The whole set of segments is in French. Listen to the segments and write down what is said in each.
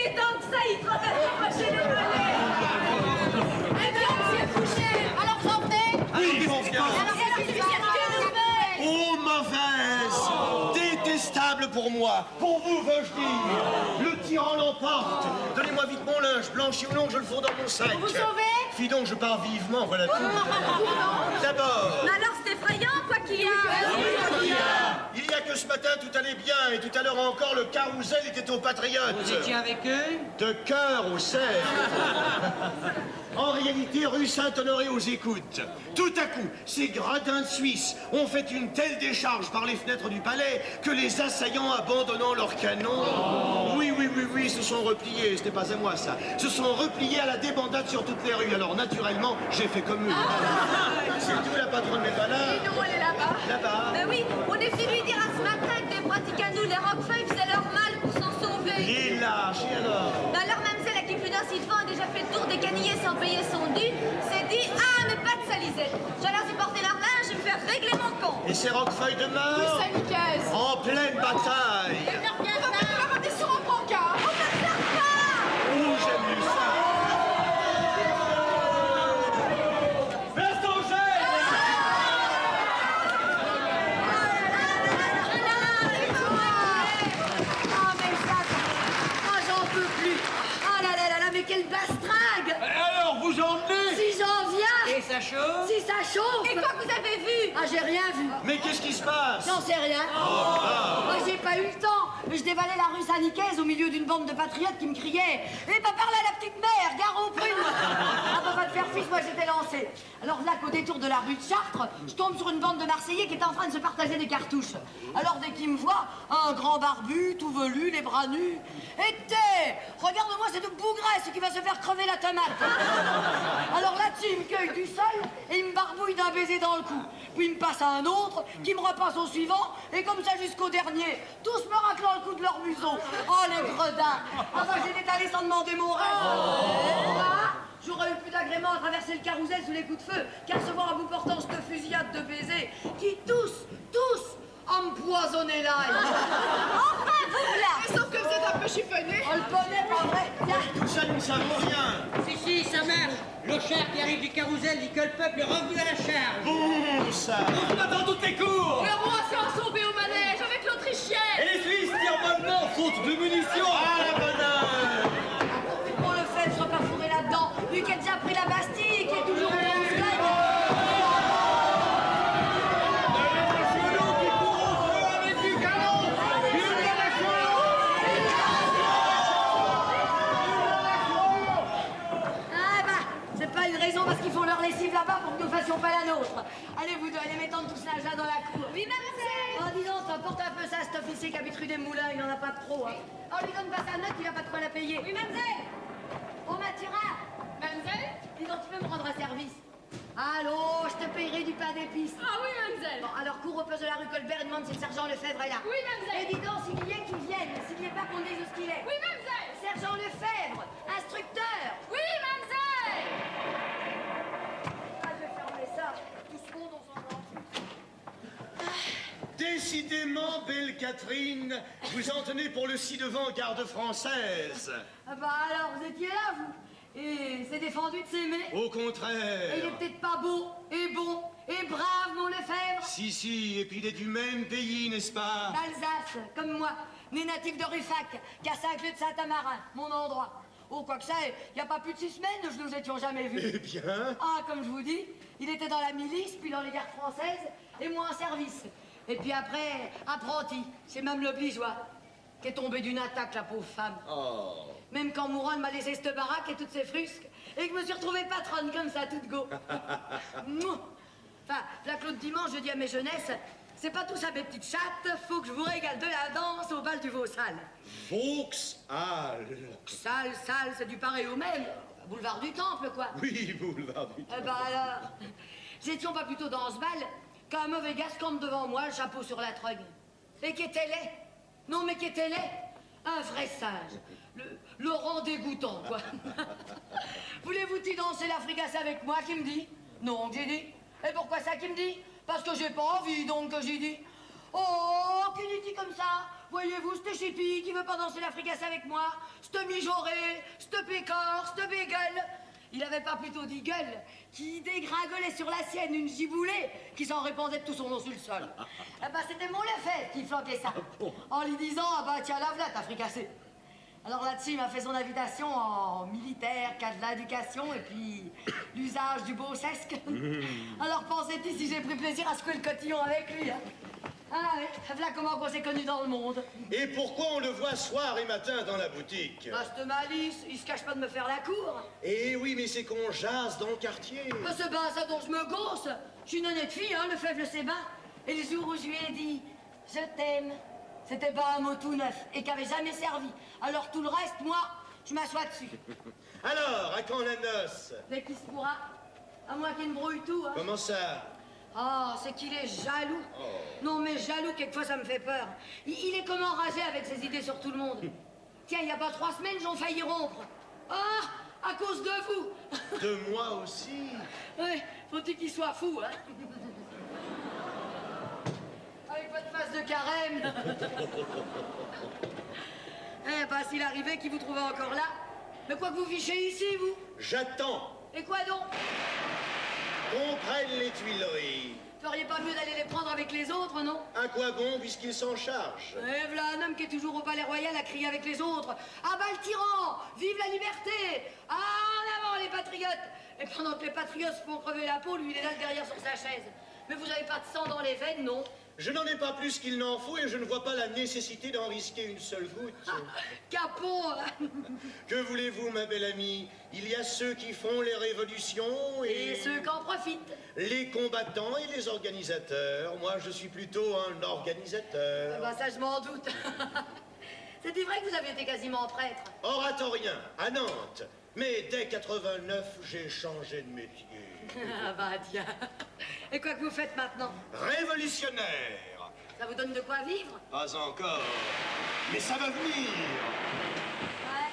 Si tant que ça, il fera chez les volets. Eh bien, on s'y est couché. Alors, j'en venais. Oui, j'en viens. Oh, mauvaise! Détestable pour moi. Pour vous, veux-je dire. Le tyran l'emporte. Donnez-moi vite mon linge, blanchi ou non, je le fous dans mon sac. vous sauvez? Fi donc, je pars vivement, voilà tout. D'abord. Mais alors, c'est effrayant, quoi qu'il y a. Il y a que ce matin, tout allait bien, et tout à l'heure encore, le carrousel était aux patriotes. Vous étiez avec eux? De cœur au cerf. En réalité, rue Saint-Honoré aux écoutes. Tout à coup, ces gradins de Suisse ont fait une telle décharge par les fenêtres du palais que les assaillants, abandonnant leurs canons... Oui, se sont repliés, ce n'est pas à moi ça, se sont repliés à la débandade sur toutes les rues. Alors naturellement, j'ai fait comme eux. C'est tout, la patronne n'est pas là. Et nous, elle est là-bas. Là-bas. Ben oui, on est venu lui dire à ce matin que des pratiques à nous, les roquefeuilles faisaient leur mal pour s'en sauver. Les lâches, et alors? Ben alors, mademoiselle, à qui plus d'un ci-devant a déjà fait le tour des canillés sans payer son dû, s'est dit, ah, mais pas de salisette. J'allais y porter leur linge et me faire régler mon compte. Et ces roquefeuilles de mort? Sanicaise. En pleine bataille. Sur un brancard. On ne sert pas. Oh, j'aime mieux ça. Mais quelle bastrague! Alors, vous en venez? Si j'en viens! Et ça chauffe? Si ça chauffe! Et quoi que vous avez vu? Ah, j'ai rien vu. Mais qu'est-ce qui se passe? J'en sais rien. Moi, j'ai pas eu le temps. Je dévalais la rue Saint-Nicaise au milieu d'une bande de patriotes qui me criaient « Eh, pas parler à la petite mère, gare aux prunes !» Ah, bah, pas de faire fils, moi, j'étais lancé. Alors là, qu'au détour de la rue de Chartres, je tombe sur une bande de Marseillais qui est en train de se partager des cartouches. Alors, dès qu'ils me voient, un grand barbu, tout velu, les bras nus. « Et regarde-moi cette bougresse qui va se faire crever la tomate !» Alors là-dessus, il me cueille du sol et il me barbouille d'un baiser dans le cou. Puis il me passe à un autre, qui me repasse au suivant, et comme ça jusqu'au dernier. Tous me raclant le coup de leur museau. Oh, les gredins! Ah bah, j'ai détalé sans demander mon reste. J'aurais eu plus d'agrément à traverser le carrousel sous les coups de feu qu'à recevoir à bout portant cette fusillade de baisers qui tous empoisonnaient l'ail. Enfin, vous là! Et sauf que vous êtes un peu chiffonné. On le connaît, pas vrai? Tout ça, nous ne savons rien. Si, ça marche. Le char qui arrive du carrousel dit que le peuple est revenu à la charge. Bon, ça. On se bat dans toutes les cours. Le roi s'est ensauvé au manège avec l'Autrichienne. Et les Suisses tirent mollement, faute de munitions. Ah, la bonne heure. Pour le fait de se perforer là-dedans, lui qui a déjà pris la Bastille, qui est toujours au parce qu'ils font leur lessive là-bas pour que nous fassions pas la nôtre. Allez, vous deux, allez m'étendre tout ce linge là dans la cour. Oui, mademoiselle. Oh, dis donc, porte un peu ça, cet officier qui habite rue des Moulins, il en a pas trop, hein. Oh, lui donne pas sa note, il va pas trop la payer. Oui, mademoiselle. Oh, Mathurin. Mademoiselle. Dis donc, tu peux me rendre un service? Allô, je te payerai du pain d'épices. Ah oui, mademoiselle. Bon, alors cours au poste de la rue Colbert et demande si le sergent Lefebvre est là. Oui, mademoiselle. Et dis donc, s'il y est, qu'il vienne. S'il n'y est pas, qu'on dise où ce qu'il est. Oui, mademoiselle. Sergent Lefebvre, instructeur. Oui, mademoiselle. Ah, je vais fermer ça. Tout ce monde, on s'en rend. Décidément, belle Catherine, vous en tenez pour le ci-devant garde française. Ah bah alors, vous étiez là, vous. Et c'est défendu de s'aimer. Au Et il est contraire. peut-être pas beau, et bon, et brave, mon Lefebvre. Si, et puis il est du même pays, n'est-ce pas? D'Alsace, comme moi, né natif de Ruffac, qu'à Saint-Cloud de Saint-Amarin, mon endroit. Oh, quoi que ça, il n'y a pas plus de 6 semaines, nous nous étions jamais vus. Eh bien. Ah, comme je vous dis, il était dans la milice, puis dans les gardes françaises, et moi en service. Et puis après, apprenti, c'est même le bligeois, qui est tombé d'une attaque, la pauvre femme. Oh. Même quand mourant, elle m'a laissé cette baraque et toutes ses frusques, et que je me suis retrouvée patronne comme ça, toute go. Mouah. Enfin, la Claude Dimanche, je dis à mes jeunesses, c'est pas tout ça, mes petites chattes, faut que je vous régale de la danse au bal du Vauxhall. Vauxhall. Sale, c'est du pareil au même. Boulevard du Temple, quoi. Oui, boulevard du Eh ben alors, j'étions pas plutôt dans ce bal qu'un mauvais gars se campe devant moi, le chapeau sur la trogne. Et qu'était laid. Non, mais qu'était laid. Un vrai singe. Laurent dégoûtant, quoi. Voulez-vous-tu danser la fricasse avec moi, qui me dit? Non, que j'ai dit. Et pourquoi ça, qui me dit? Parce que j'ai pas envie, donc, que j'ai dit. Oh, qui dit comme ça? voyez-vous, c'te chippie qui veut pas danser la fricasse avec moi, c'te mijauré, c'te pécore, c'te bégueule. Il avait pas plutôt dit gueule, qui dégringolait sur la sienne une giboulée qui s'en répandait de tout son long sur le sol. Eh ben, c'était mon Lefebvre qui flanquait ça, en lui disant, ah bah tiens, lave-la, t'as fricassé. Alors là-dessus, il m'a fait son invitation en militaire, cas de l'éducation et puis l'usage du beau sesque. Alors pensez-y si j'ai pris plaisir à secouer le cotillon avec lui. Hein. Ah oui, voilà comment on s'est connus dans le monde. Et pourquoi on le voit soir et matin dans la boutique? Bah, cette malice, il se cache pas de me faire la cour. Eh oui, mais c'est qu'on jase dans le quartier. Bah, c'est ben ça dont je me gosse. Je suis une honnête fille, hein, Lefebvre le sait bien. Et le jour où je lui ai dit « Je t'aime », c'était pas un mot tout neuf et qui avait jamais servi. Alors tout le reste, moi, je m'assois dessus. Alors, à quand la noce? Dès qu'il se pourra, à moins qu'il ne brouille tout, hein. Comment ça? Ah, c'est qu'il est jaloux. Non, mais jaloux, quelquefois, ça me fait peur. Il est comme enragé avec ses idées sur tout le monde. Tiens, il n'y a pas 3 semaines, j'en failli rompre. Ah, à cause de vous. De moi aussi? Oui, faut-il qu'il soit fou, hein. Avec votre face de carême. Eh ben, s'il arrivait qu'il vous trouvait encore là. Mais quoi que vous fichez ici, vous? J'attends Et quoi donc? qu'on prenne les Tuileries. Feriez pas mieux d'aller les prendre avec les autres, non? À quoi bon, puisqu'il s'en charge? Et voilà un homme qui est toujours au palais royal à crier avec les autres. Ah bah le tyran! Vive la liberté! Ah, en avant les patriotes! Et pendant que les patriotes se font crever la peau, lui il est là derrière sur sa chaise. Mais vous avez pas de sang dans les veines, non? Je n'en ai pas plus qu'il n'en faut et je ne vois pas la nécessité d'en risquer une seule goutte. Capot! Que voulez-vous, ma belle amie? Il y a ceux qui font les révolutions Et ceux qui en profitent. les combattants et les organisateurs. Moi, je suis plutôt un organisateur. Bah ça je m'en doute. C'était vrai que vous aviez été quasiment prêtre. Oratorien, à Nantes. Mais dès 89, j'ai changé de métier. Ah bah tiens. Et quoi que vous faites maintenant? Révolutionnaire. Ça vous donne de quoi vivre? Pas encore. Mais ça va venir. Ouais.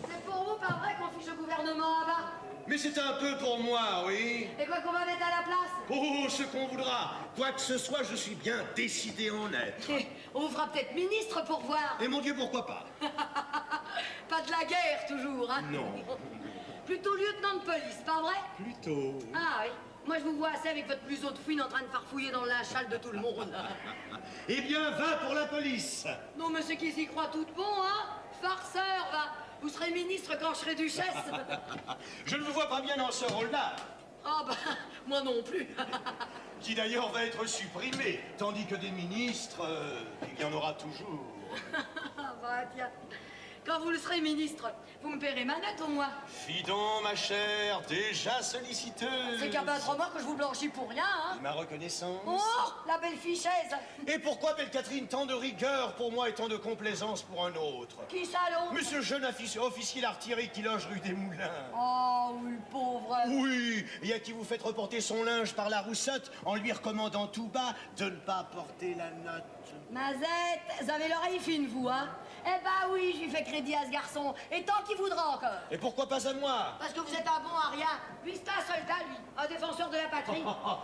C'est pour vous, pas vrai, qu'on fiche le gouvernement à bas? Mais c'est un peu pour moi, oui. Et quoi qu'on va mettre à la place? Oh, ce qu'on voudra. Quoi que ce soit, je suis bien décidé en être. On vous fera peut-être ministre pour voir. Et mon Dieu, pourquoi pas? Pas de la guerre, toujours, hein? Non. Plutôt lieutenant de police, pas vrai? Plutôt. Ah oui. Moi, je vous vois assez avec votre blouson de fouine en train de farfouiller dans le linchal de tout le monde. Eh bien, va pour la police. Non, mais c'est qu'ils y croient tout bon, hein? Farceur, va. Vous serez ministre quand je serai duchesse. Je ne me vois pas bien dans ce rôle-là. Ah bah, moi non plus. Qui d'ailleurs va être supprimé, tandis que des ministres, il y en aura toujours. Ah bah, tiens. Quand vous le serez ministre, vous me paierez ma note au moins. Fidon, ma chère, déjà solliciteuse. C'est qu'à ben 3 mois que je vous blanchis pour rien, hein? Et ma reconnaissance. Oh, la belle fichaise. Et pourquoi, belle Catherine, tant de rigueur pour moi et tant de complaisance pour un autre? Qui ça, l'autre? Monsieur jeune officier d'artillerie qui loge rue des Moulins. Oh, oui, le pauvre. Oui, et à qui vous faites reporter son linge par la roussotte en lui recommandant tout bas de ne pas porter la note. Mazette, vous avez l'oreille fine, vous, hein? Eh ben oui, je lui fais crédit à ce garçon. Et tant qu'il voudra encore. Et pourquoi pas à moi? Parce que vous êtes un bon à rien. Lui, c'est un soldat, lui. Un défenseur de la patrie.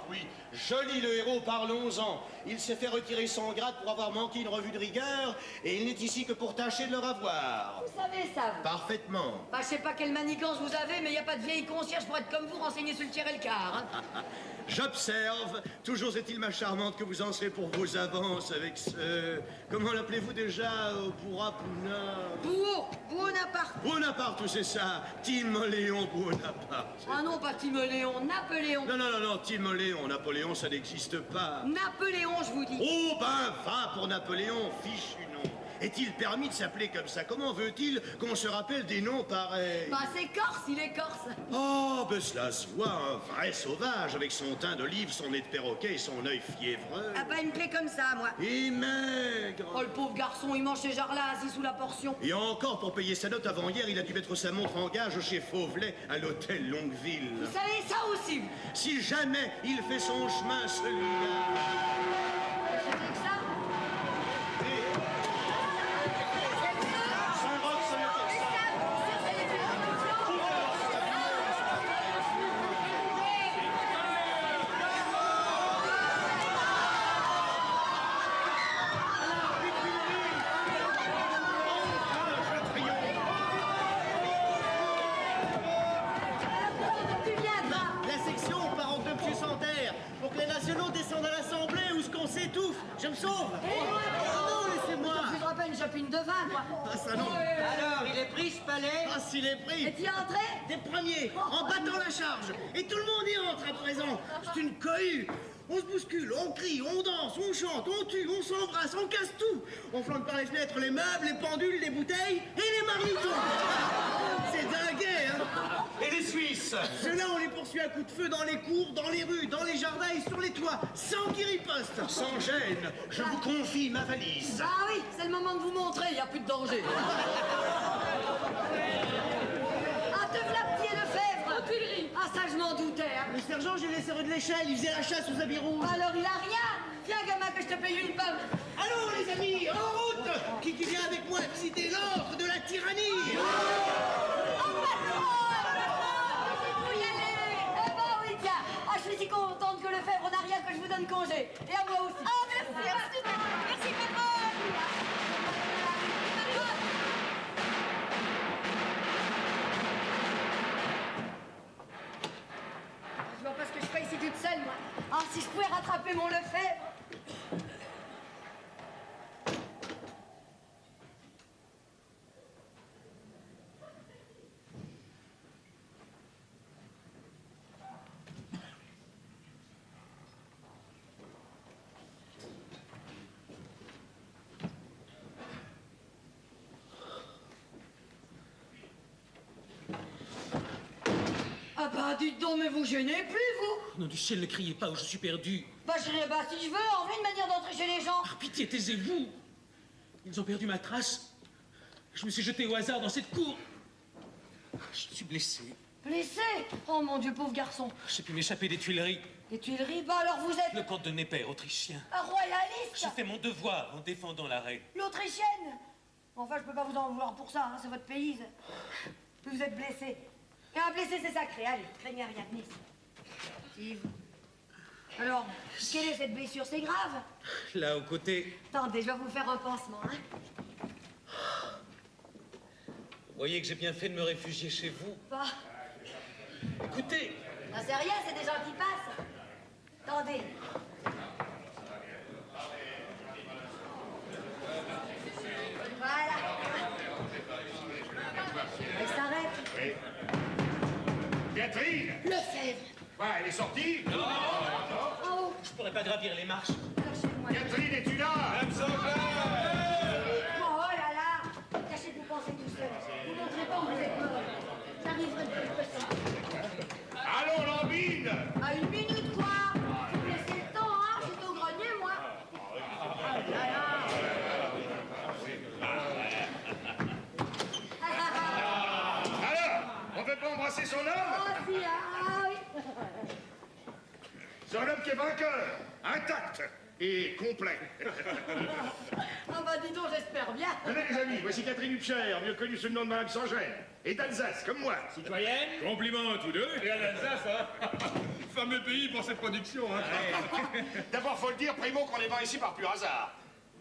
Oui, joli le héros, parlons-en. Il s'est fait retirer son grade pour avoir manqué une revue de rigueur et il n'est ici que pour tâcher de le ravoir. Vous savez ça, vous? Parfaitement. Bah, je sais pas quelle manigance vous avez, mais il n'y a pas de vieille concierge pour être comme vous, renseigné sur le tiers et le quart. Hein. J'observe. Toujours est-il, ma charmante, que vous en serez pour vos avances avec ce... Comment l'appelez-vous déjà? Pourapuna... Bonaparte. Bonaparte, c'est ça. Timoléon Bonaparte. Ah non, pas Timoléon, Napoléon. Non, Timoléon, Napoléon, ça n'existe pas. Napoléon, je vous dis. Oh, ben, va pour Napoléon, fichu nom. Est-il permis de s'appeler comme ça? Comment veut-il qu'on se rappelle des noms pareils? Bah, c'est corse, il est corse. Oh, ben cela se voit, un vrai sauvage, avec son teint d'olive, son nez de perroquet et son œil fiévreux. Ah bah, il me plaît comme ça, moi. Et maigre. Oh, le pauvre garçon, il mange ses jarlas assis sous la portion. Et encore, pour payer sa note avant-hier, il a dû mettre sa montre en gage chez Fauvelet, à l'hôtel Longueville. Vous savez ça aussi, vous. Si jamais il fait son chemin, celui-là... C'est que ça. Je me sauve. Non, laissez-moi. Tu te rappelles une chopine de vin, quoi. Ah, ça non. Alors, il est pris ce palais? Ah, s'il est pris. Et tu es entré? Des premiers, en battant la charge. Et tout le monde y entre à présent. C'est une cohue. On se bouscule, on crie, on danse, on chante, on tue, on s'embrasse, on casse tout. On flanque par les fenêtres les meubles, les pendules, les bouteilles et les marmitons. C'est dingue, hein. Et les Suisses? Ceux-là, on les poursuit à coups de feu dans les cours, dans les rues, dans les jardins et sur les toits, sans qu'ils ripostent. Sans gêne, je vous confie ma valise. Ah oui, c'est le moment de vous montrer, il n'y a plus de danger. Ah, te v'là petit Lefebvre. Aux Tuileries. Ah, ça, je m'en doutais, hein. Le sergent, j'ai laissé rue de l'échelle, il faisait la chasse aux habits rouges. Alors, il a rien. Viens, gamin, que je te paye une pomme. Allons, les amis, en route. Qui vient avec moi visiter l'ordre de la tyrannie? Oh, patron! Vous y allez? Eh ben oui, tiens. Ah, je suis si contente que Lefebvre n'a rien que je vous donne congé. Et à moi aussi. Oh, merci, merci. Merci, patron. Je vois pas ce que je fais ici toute seule, moi. Ah, si je pouvais rattraper mon Lefebvre. Ah bah, dites donc, mais vous gênez plus, vous? Nom du ciel, ne criez pas ou je suis perdu. Bah, je dirais, bah, si je veux, en vrai, une manière d'entrer chez les gens. Par pitié, taisez-vous. Ils ont perdu ma trace. Je me suis jeté au hasard dans cette cour. Je suis blessé. Blessé? Oh mon Dieu, pauvre garçon. J'ai pu m'échapper des Tuileries. Les Tuileries, bah alors vous êtes Le comte de Neper, autrichien. un royaliste? J'ai fait mon devoir en défendant la reine. L'Autrichienne? Enfin, je peux pas vous en vouloir pour ça, hein, c'est votre pays. Vous êtes blessé. Et un blessé, c'est sacré. Allez, craignez rien, venez ici. Yves. Alors, quelle est cette blessure? C'est grave? Là, aux côtés. Attendez, je vais vous faire un pansement, hein. Vous voyez que j'ai bien fait de me réfugier chez vous. Bah, Écoutez, non, c'est rien, c'est des gens qui passent. Attendez. Voilà. Elle s'arrête. Oui. Catherine. Lefebvre. Ouais, elle est sortie. Oh, je pourrais pas gravir les marches. alors chez moi. Catherine, es-tu là? Oh là là. Cachez que vous pensez tout seul. Vous montrez pas où vous êtes mort. J'arriverai le plus possible. Allons, Lambine. À une minute, quoi. Vous me laissez le temps, hein. J'étais au grenier, moi. Ah là là. Alors, on veut pas embrasser son homme? Oh, si, ah oui. Son homme qui est vainqueur, intact et complet. Ah bah dis donc, j'espère bien. Tenez les amis, voici Catherine Hubcher, mieux connue sous le nom de Madame Sans-Gêne, et d'Alsace, comme moi. Citoyenne? Compliments à tous deux. Et à l'Alsace, hein. Fameux pays pour cette production, hein. D'abord, faut le dire, Primo, qu'on est venu ici par pur hasard.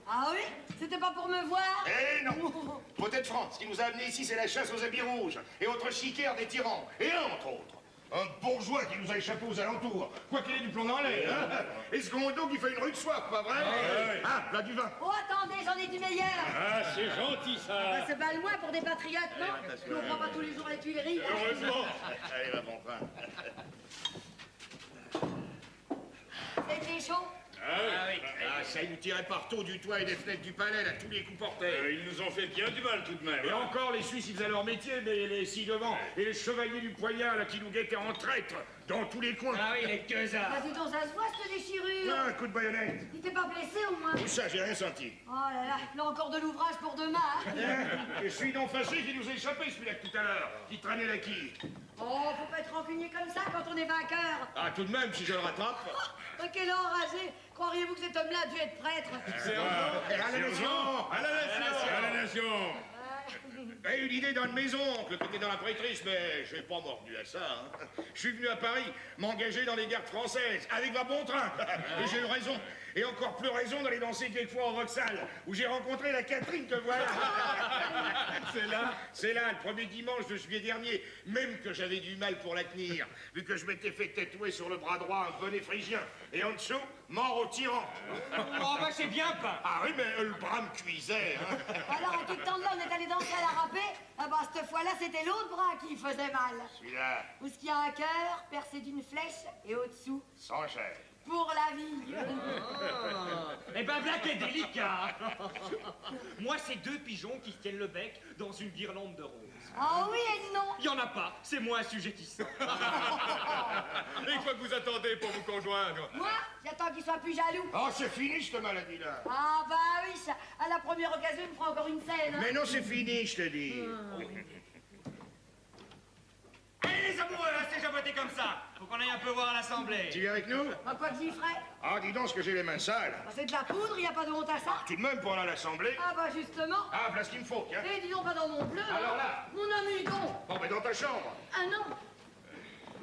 Ah oui? C'était pas pour me voir? Eh non. Côté de France, ce qui nous a amenés ici, c'est la chasse aux habits rouges et autres chiquaires des tyrans. Et entre autres, un bourgeois qui nous a échappé aux alentours, quoi qu'il ait du plomb dans l'air, hein. Et ce commando qui fait une rue de soif, pas vrai? Ah, là du vin. Oh, attendez, j'en ai du meilleur. Ah, c'est gentil, ça. Bah, c'est pas loin pour des patriotes, non? On prend pas tous les jours les Tuileries. Heureusement. Allez, va, bon pain. C'était chaud? Ah, ça, ils nous tiraient partout du toit et des fenêtres du palais, là, tous les coups portés. Ils nous ont fait bien du mal, tout de même. Et hein. encore, les Suisses, ils faisaient leur métier, mais les ci-devant, et les chevaliers du poignard, là, qui nous guettaient en traître, dans tous les coins. Ah oui, les queusards. Bah, dis donc, ça se voit, cette déchirure. Ah, un coup de baïonnette. Il t'est pas blessé, au moins? Où ça, j'ai rien senti. Oh là là, là encore de l'ouvrage pour demain, hein. Et je suis donc fâché qu'il nous a échappé, celui-là, tout à l'heure, qui traînait la quille. Oh, faut pas être rancunier comme ça quand on est vainqueur. Ah, tout de même, si je le rattrape. Oh, quel enragé. Croiriez-vous que cet homme-là a dû être prêtre? À la nation. À la nation. À la nation. J'ai eu l'idée d'une maison, oncle, qui était dans la prêtrise, mais j'ai pas mordu à ça. Hein. Je suis venu à Paris m'engager dans les gardes françaises, avec ma bon train. Et j'ai eu raison. Et encore plus raison d'aller danser quelquefois au Vauxhall, où j'ai rencontré la Catherine que voilà. C'est là. C'est là, le premier dimanche de juillet dernier. Même que j'avais du mal pour la tenir, vu que je m'étais fait tatouer sur le bras droit un bonnet phrygien. Et en dessous, mort au tyran. Oh, bah, c'est bien peint. Ah oui, mais le bras me cuisait. Hein. Alors, à tout le temps de là, on est allé danser à la râpée. Ah bah, cette fois-là, c'était l'autre bras qui faisait mal. Celui-là, Où ce qu'il y a un cœur percé d'une flèche et au-dessous, sans chair. pour la vie. Eh ben, voilà qui est délicat. Moi, c'est deux pigeons qui se tiennent le bec dans une guirlande de roses. Ah oui et non. Il y en a pas, c'est moins assujettissant. Et quoi que vous attendez pour vous conjoindre? Moi, j'attends qu'il soit plus jaloux. Oh, c'est fini, cette maladie-là. Ah bah oui, ça, à la première occasion, il me fera encore une scène. Hein. Mais non, c'est fini, je te dis. Allez, les amoureux, restez jabotés comme ça. Faut qu'on aille un peu voir à l'Assemblée. Tu viens avec nous? Bah, quoi que j'y ferais? Ah, dis donc, ce que j'ai les mains sales. Bah, c'est de la poudre, il a pas de honte à ça. Tout de même, pour aller à l'Assemblée. Ah bah justement. Ah, voilà ce qu'il me faut, tiens. Et dis donc pas dans mon bleu. Alors hein. là. Mon ami donc. Bon, ben dans ta chambre. Ah non.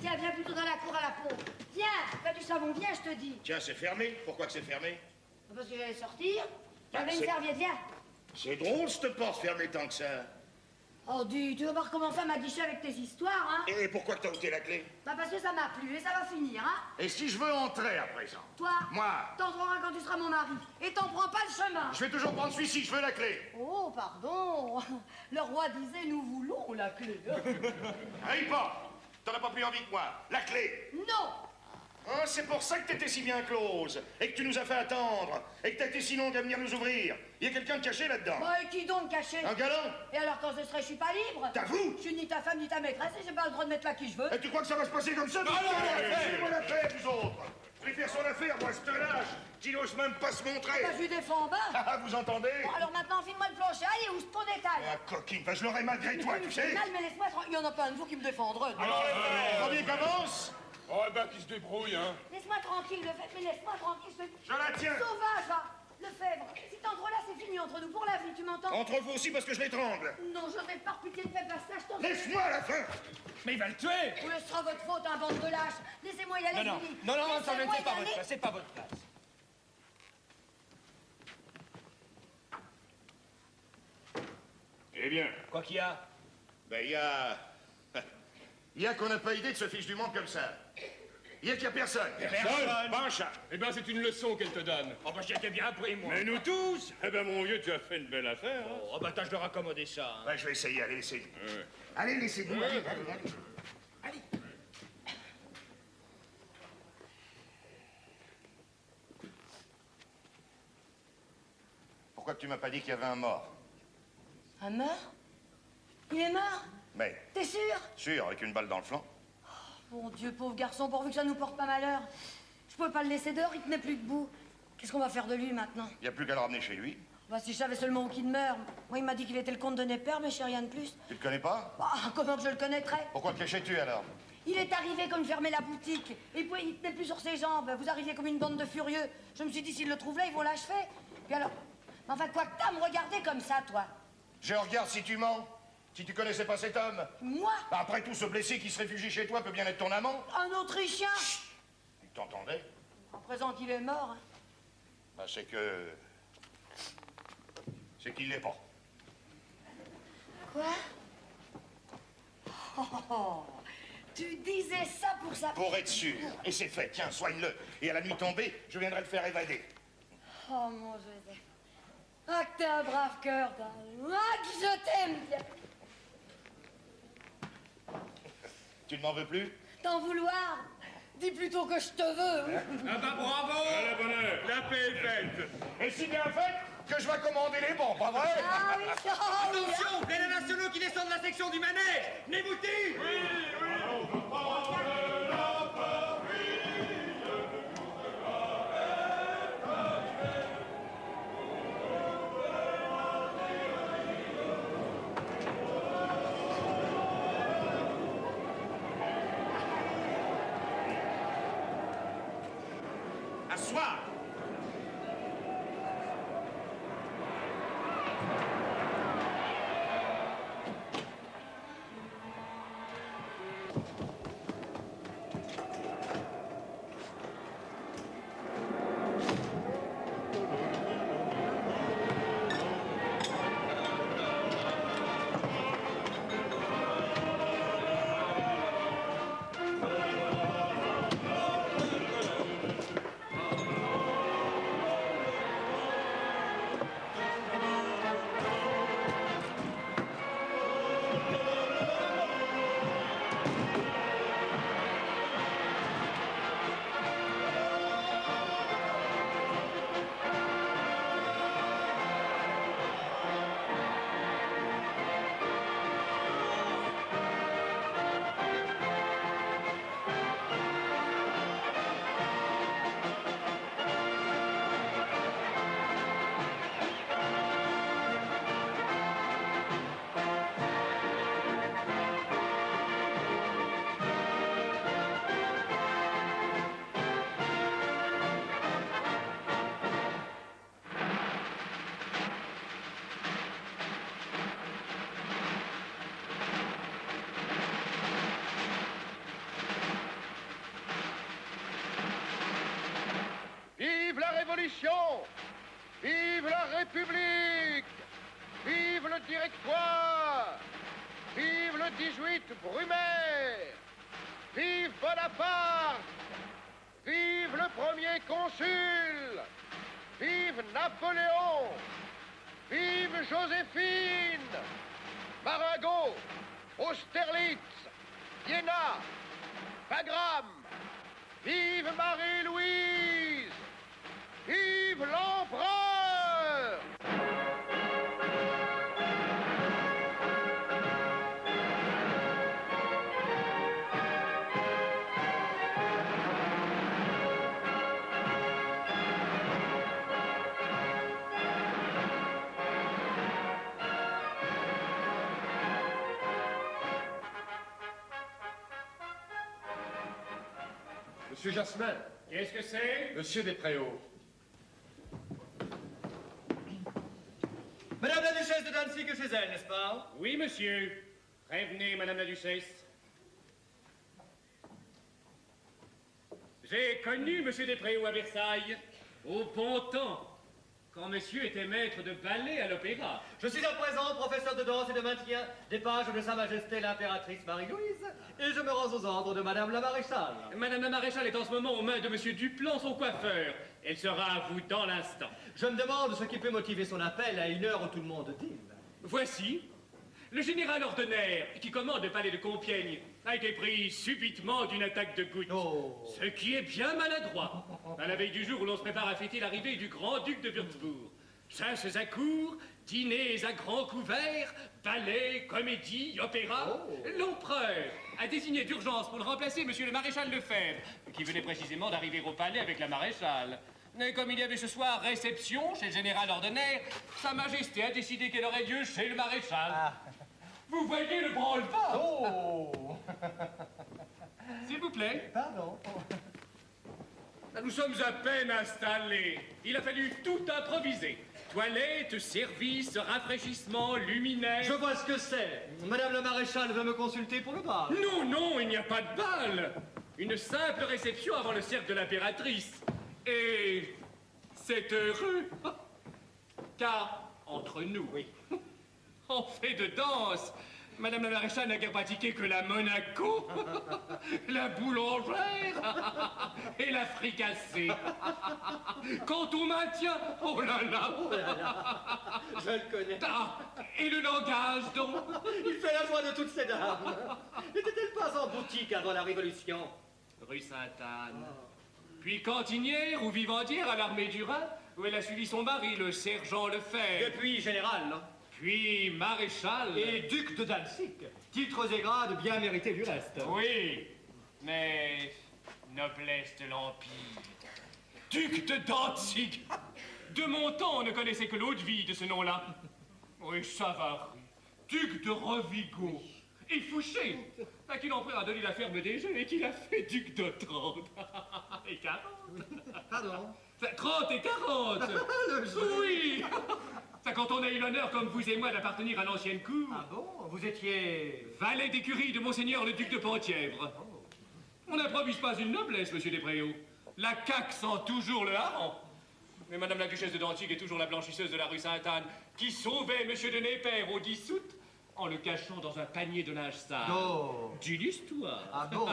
Tiens, viens plutôt dans la cour à la pompe. Viens, fais du savon, viens, je te dis. Tiens, c'est fermé. Pourquoi que c'est fermé? Parce que j'allais sortir. Ah, J'avais une c'est- serviette, viens. C'est drôle, cette porte fermée tant que ça. Oh, dis, tu vas pas recommencer à m'aguicher avec tes histoires, hein? Et pourquoi que t'as ôté la clé? Bah parce que ça m'a plu et ça va finir, hein? Et si je veux entrer à présent? Toi, Moi, t'en prendras quand tu seras mon mari. Et t'en prends pas le chemin. je vais toujours prendre celui-ci, je veux la clé. Oh, pardon. Le roi disait, nous voulons la clé. Aïe pas. T'en as pas plus envie que moi. La clé. Non. Hein, c'est pour ça que t'étais si bien close. Et que tu nous as fait attendre. Et que t'as été si longue à venir nous ouvrir. Il y a quelqu'un de caché là-dedans. Bah, et qui donc caché? Un galant. Et alors quand je serai, je suis pas libre? T'avoues? Je suis ni ta femme ni ta maîtresse et j'ai pas le droit de mettre là qui je veux. Et tu crois que ça va se passer comme ça? non, C'est mon affaire, vous autres. Je vais faire son affaire, moi, ce lâche, qui n'ose même pas se montrer. Bah, je lui défends en bas. Ah, vous entendez? Bon, alors maintenant, file-moi le plancher. Allez, où je ton détail? Ah, coquine, bah, je l'aurai malgré toi, tu sais. Mal, mais laisse-moi tranquille. Il y en a pas un de vous qui me défendra. Premier commence. Oh, eh ben, qui se débrouille, hein. Laisse-moi tranquille, Lefebvre, mais laisse-moi tranquille. Je te dis. Je la tiens. Sauvage, va. Lefebvre, si t'entres là, c'est fini entre nous pour la vie, tu m'entends? Entre vous aussi parce que je l'étrangle. Non, je vais par pitié de faire ça, je t'en Laisse-moi à la fin. Mais il va le tuer. Vous le sera votre faute, un bande de lâches. Laissez-moi y aller, Non, non, je vous dis. non, non, ça ne Laissez-moi c'est pas y votre aller. place, c'est pas votre place. Eh bien, Quoi qu'il y a? ben, il y a... Il y a qu'on n'a pas idée de ce fiche du monde comme ça. Il y a qu'il y a personne. Personne. Pas un chat. Eh ben, c'est une leçon qu'elle te donne. Oh, bah, j'y étais bien pris, moi. Mais nous tous? Eh ben, mon vieux, tu as fait une belle affaire, hein. Oh, bah, tâche de raccommoder ça. Hein. Ouais, je vais essayer, allez, laissez-nous. Allez, laissez-nous, allez, allez, allez. Pourquoi tu m'as pas dit qu'il y avait un mort? Un mort? Il est mort? Mais, T'es sûr? sûr, avec une balle dans le flanc. Mon Dieu, pauvre garçon, pourvu que ça nous porte pas malheur. Je pouvais pas le laisser dehors, il tenait plus debout. Qu'est-ce qu'on va faire de lui maintenant? Il n'y a plus qu'à le ramener chez lui. Bah, si je savais seulement où qu'il meurt. Moi, il m'a dit qu'il était le comte de Nepper, mais je sais rien de plus. Tu le connais pas? Bah, comment que je le connaîtrais? Pourquoi te cachais-tu alors? Il est arrivé comme fermer la boutique. Et puis, il tenait plus sur ses jambes. Vous arriviez comme une bande de furieux. Je me suis dit, s'ils le trouvent là, ils vont l'achever. Puis alors... Mais enfin, quoi que t'as, me regarder comme ça, toi? Je regarde si tu mens. Si tu connaissais pas cet homme. Moi? Bah, après tout, ce blessé qui se réfugie chez toi peut bien être ton amant. Un Autrichien? Tu t'entendais? En présent qu'il est mort. Hein. Bah, c'est que... C'est qu'il l'est pas. Quoi? Oh, oh, oh. Tu disais ça pour ça? Pour être sûr. Et c'est fait. Tiens, soigne-le. Et à la nuit tombée, je viendrai le faire évader. Oh, mon Joseph. Ah, que t'es un brave cœur, toi. Ah, que je t'aime bien. Tu ne m'en veux plus? T'en vouloir? Dis plutôt que je te veux. Ah, bah, bravo. Allez, bonheur, la paix est faite. Et si bien fait que je vais commander les bons, pas vrai? Ah oui, ça, oui. Attention, les nationaux qui descendent de la section du manège. N'éboutis. Asseoir. l'abolition! Vive la République! Vive le Directoire! Vive le 18 Brumaire! Vive Bonaparte! Vive le premier consul! Vive Napoléon! Vive Joséphine! Maragot! Austerlitz! Iéna! Wagram! Vive Marie-Louise! Vive l'empereur! Monsieur Jasmin. Qu'est-ce que c'est? Monsieur Despréaux. Madame la duchesse de Danzig est chez elle, n'est-ce pas? Oui, monsieur. Prévenez, madame la duchesse. J'ai connu monsieur Despréaux à Versailles, au bon temps, quand monsieur était maître de ballet à l'opéra. Je suis à présent professeur de danse et de maintien des pages de Sa Majesté l'impératrice Marie-Louise, et je me rends aux ordres de Madame la Maréchale. Madame la maréchale est en ce moment aux mains de monsieur Duplan, son coiffeur. Elle sera à vous dans l'instant. Je me demande ce qui peut motiver son appel à une heure où tout le monde dîne. Voici. Le général ordinaire, qui commande le palais de Compiègne, a été pris subitement d'une attaque de goutte. Oh. Ce qui est bien maladroit. À la veille du jour où l'on se prépare à fêter l'arrivée du grand-duc de Würzburg. Chasses à cour, dîners à grands couverts, ballets, comédies, opéras. L'empereur a désigné d'urgence pour le remplacer monsieur le maréchal Lefebvre, qui venait précisément d'arriver au palais avec la maréchale. Mais comme il y avait ce soir réception chez le général ordinaire, Sa Majesté a décidé qu'elle aurait lieu chez le maréchal. Vous voyez le branle-bas? Oh! S'il vous plaît. Pardon. Nous sommes à peine installés. Il a fallu tout improviser. Toilettes, services, rafraîchissements, luminaires... Je vois ce que c'est. Madame la Maréchale veut me consulter pour le bal. Non, non, il n'y a pas de bal. Une simple réception avant le cercle de l'impératrice. Et c'est heureux. Car, entre nous, en fait de danse, Madame la Maréchale n'a qu'à pratiquer que la Monaco, la boulangère et la fricassée. Quant au maintien, oh là là, Je le connais. Ah, et le langage donc. Il fait la joie de toutes ces dames. N'était-elle pas en boutique avant la Révolution? Rue Sainte-Anne. Puis cantinière ou vivandière à l'armée du Rhin, où elle a suivi son mari, le sergent Lefebvre. Depuis général, non? Puis maréchal. Et duc de Danzig. Titres et grades bien mérités du reste. Oui, mais noblesse de l'Empire. Duc de Danzig. De mon temps, on ne connaissait que l'eau de vie de ce nom-là. Oui, Savary. Duc de Rovigo. Et Fouché, à qui l'empereur a donné la ferme des jeux et qui l'a fait duc de 30. Et 40. Pardon? 30 et 40. Le jeu. Oui. Ça, quand on a eu l'honneur, comme vous et moi, d'appartenir à l'ancienne cour. Ah bon? Vous étiez... Valet d'écurie de Monseigneur le duc de Penthièvre. On n'improvise pas une noblesse, monsieur Despréaux. La caque sent toujours le hareng. Mais madame la duchesse de Danzig est toujours la blanchisseuse de la rue Sainte-Anne, qui sauvait monsieur de Népère au 10 août en le cachant dans un panier de linge sale. Oh. D'une histoire. Ah bon?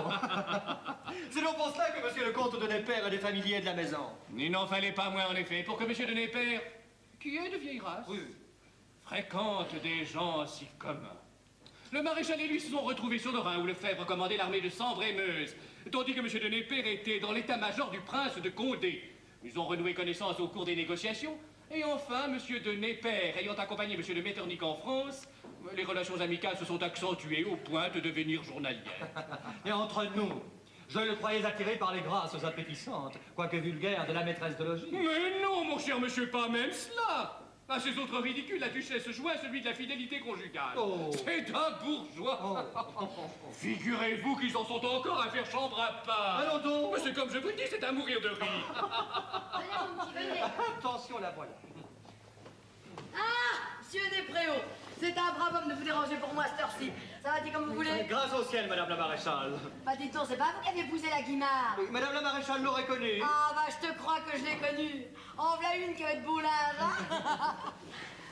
C'est donc pour cela que monsieur le comte de Népère est des familiers de la maison. Il n'en fallait pas moins, en effet, pour que monsieur de Népère, qui est de vieille race, fréquente des gens si communs. Le maréchal et lui se sont retrouvés sur le Rhin, où Lefebvre commandait l'armée de Sambre et Meuse, tandis que monsieur de Népère était dans l'état-major du prince de Condé. Ils ont renoué connaissance au cours des négociations, et enfin, monsieur de Népère ayant accompagné monsieur de Metternich en France, les relations amicales se sont accentuées au point de devenir journalières. Et entre nous, je le croyais attiré par les grâces appétissantes, quoique vulgaires, de la maîtresse de logis. Mais non, mon cher monsieur, pas même cela. À ces autres ridicules, la duchesse joint celui de la fidélité conjugale. Oh. C'est un bourgeois. Figurez-vous qu'ils en sont encore à faire chambre à part. Allons donc. Mais c'est comme je vous le dis, c'est à mourir de rire. Allez, mon petit, venez. Attention, la voilà. Ah, monsieur Despréaux, C'est un brave homme de vous déranger pour moi, cette heure-ci. Ça va, dit comme vous voulez? Grâce au ciel, madame la maréchale. Bah, dites-donc, c'est pas vous qui avez épousé la Guimard. Oui, madame la maréchale l'aurait connu. Ah, bah, je te crois que je l'ai connue. En voilà une qui va être beau linge, hein.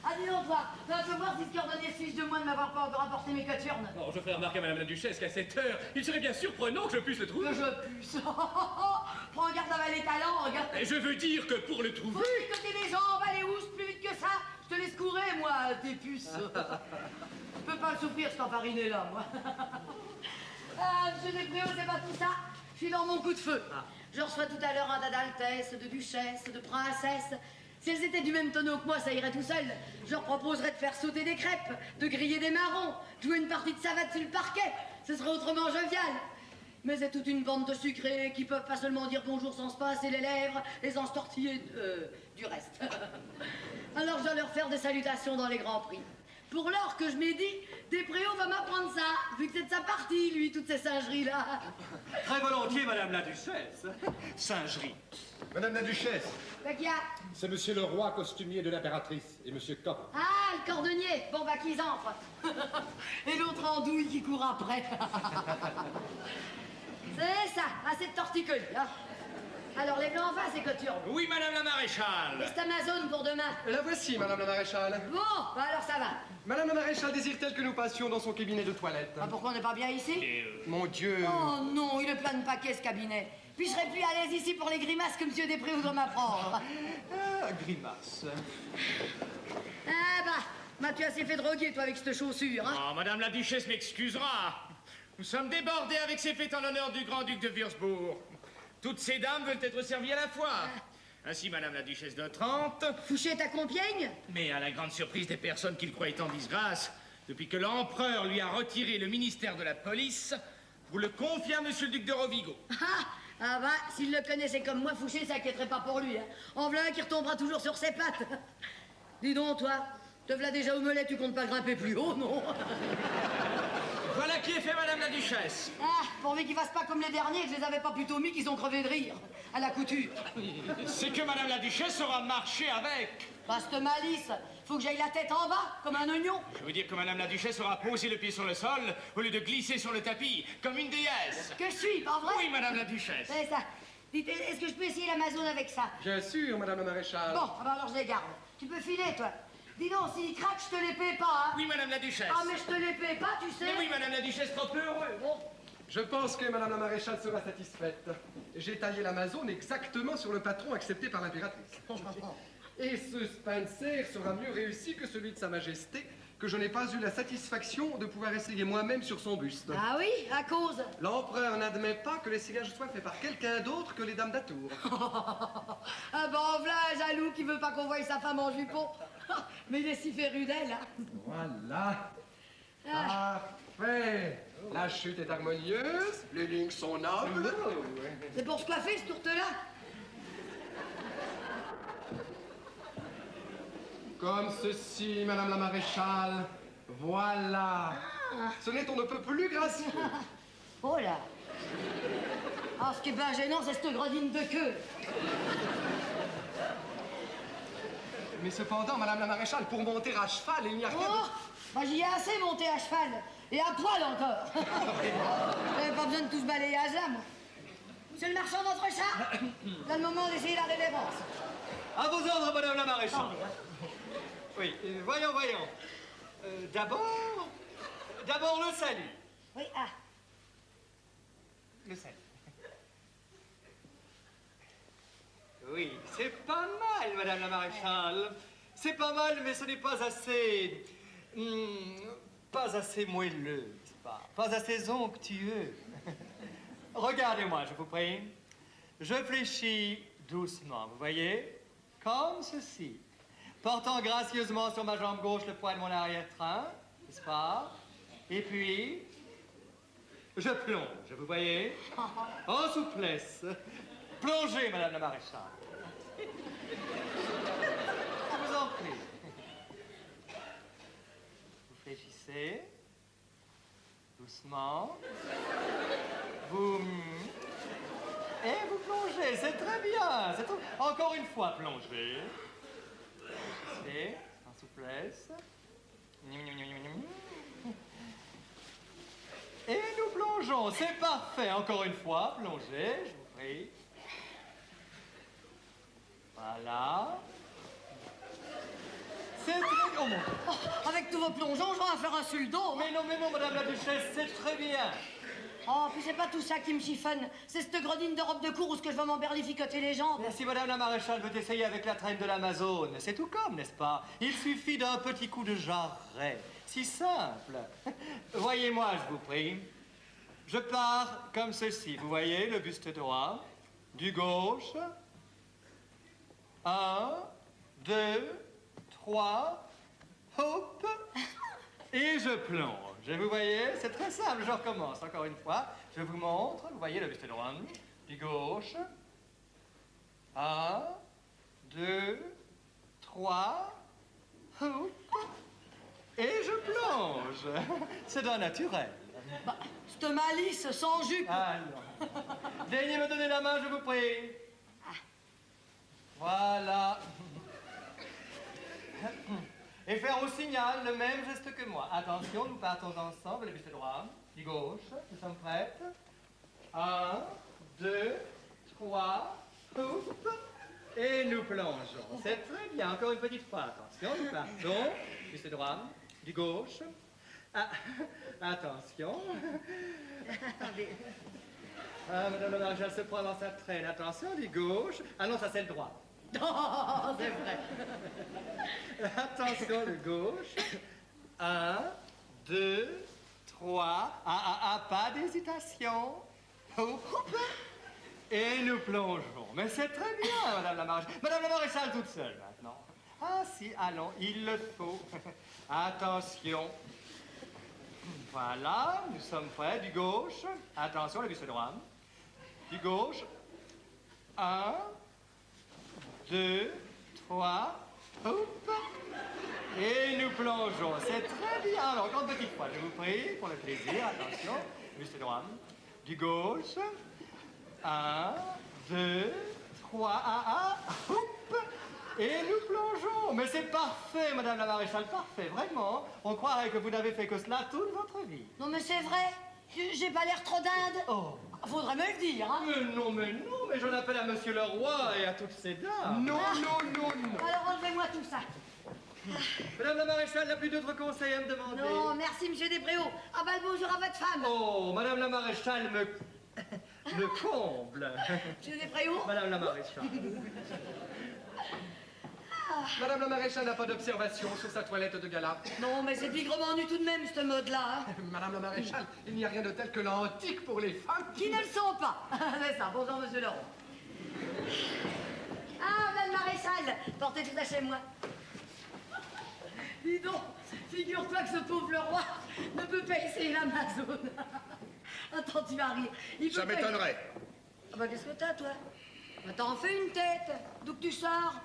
Ah, dis donc, toi, tu peux voir si ce qui ordonnait fiche de moi de m'avoir pas encore apporté mes coturnes. Bon, je ferai remarquer à madame la duchesse qu'à cette heure, il serait bien surprenant que je puisse le trouver. Que je puce. Prends garde à avaler ta langue. Et je veux dire que pour le trouver... Oui, que t'es les jambes, allez, oust, plus vite que ça. Je te laisse courir, moi, tes puces. Je peux pas le souffrir, cet enfariné-là, moi. Ah, monsieur Despréaux, c'est pas tout ça. Je suis dans mon coup de feu. Je reçois tout à l'heure un tas d'altesses, de duchesses, de princesses. Si elles étaient du même tonneau que moi, ça irait tout seul. Je leur proposerais de faire sauter des crêpes, de griller des marrons, de jouer une partie de savate sur le parquet. Ce serait autrement jovial. Mais c'est toute une bande de sucrés qui peuvent pas seulement dire bonjour sans se passer les lèvres et sans se tortiller du reste. Alors je dois leur faire des salutations dans les grands prix. Pour l'heure que je m'ai dit, Despréaux va m'apprendre ça, vu que c'est de sa partie, lui, toutes ces singeries-là. Très volontiers, madame la duchesse. Singerie. Madame la duchesse, Bah, qui a? C'est monsieur le roi costumier de l'impératrice et monsieur Kopp. Ah, le cordonnier. Bon, bah, qu'ils entrent. Et l'autre andouille qui court après. C'est ça, assez de torticolis, hein. Alors, les blancs en face, c'est coturnes. Oui, madame la maréchale. Et c'est Amazon pour demain. La voici, madame la maréchale. Bon, bah alors ça va. Madame la maréchale désire-t-elle que nous passions dans son cabinet de toilette? Bah, pourquoi on n'est pas bien ici? Mon Dieu. Oh non, il est plein de paquets, ce cabinet. Puis je serais plus à l'aise ici pour les grimaces que monsieur Despréaux voudrait m'apprendre. Ah, grimace. Ah bah, tu assez fait droguer, toi, avec cette chaussure, hein. Oh, madame la duchesse m'excusera. Nous sommes débordés avec ces fêtes en l'honneur du grand-duc de Würzburg. Toutes ces dames veulent être servies à la fois. Ainsi, madame la duchesse d'Otrante... Fouché à Compiègne? Mais à la grande surprise des personnes qu'il croyaient en disgrâce, depuis que l'empereur lui a retiré le ministère de la police, vous le confiez à monsieur le duc de Rovigo. Ah bah, s'il le connaissait comme moi, Fouché, ça inquiéterait pas pour lui, hein. En voilà un qui retombera toujours sur ses pattes. Dis donc, toi, te v'là déjà au mollet, tu comptes pas grimper plus haut, non? Voilà qui est fait, madame la duchesse. Ah, pourvu qu'ils fassent pas comme les derniers, que je les avais pas plutôt mis, qu'ils ont crevé de rire. À la couture. C'est que madame la duchesse aura marché avec. Bah, cette malice, faut que j'aille la tête en bas, comme un oignon. Je veux dire que madame la duchesse aura posé le pied sur le sol au lieu de glisser sur le tapis, comme une déesse. Que je suis, pas vrai? Oui, madame la duchesse. C'est ça. Dites, est-ce que je peux essayer l'Amazon avec ça? Bien sûr, madame la maréchale. Bon, ah bah alors je les garde. Tu peux filer, toi. Dis donc, s'il craque, je te les paie pas, hein. Oui, madame la duchesse. Ah, mais je te les paie pas, tu sais. Mais oui, madame la duchesse, trop heureux. Bon. Je pense que madame la maréchale sera satisfaite. J'ai taillé l'Amazon exactement sur le patron accepté par l'impératrice. Et ce Spencer sera mieux réussi que celui de sa majesté, que je n'ai pas eu la satisfaction de pouvoir essayer moi-même sur son buste. Ah oui, à cause. L'empereur n'admet pas que l'essayage soit fait par quelqu'un d'autre que les dames d'Atour. Ah ben, voilà un jaloux qui veut pas qu'on voie sa femme en jupon. Mais il est si féru d'elle, hein. Voilà. Parfait. La chute est harmonieuse, les lignes sont nobles. C'est pour se coiffer, ce tourte-là. Comme ceci, madame la maréchale. Voilà. Ce n'est on ne peut plus gracieux. Oh là. Ah, ce qui est bien gênant, c'est cette gredine de queue. Mais cependant, madame la maréchale, pour monter à cheval, il n'y a rien Oh, bah, j'y ai assez monté à cheval. Et à poil encore. J'avais pas besoin de tout ce balayage-là, moi. Monsieur le marchand d'entrechat, c'est le moment d'essayer la révérence. À vos ordres, madame la maréchale. Oui, voyons. D'abord le salut. Oui, ah. Le salut. Oui, c'est pas mal, madame la maréchale. C'est pas mal, mais ce n'est pas assez... pas assez moelleux, n'est-ce pas? Pas assez onctueux. Regardez-moi, je vous prie. Je fléchis doucement, vous voyez? Comme ceci. Portant gracieusement sur ma jambe gauche le poids de mon arrière-train, n'est-ce pas? Et puis... je plonge, vous voyez? En souplesse. Plongez, madame la maréchale. Je vous en prie. Vous fléchissez. Doucement. Vous... et vous plongez, c'est très bien. Encore une fois, plongez. Fléchissez, en souplesse. Et nous plongeons. C'est parfait. Encore une fois, plongez, je vous prie. Voilà. C'est très... Oh mon Dieu. Oh, avec tous vos plongeons, je vais en faire un sur le dos. Mais non, madame la duchesse, c'est très bien. Oh, puis c'est pas tout ça qui me chiffonne. C'est cette gredine de robe de cour où ce que je vais m'emberlificoter les jambes. Mais si madame la maréchale veut essayer avec la traîne de l'Amazone, c'est tout comme, n'est-ce pas? Il suffit d'un petit coup de jarret. Si simple. Voyez-moi, je vous prie. Je pars comme ceci. Vous voyez le buste droit, du gauche. 1, 2, 3, hop, et je plonge. Vous voyez, c'est très simple, je recommence encore une fois. Je vous montre, vous voyez le buste droit, du gauche. 1, 2, 3, hop, et je plonge. C'est d'un naturel. Bah, cette malice sans jupe. Alors, daignez me donner la main, je vous prie. Voilà. Et faire au signal le même geste que moi. Attention, nous partons ensemble, le buste droit, du gauche, nous sommes prêtes. 1, 2, 3, hop, et nous plongeons. C'est très bien, encore une petite fois. Attention, nous partons, buste droit, du gauche. Ah, attention. Ah, madame la maréchale se prend dans sa traîne. Attention, du gauche. Ah non, ça c'est le droit. Oh, c'est vrai. Attention, le gauche. 1, 2, 3. Pas d'hésitation. Hop. Et nous plongeons. Mais c'est très bien, madame la maréchale. Madame la maréchale toute seule maintenant. Ah si, allons, il le faut. Attention. Voilà, nous sommes prêts. Du gauche. Attention, le buste droit. Du gauche. 1, 2, 3, hop, et nous plongeons. C'est très bien. Alors, encore une petite fois, je vous prie, pour le plaisir, attention, buste droit, du gauche, 1, 2, 3, hop, et nous plongeons. Mais c'est parfait, madame la maréchale, parfait, vraiment. On croirait que vous n'avez fait que cela toute votre vie. Non, mais c'est vrai. J'ai pas l'air trop dinde. Oh. Faudrait me le dire, hein. Mais j'en appelle à monsieur le roi et à toutes ces dames. Non. Alors enlevez-moi tout ça. Madame la maréchale n'a plus d'autres conseils à me demander. Non, merci, monsieur Despréaux. Ah bah, le bonjour à votre femme. Oh, madame la maréchale me comble. Monsieur Despréaux. Madame la maréchale. Madame la maréchale n'a pas d'observation sur sa toilette de gala. Non, mais c'est bigrement nu tout de même, cette mode-là. Hein. Madame la maréchale, il n'y a rien de tel que l'antique pour les femmes. Qui ne le sont pas. C'est ça, bonjour, monsieur Laurent. Ah, madame maréchale, portez tout ça chez moi. Dis donc, figure-toi que ce pauvre le roi ne peut pas essayer l'Amazone. Attends, tu vas rire. Ça m'étonnerait. Ah bah, qu'est-ce que t'as, toi? Bah, t'en fais une tête. D'où que tu sors?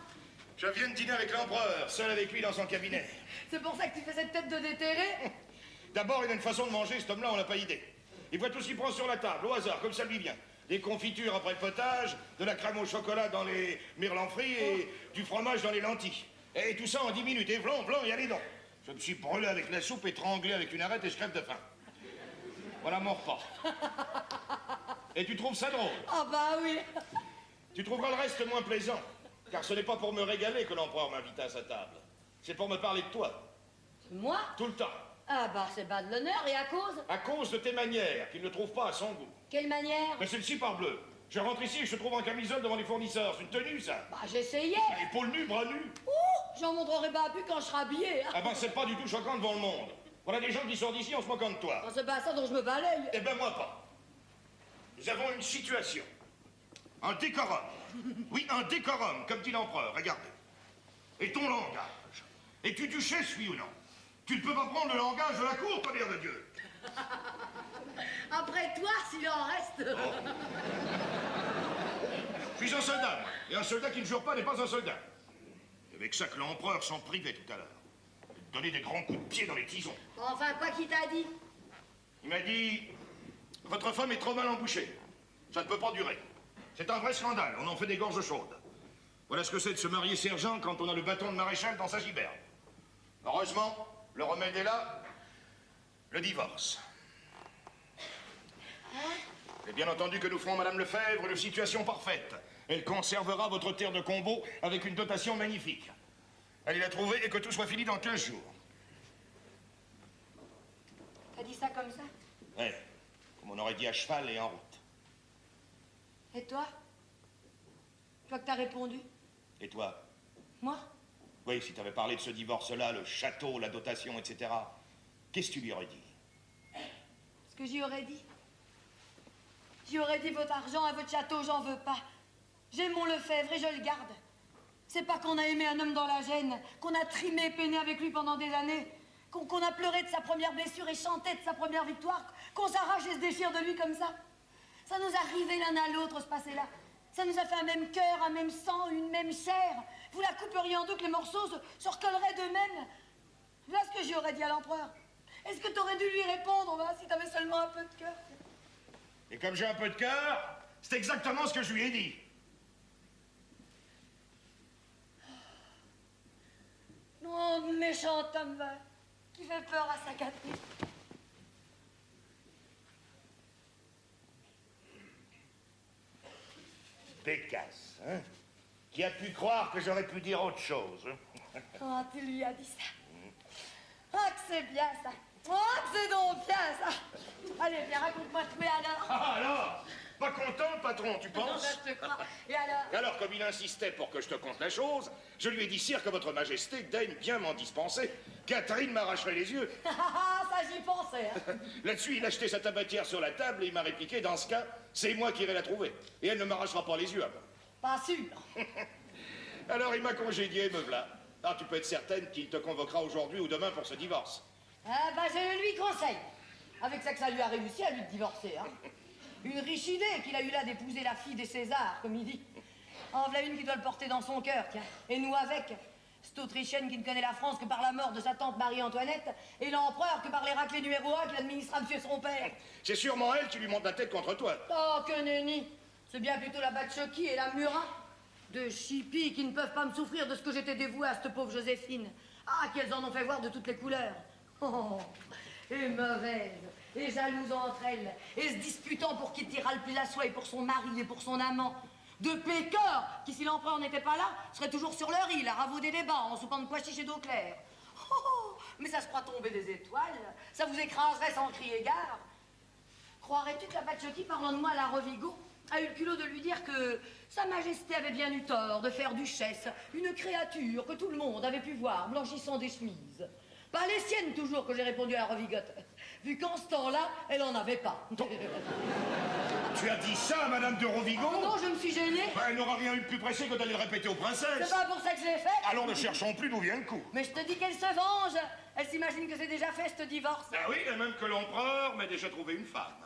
Je viens de dîner avec l'empereur, seul avec lui dans son cabinet. C'est pour ça que tu fais cette tête de déterré? D'abord, il a une façon de manger, cet homme-là, on n'a pas idée. Il voit tout ce qu'il prend sur la table, au hasard, comme ça lui vient. Des confitures après le potage, de la crème au chocolat dans les merlans frits et du fromage dans les lentilles. Et tout ça en 10 minutes, et blanc, et allez donc. Je me suis brûlé avec la soupe, étranglé avec une arête et je crève de faim. Voilà mon repas. Et tu trouves ça drôle? Ah bah oui. Tu trouveras le reste moins plaisant. Car ce n'est pas pour me régaler que l'empereur m'invite à sa table. C'est pour me parler de toi. Moi? Tout le temps. Ah bah c'est bas de l'honneur, et à cause? À cause de tes manières, qu'il ne trouve pas à son goût. Quelle manière? Mais celle-ci parbleu. Je rentre ici et je te trouve en camisole devant les fournisseurs. C'est une tenue, ça. Bah j'essayais. Épaules nues, bras nus. Ouh, j'en montrerai pas plus quand je serai habillée. Ah ben, c'est pas du tout choquant devant le monde. Voilà des gens qui sortent d'ici en se moquant de toi. Oh, c'est pas ça dont je me balaye. Eh ben, moi pas. Nous avons une situation. Un décorum. Oui, un décorum, comme dit l'empereur, regardez. Et ton langage. Es-tu duchesse, oui ou non? Tu ne peux pas prendre le langage de la cour, tonnerre de Dieu. Après toi, s'il en reste. Oh. Je suis un soldat, moi. Et un soldat qui ne jure pas n'est pas un soldat. C'est avec ça que l'empereur s'en privait tout à l'heure. Il donnait des grands coups de pied dans les tisons. Enfin, quoi qu'il t'a dit? Il m'a dit, votre femme est trop mal embouchée. Ça ne peut pas durer. C'est un vrai scandale, on en fait des gorges chaudes. Voilà ce que c'est de se marier sergent quand on a le bâton de maréchal dans sa giberne. Heureusement, Le remède est là. Le divorce. Et bien entendu que nous ferons, Madame Lefebvre, une situation parfaite. Elle conservera votre terre de Combeau avec une dotation magnifique. Allez la trouver et que tout soit fini dans 15 jours. T'as dit ça comme ça? Ouais, comme on aurait dit à cheval et en route. Et toi? Toi que t'as répondu? Et toi? Moi? Oui, si t'avais parlé de ce divorce-là, le château, la dotation, etc., qu'est-ce que tu lui aurais dit? Ce que j'y aurais dit? J'y aurais dit votre argent et votre château, j'en veux pas. J'aime mon Lefebvre et je le garde. C'est pas qu'on a aimé un homme dans la gêne, qu'on a trimé, peiné avec lui pendant des années, qu'on a pleuré de sa première blessure et chanté de sa première victoire, qu'on s'arrache et se déchire de lui comme ça. Ça nous a rivés l'un à l'autre, ce passé-là. Ça nous a fait un même cœur, un même sang, une même chair. Vous la couperiez en deux, que les morceaux se recolleraient d'eux-mêmes. Voilà ce que j'y aurais dit à l'empereur. Est-ce que t'aurais dû lui répondre, si t'avais seulement un peu de cœur? Et comme j'ai un peu de cœur, c'est exactement ce que je lui ai dit. Non, méchant homme qui fait peur à sa Catherine. Pécasse, hein? Qui a pu croire que j'aurais pu dire autre chose? Oh, tu lui as dit ça. Ah, que c'est bien ça. Oh, que c'est donc bien ça. Allez, viens, raconte-moi tout, et alors? Ah, alors? Pas content, patron, tu Non, penses? ben, je te crois. Et alors? Alors, comme il insistait pour que je te conte la chose, je lui ai dit, sire, que votre majesté daigne bien m'en dispenser. Catherine m'arracherait les yeux. Ah, ça j'y pensais. Hein. Là-dessus, il a jeté sa tabatière sur la table et il m'a répliqué, dans ce cas, c'est moi qui irai la trouver. Et elle ne m'arrachera pas les yeux à moi. Pas sûr. Alors, il m'a congédié, me voilà. Ah, tu peux être certaine qu'il te convoquera aujourd'hui ou demain pour ce divorce. Ah, ben, je lui conseille. Avec ça que ça lui a réussi à lui divorcer, hein. Une riche idée qu'il a eu là d'épouser la fille des Césars, comme il dit. En voilà une qui doit le porter dans son cœur, tiens. Et nous avec. Cette Autrichienne qui ne connaît la France que par la mort de sa tante Marie-Antoinette, et l'empereur que par les raclés numéro 1 qu'il administre à monsieur son père. C'est sûrement elle qui lui monte la tête contre toi. Oh, que nenni. C'est bien plutôt la Batchoki et la Murat. Deux chippies qui ne peuvent pas me souffrir de ce que j'étais dévouée à cette pauvre Joséphine. Ah, qu'elles en ont fait voir de toutes les couleurs. Oh, et mauvaises, et jalouses entre elles, et se disputant pour qui tirera le plus la soie et pour son mari et pour son amant. De pécores qui, si l'empereur n'était pas là, seraient toujours sur leur île à ravauder des bas en soupant de pois chiches et d'eau claire. Oh, mais ça se croit tomber des étoiles, ça vous écraserait sans crier gare. Croirais-tu que la Batchoki, parlant de moi à la Rovigo, a eu le culot de lui dire que Sa Majesté avait bien eu tort de faire duchesse une créature que tout le monde avait pu voir blanchissant des chemises? Pas les siennes toujours, que j'ai répondu à la Rovigote, vu qu'en ce temps-là, elle en avait pas. Tu as dit ça, Madame de Rovigo? Oh non, je me suis gênée. Ben, elle n'aura rien eu de plus pressé que d'aller le répéter aux princesses. C'est pas pour ça que je l'ai fait. Alors ne cherchons plus d'où vient le coup. Mais je te dis qu'elle se venge. Elle s'imagine que c'est déjà fait, ce divorce. Ah oui, et même que l'empereur m'a déjà trouvé une femme.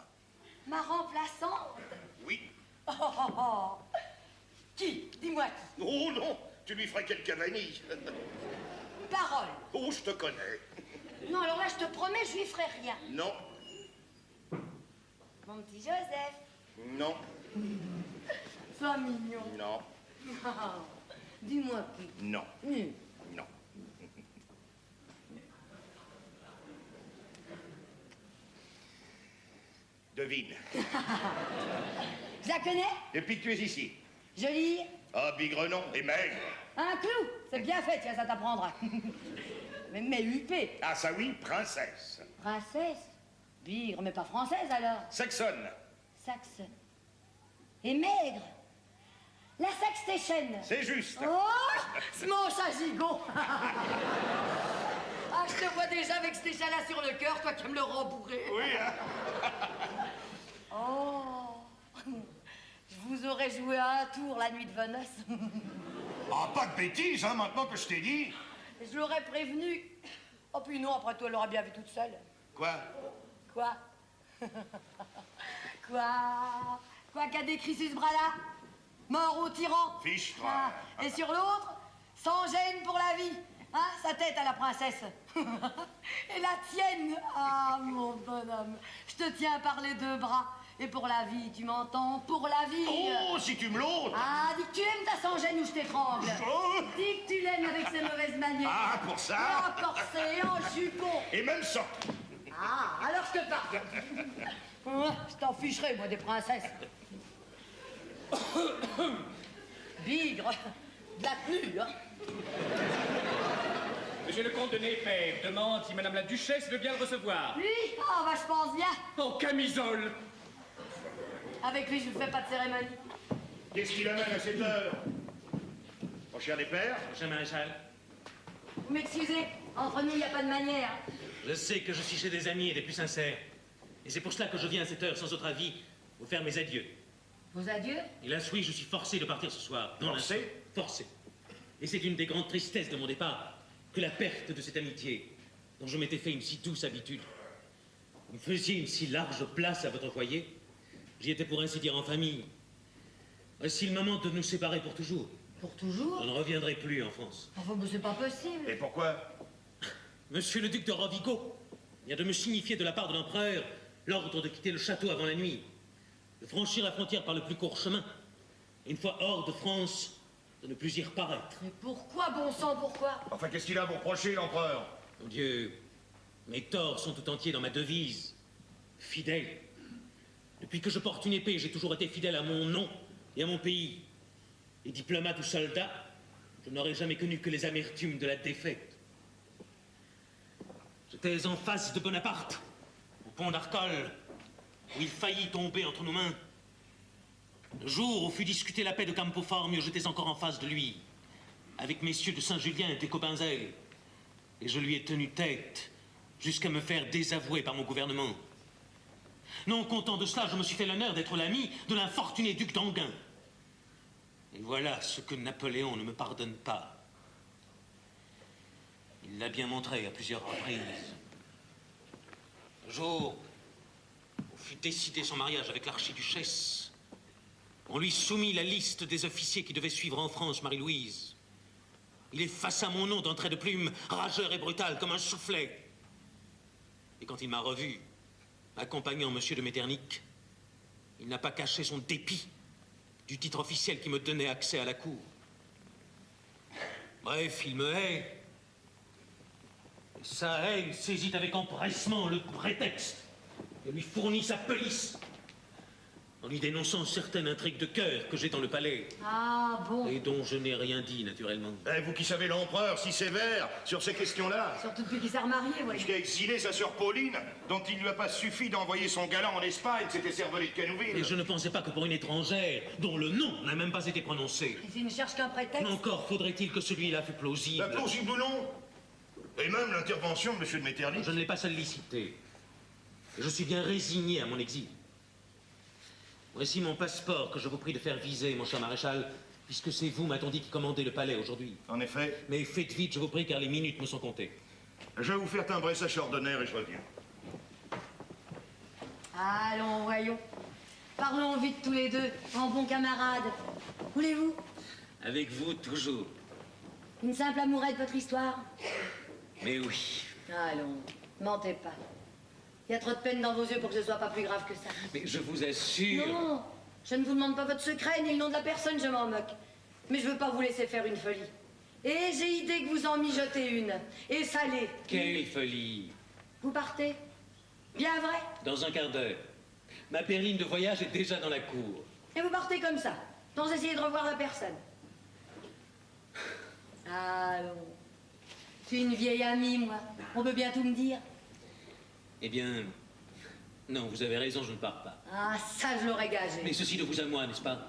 Ma remplaçante? Oui. Oh, oh, oh. Qui? Dis-moi qui. Oh non, tu lui ferais quelque vanille. Parole. Oh, je te connais. Non, alors là, je te promets, je lui ferai rien. Non. Mon petit Joseph. Non. Sois mignon. Non. Ah, dis-moi qui. Non. Nul. Non. Devine. Je la connais? Depuis que tu es ici. Jolie. Ah, bigrenon et maigre. Un clou. C'est bien fait, tiens, ça t'apprendra. mais huppé. Ah, ça oui, princesse. Princesse. Bigre, mais pas française alors. Saxonne. Saxe. Et maigre. La Saxe-Station. C'est juste. Oh, ce manche à gigot. Ah, je te vois déjà avec cet échat-là sur le cœur, toi qui me le rembourrer. Oui, hein. Oh, je vous aurais joué à un tour la nuit de vos noces. Ah, pas de bêtises, hein, maintenant que je t'ai dit. Je l'aurais prévenu. Oh, puis non, après tout, elle l'aurait bien vu toute seule. Quoi? Quoi? Quoi qu'a décrit ce bras-là? Mort au tyran. Fiche-toi. Ah, et sur l'autre, sans gêne pour la vie. Hein, sa tête à la princesse. Et la tienne. Ah, mon bonhomme, je te tiens par les deux bras. Et pour la vie, tu m'entends? Pour la vie. Oh, si tu me l'ôtes. Ah, dis que tu l'aimes ta sans-gêne ou je t'étrangle. Oh. Dis que tu l'aimes avec ses mauvaises manières. Ah, pour ça. Et en corset, et en jupon. Et même sans. Ah, alors je te parle. Je t'en ficherai, moi, des princesses. Bigre, de la tenue, hein. Monsieur le comte de Népère demande si madame la duchesse veut bien le recevoir. Lui? Ah, bah, je pense bien. En camisole. Avec lui, je ne fais pas de cérémonie. Qu'est-ce qu'il amène à cette heure? Mon cher des pères? Mon cher maréchal, Vous m'excusez, entre nous, il n'y a pas de manière. je sais que je suis chez des amis et des plus sincères. Et c'est pour cela que je viens à cette heure, sans autre avis, vous faire mes adieux. Vos adieux? Hélas, oui, je suis forcé de partir ce soir. Dans Forcé? l'instant. Forcé. Et c'est une des grandes tristesses de mon départ, que la perte de cette amitié, dont je m'étais fait une si douce habitude. Vous me faisiez une si large place à votre foyer. J'y étais pour ainsi dire en famille. Voici le moment de nous séparer pour toujours. Pour toujours? Je ne reviendrai plus en France. Enfin, mais c'est pas possible. Et pourquoi? Monsieur le duc de Rovigo vient de me signifier de la part de l'empereur l'ordre de quitter le château avant la nuit, de franchir la frontière par le plus court chemin, et une fois hors de France, de ne plus y reparaître. Mais pourquoi, bon sang, pourquoi? Enfin, qu'est-ce qu'il a à vous reprocher, l'empereur? Mon Dieu, mes torts sont tout entiers dans ma devise. Fidèle. Depuis que je porte une épée, j'ai toujours été fidèle à mon nom et à mon pays. Et diplomate ou soldat, je n'aurais jamais connu que les amertumes de la défaite. J'étais en face de Bonaparte, au pont d'Arcole, où il faillit tomber entre nos mains. Le jour où fut discutée la paix de Campo Formio, j'étais encore en face de lui, avec messieurs de Saint-Julien et de Cobenzel. Et je lui ai tenu tête, jusqu'à me faire désavouer par mon gouvernement. Non content de cela, je me suis fait l'honneur d'être l'ami de l'infortuné duc d'Enghien. Et voilà ce que Napoléon ne me pardonne pas. Il l'a bien montré à plusieurs reprises. Le jour où fut décidé son mariage avec l'archiduchesse, on lui soumit la liste des officiers qui devaient suivre en France Marie-Louise. Il effaça mon nom d'un trait de plume, rageur et brutal comme un soufflet. Et quand il m'a revu, accompagnant Monsieur de Metternich, il n'a pas caché son dépit du titre officiel qui me donnait accès à la cour. Bref, il me hait. Et sa haine saisit avec empressement le prétexte et lui fournit sa police en lui dénonçant certaines intrigues de cœur que j'ai dans le palais. Ah bon? Et dont je n'ai rien dit, naturellement. Eh, vous qui savez l'empereur si sévère sur ces questions-là. Surtout depuis qu'il s'est remarié, voyez. Jusqu'à exiler sa sœur Pauline, dont il ne lui a pas suffi d'envoyer son galant en Espagne, c'était Cervelet de Canouville. Et je ne pensais pas que pour une étrangère, dont le nom n'a même pas été prononcé. Il ne cherche qu'un prétexte. Encore faudrait-il que celui-là fût plausible. Plausible ou non? Et même l'intervention de Monsieur de Metternich. Je ne l'ai pas sollicité. Et je suis bien résigné à mon exil. Voici mon passeport que je vous prie de faire viser, mon cher maréchal, puisque c'est vous, m'a-t-on dit, qui commandez le palais aujourd'hui. En effet. Mais faites vite, je vous prie, car les minutes me sont comptées. Je vais vous faire timbrer sa ordonnaire et je reviens. Allons, voyons. Parlons vite tous les deux, en bons camarades. Voulez-vous? Avec vous, toujours. Une simple amourette, votre histoire? Mais oui. Allons, mentez pas. Il y a trop de peine dans vos yeux pour que ce soit pas plus grave que ça. Mais je vous assure... Non, je ne vous demande pas votre secret ni le nom de la personne, je m'en moque. Mais je veux pas vous laisser faire une folie. Et j'ai idée que vous en mijotez une. Et salée. Quelle folie. Vous partez? Bien vrai? Dans un quart d'heure. Ma perline de voyage est déjà dans la cour. Et vous partez comme ça, sans essayer de revoir la personne. Allons. Je suis une vieille amie, moi. On peut bien tout me dire. Eh bien... Non, vous avez raison, je ne pars pas. Ah, ça, je l'aurais gagé. Mais ceci de vous à moi, n'est-ce pas?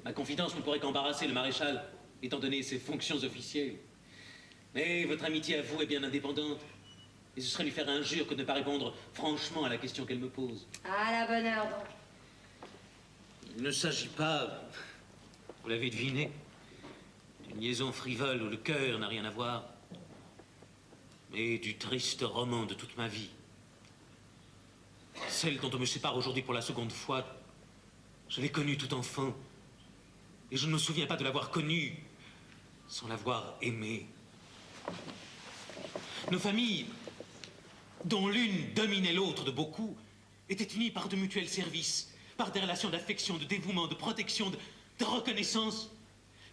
Ma confidence ne pourrait qu'embarrasser le maréchal, étant donné ses fonctions officielles. Mais votre amitié à vous est bien indépendante. Et ce serait lui faire injure que de ne pas répondre franchement à la question qu'elle me pose. À la bonne heure, donc. Il ne s'agit pas, vous l'avez deviné, d'une liaison frivole où le cœur n'a rien à voir, mais du triste roman de toute ma vie. Celle dont on me sépare aujourd'hui pour la seconde fois, je l'ai connue tout enfant, et je ne me souviens pas de l'avoir connue sans l'avoir aimée. Nos familles, dont l'une dominait l'autre de beaucoup, étaient unies par de mutuels services, par des relations d'affection, de dévouement, de protection, de reconnaissance,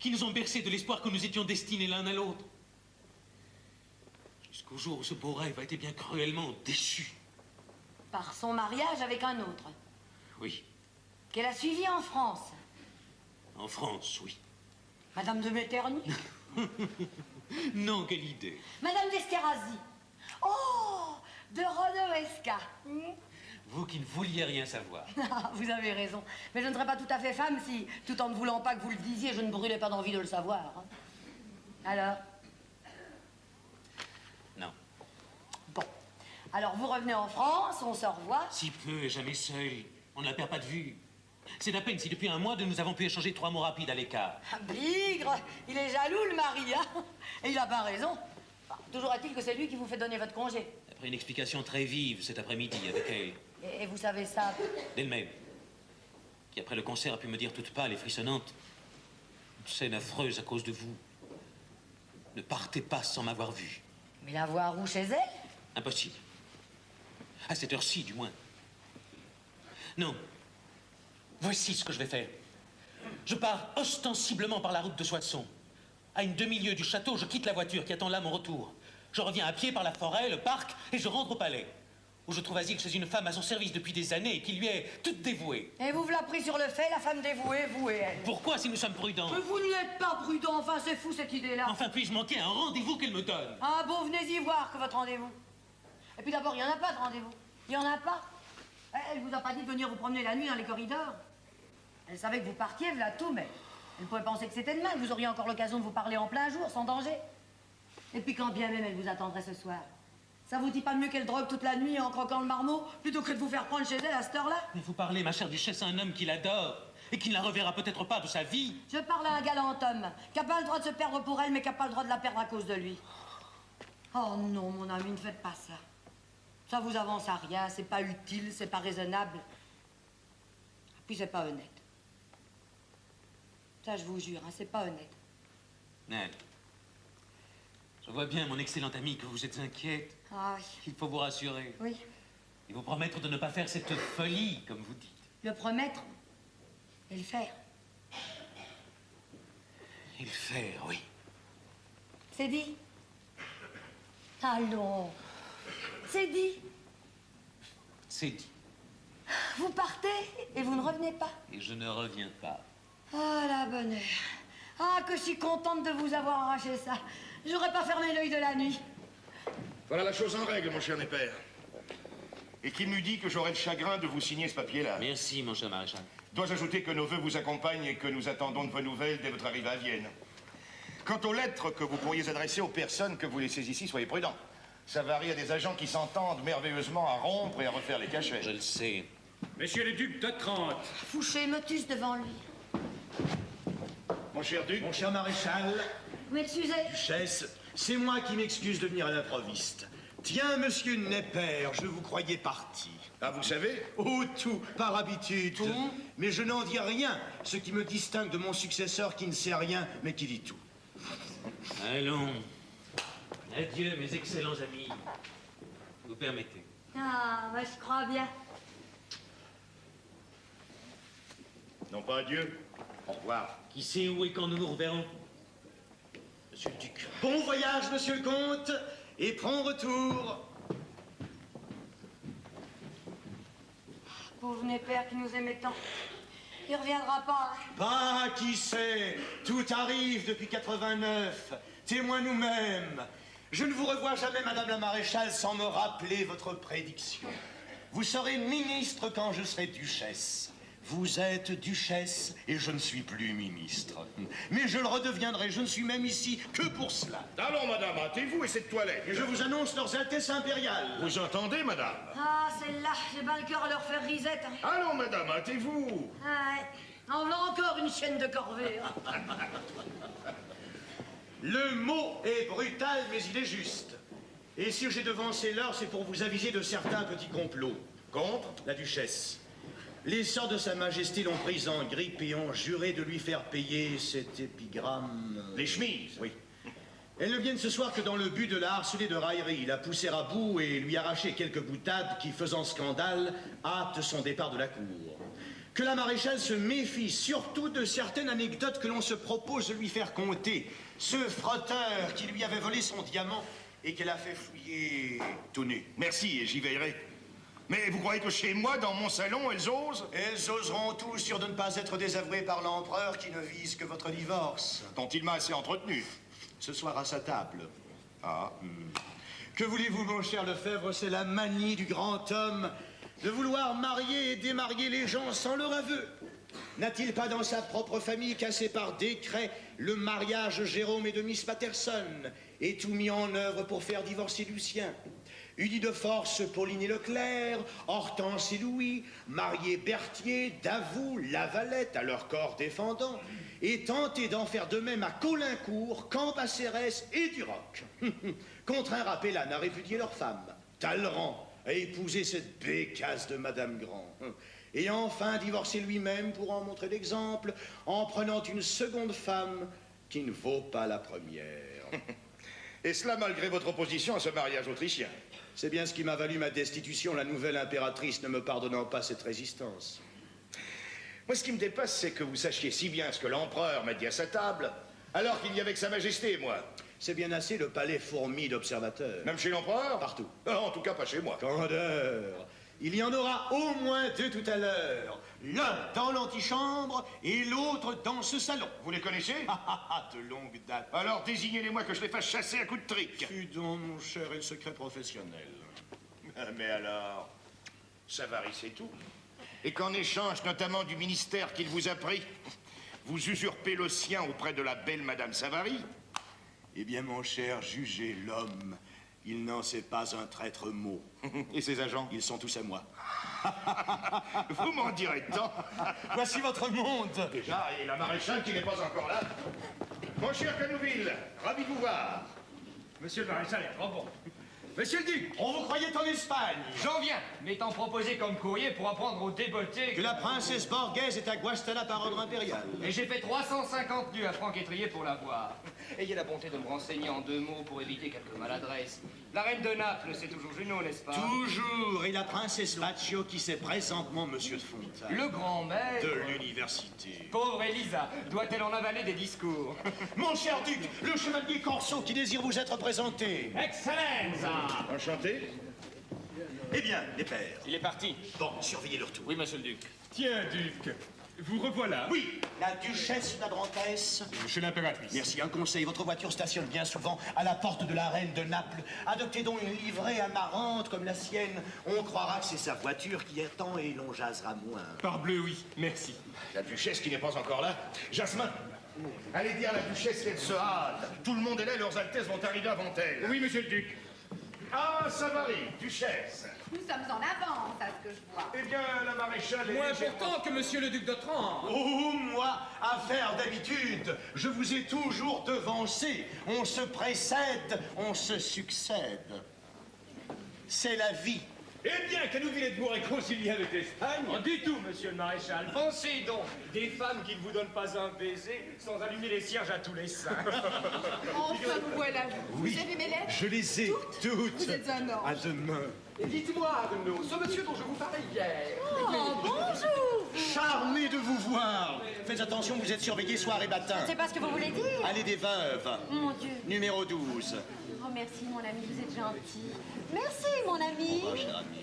qui nous ont bercés de l'espoir que nous étions destinés l'un à l'autre. Jusqu'au jour où ce beau rêve a été bien cruellement déchu. Par son mariage avec un autre, Oui, qu'elle a suivi en France. en France, oui. Madame de Metternich. Non, quelle idée. Madame d'Esterhazy. Oh, de Rodoesca. Vous qui ne vouliez rien savoir. Vous avez raison. Mais je ne serais pas tout à fait femme si, tout en ne voulant pas que vous le disiez, je ne brûlais pas d'envie de le savoir. Alors? Non. Bon. Alors vous revenez en France, on se revoit. Si peu et jamais seul. On ne la perd pas de vue. C'est à peine si depuis un mois nous avons pu échanger 3 mots rapides à l'écart. Ah, bigre, il est jaloux le mari, hein? Et il a pas raison. Enfin, toujours est-il que c'est lui qui vous fait donner votre congé. Après une explication très vive cet après-midi avec elle, Et vous savez ça? d'elle-même, qui après le concert a pu me dire toute pâle et frissonnante, une scène affreuse à cause de vous. Ne partez pas sans m'avoir vu. Mais la voir où chez elle? Impossible. À cette heure-ci, du moins. Non. Voici ce que je vais faire. Je pars ostensiblement par la route de Soissons. À une demi-lieue du château, je quitte la voiture qui attend là mon retour. Je reviens à pied par la forêt, le parc, et je rentre au palais, où je trouve asile chez une femme à son service depuis des années et qui lui est toute dévouée. Et vous l'a pris sur le fait, la femme dévouée, vous et elle. Pourquoi, si nous sommes prudents? Mais vous ne l'êtes pas prudent, enfin c'est fou cette idée-là. Enfin, puis-je manquer un rendez-vous qu'elle me donne? Ah bon, venez-y voir que votre rendez-vous. Et puis d'abord, il n'y en a pas de rendez-vous. Il n'y en a pas. Elle vous a pas dit de venir vous promener la nuit dans les corridors. Elle savait que vous partiez, voilà tout, mais elle pouvait penser que c'était demain, que vous auriez encore l'occasion de vous parler en plein jour, sans danger. Et puis quand bien même elle vous attendrait ce soir, ça vous dit pas mieux qu'elle drogue toute la nuit en croquant le marmot, plutôt que de vous faire prendre chez elle à cette heure-là? Mais vous parlez, ma chère duchesse, à un homme qui l'adore et qui ne la reverra peut-être pas de sa vie. Je parle à un galant homme, qui n'a pas le droit de se perdre pour elle, mais qui n'a pas le droit de la perdre à cause de lui. Oh non, mon ami, ne faites pas ça. Ça vous avance à rien, c'est pas utile, c'est pas raisonnable. Puis c'est pas honnête. Ça, je vous jure, hein, c'est pas honnête. Ned, je vois bien, mon excellente amie, que vous êtes inquiète. Ah oui. Il faut vous rassurer. Oui. Et vous promettre de ne pas faire cette folie, comme vous dites. Le promettre et le faire. Et le faire, oui. C'est dit? Allons. C'est dit. C'est dit. Vous partez et vous ne revenez pas. Et je ne reviens pas. Ah, la bonne heure. Ah, que je suis contente de vous avoir arraché ça. J'aurais pas fermé l'œil de la nuit. Voilà la chose en règle, mon cher Népère. Et qui m'eût dit que j'aurais le chagrin de vous signer ce papier-là? Merci, mon cher maréchal. Dois ajouter que nos vœux vous accompagnent et que nous attendons de vos nouvelles dès votre arrivée à Vienne. Quant aux lettres que vous pourriez adresser aux personnes que vous laissez ici, soyez prudents. Ça varie à des agents qui s'entendent merveilleusement à rompre et à refaire les cachets. Je le sais. Monsieur le duc d'Otrante. Fouché Motus devant lui. Mon cher duc. Mon cher maréchal, Vous m'excusez? duchesse, c'est moi qui m'excuse de venir à l'improviste. Tiens, monsieur Népère, je vous croyais parti. Ah, vous savez? Oh, tout, par habitude. Mais je n'en dis rien, ce qui me distingue de mon successeur qui ne sait rien, mais qui dit tout. Allons. Adieu, mes excellents amis. Vous permettez. Ah, moi je crois bien. Non pas adieu. Au revoir. Qui sait où et quand nous nous reverrons? Monsieur le duc. Bon voyage, monsieur le comte, et prompt retour. Pauvre Népère qui nous aimait tant. Il reviendra pas. Hein. Bah, qui sait? Tout arrive depuis 89. Témoin nous-mêmes. Je ne vous revois jamais, madame la maréchale, sans me rappeler votre prédiction. Vous serez ministre quand je serai duchesse. Vous êtes duchesse et je ne suis plus ministre. Mais je le redeviendrai, je ne suis même ici que pour cela. Allons, madame, hâtez-vous et cette toilette. Et je vous annonce leurs altesses impériales. Vous entendez, madame? Ah, celle-là, j'ai bien le cœur à leur faire risette. Hein. Allons, madame, hâtez-vous. Ah, ouais. En voilà encore une chaîne de corvée. Hein. Le mot est brutal, mais il est juste. Et si j'ai devancé l'heure, c'est pour vous aviser de certains petits complots. Contre la duchesse. Les sorts de Sa Majesté l'ont prise en grippe et ont juré de lui faire payer cet épigramme... Les chemises. Oui. Elles ne viennent ce soir que dans le but de la harceler de raillerie, la pousser à bout et lui arracher quelques boutades qui, faisant scandale, hâtent son départ de la cour. que la maréchale se méfie surtout de certaines anecdotes que l'on se propose de lui faire conter. Ce frotteur qui lui avait volé son diamant et qu'elle a fait fouiller tout nu. Merci, et j'y veillerai. Mais vous croyez que chez moi, dans mon salon, elles osent? Elles oseront tout sur de ne pas être désavouées par l'empereur qui ne vise que votre divorce. Dont il m'a assez entretenu. Ce soir à sa table. Ah. Que voulez-vous, mon cher Lefebvre, c'est la manie du grand homme de vouloir marier et démarier les gens sans leur aveu. N'a-t-il pas dans sa propre famille cassé par décret le mariage Jérôme et de Miss Patterson et tout mis en œuvre pour faire divorcer Lucien? Unis de force Pauline et Leclerc, Hortense et Louis, mariés Berthier, Davout, Lavalette à leur corps défendant, et tenté d'en faire de même à Caulaincourt, Cambacérès et Duroc. Contraint Rapellan à répudier leur femme, Talleyrand à épouser cette bécasse de Madame Grand, et enfin divorcer lui-même pour en montrer l'exemple, en prenant une seconde femme qui ne vaut pas la première. Et cela malgré votre opposition à ce mariage autrichien. C'est bien ce qui m'a valu ma destitution, la nouvelle impératrice ne me pardonnant pas cette résistance. Moi, ce qui me dépasse, c'est que vous sachiez si bien ce que l'empereur m'a dit à sa table, alors qu'il y avait que sa majesté, moi. C'est bien assez le palais fourmi d'observateurs. Même chez l'empereur? Partout. En tout cas, pas chez moi. Candeur. Il y en aura au moins deux tout à l'heure. L'un dans l'antichambre et l'autre dans ce salon. Vous les connaissez? De longue date. Alors désignez-les-moi que je les fasse chasser à coups de trick. Fût donc, mon cher, et le secret professionnel. Mais alors, Savary, c'est tout. Et qu'en échange notamment du ministère qu'il vous a pris, vous usurpez le sien auprès de la belle Madame Savary? Eh bien, mon cher, jugez l'homme. Il n'en sait pas un traître mot. Et ses agents? Ils sont tous à moi. Vous m'en direz tant. Voici votre monde. Déjà, et la maréchale qui n'est pas encore là. Mon cher Canouville, ravi de vous voir. Monsieur le maréchal est trop bon. Monsieur le duc, On vous croyait en Espagne. j'en viens, m'étant proposé comme courrier pour apprendre aux débeautés Que la princesse Borghese est à Guastalla par ordre impérial. Et j'ai fait 350 nœuds à Franck Étrier pour la voir. Ayez la bonté de me renseigner en 2 mots pour éviter quelques maladresses. La reine de Naples, c'est toujours Junot, n'est-ce pas? Toujours. Et la princesse Baccio qui sait présentement Monsieur de Fontaine. Le grand maître. De l'université. Pauvre Elisa, doit-elle en avaler des discours? Mon cher duc, le chevalier Corso qui désire vous être présenté. Excellence! Enchanté. Eh bien, les pères. Il est parti. Bon, surveillez le retour. Oui, monsieur le duc. Tiens, Duc, vous revoilà. Oui, la duchesse d'Abrantès. Monsieur l'impératrice. Merci, un conseil. Votre voiture stationne bien souvent à la porte de la reine de Naples. Adoptez donc une livrée amarante comme la sienne. On croira que c'est sa voiture qui attend et l'on jasera moins. Parbleu, oui, merci. La duchesse qui n'est pas encore là. Jasmin, allez dire à la duchesse qu'elle se hâte. Tout le monde est là, leurs altesses vont arriver avant elle. Oui, monsieur le Duc. Ah, Savary, duchesse. Nous sommes en avance à ce que je vois. Eh bien, la maréchale est Moins légèrement- important que monsieur le duc d'Otrante. Oh, moi, affaire d'habitude, je vous ai toujours devancé. On se précède, on se succède. C'est la vie. Eh bien, Canouville est de vous réconcilier avec l'Espagne. Oh, du tout, monsieur le maréchal. Pensez donc, des femmes qui ne vous donnent pas un baiser sans allumer les cierges à tous les seins. Enfin, vous voilà. Oui, Vous avez mes lettres? je les ai toutes. Vous êtes un ange. À demain. Et dites-moi, Arnaud, ce monsieur dont je vous parlais hier. Oh, bonjour! Charmé de vous voir. Faites attention, vous êtes surveillé soir et matin. C'est pas ce que vous voulez dire? Allée des Veuves, Mon Dieu. numéro 12. Oh, merci, mon ami, vous êtes gentil. Merci, mon ami. Oh, cher ami.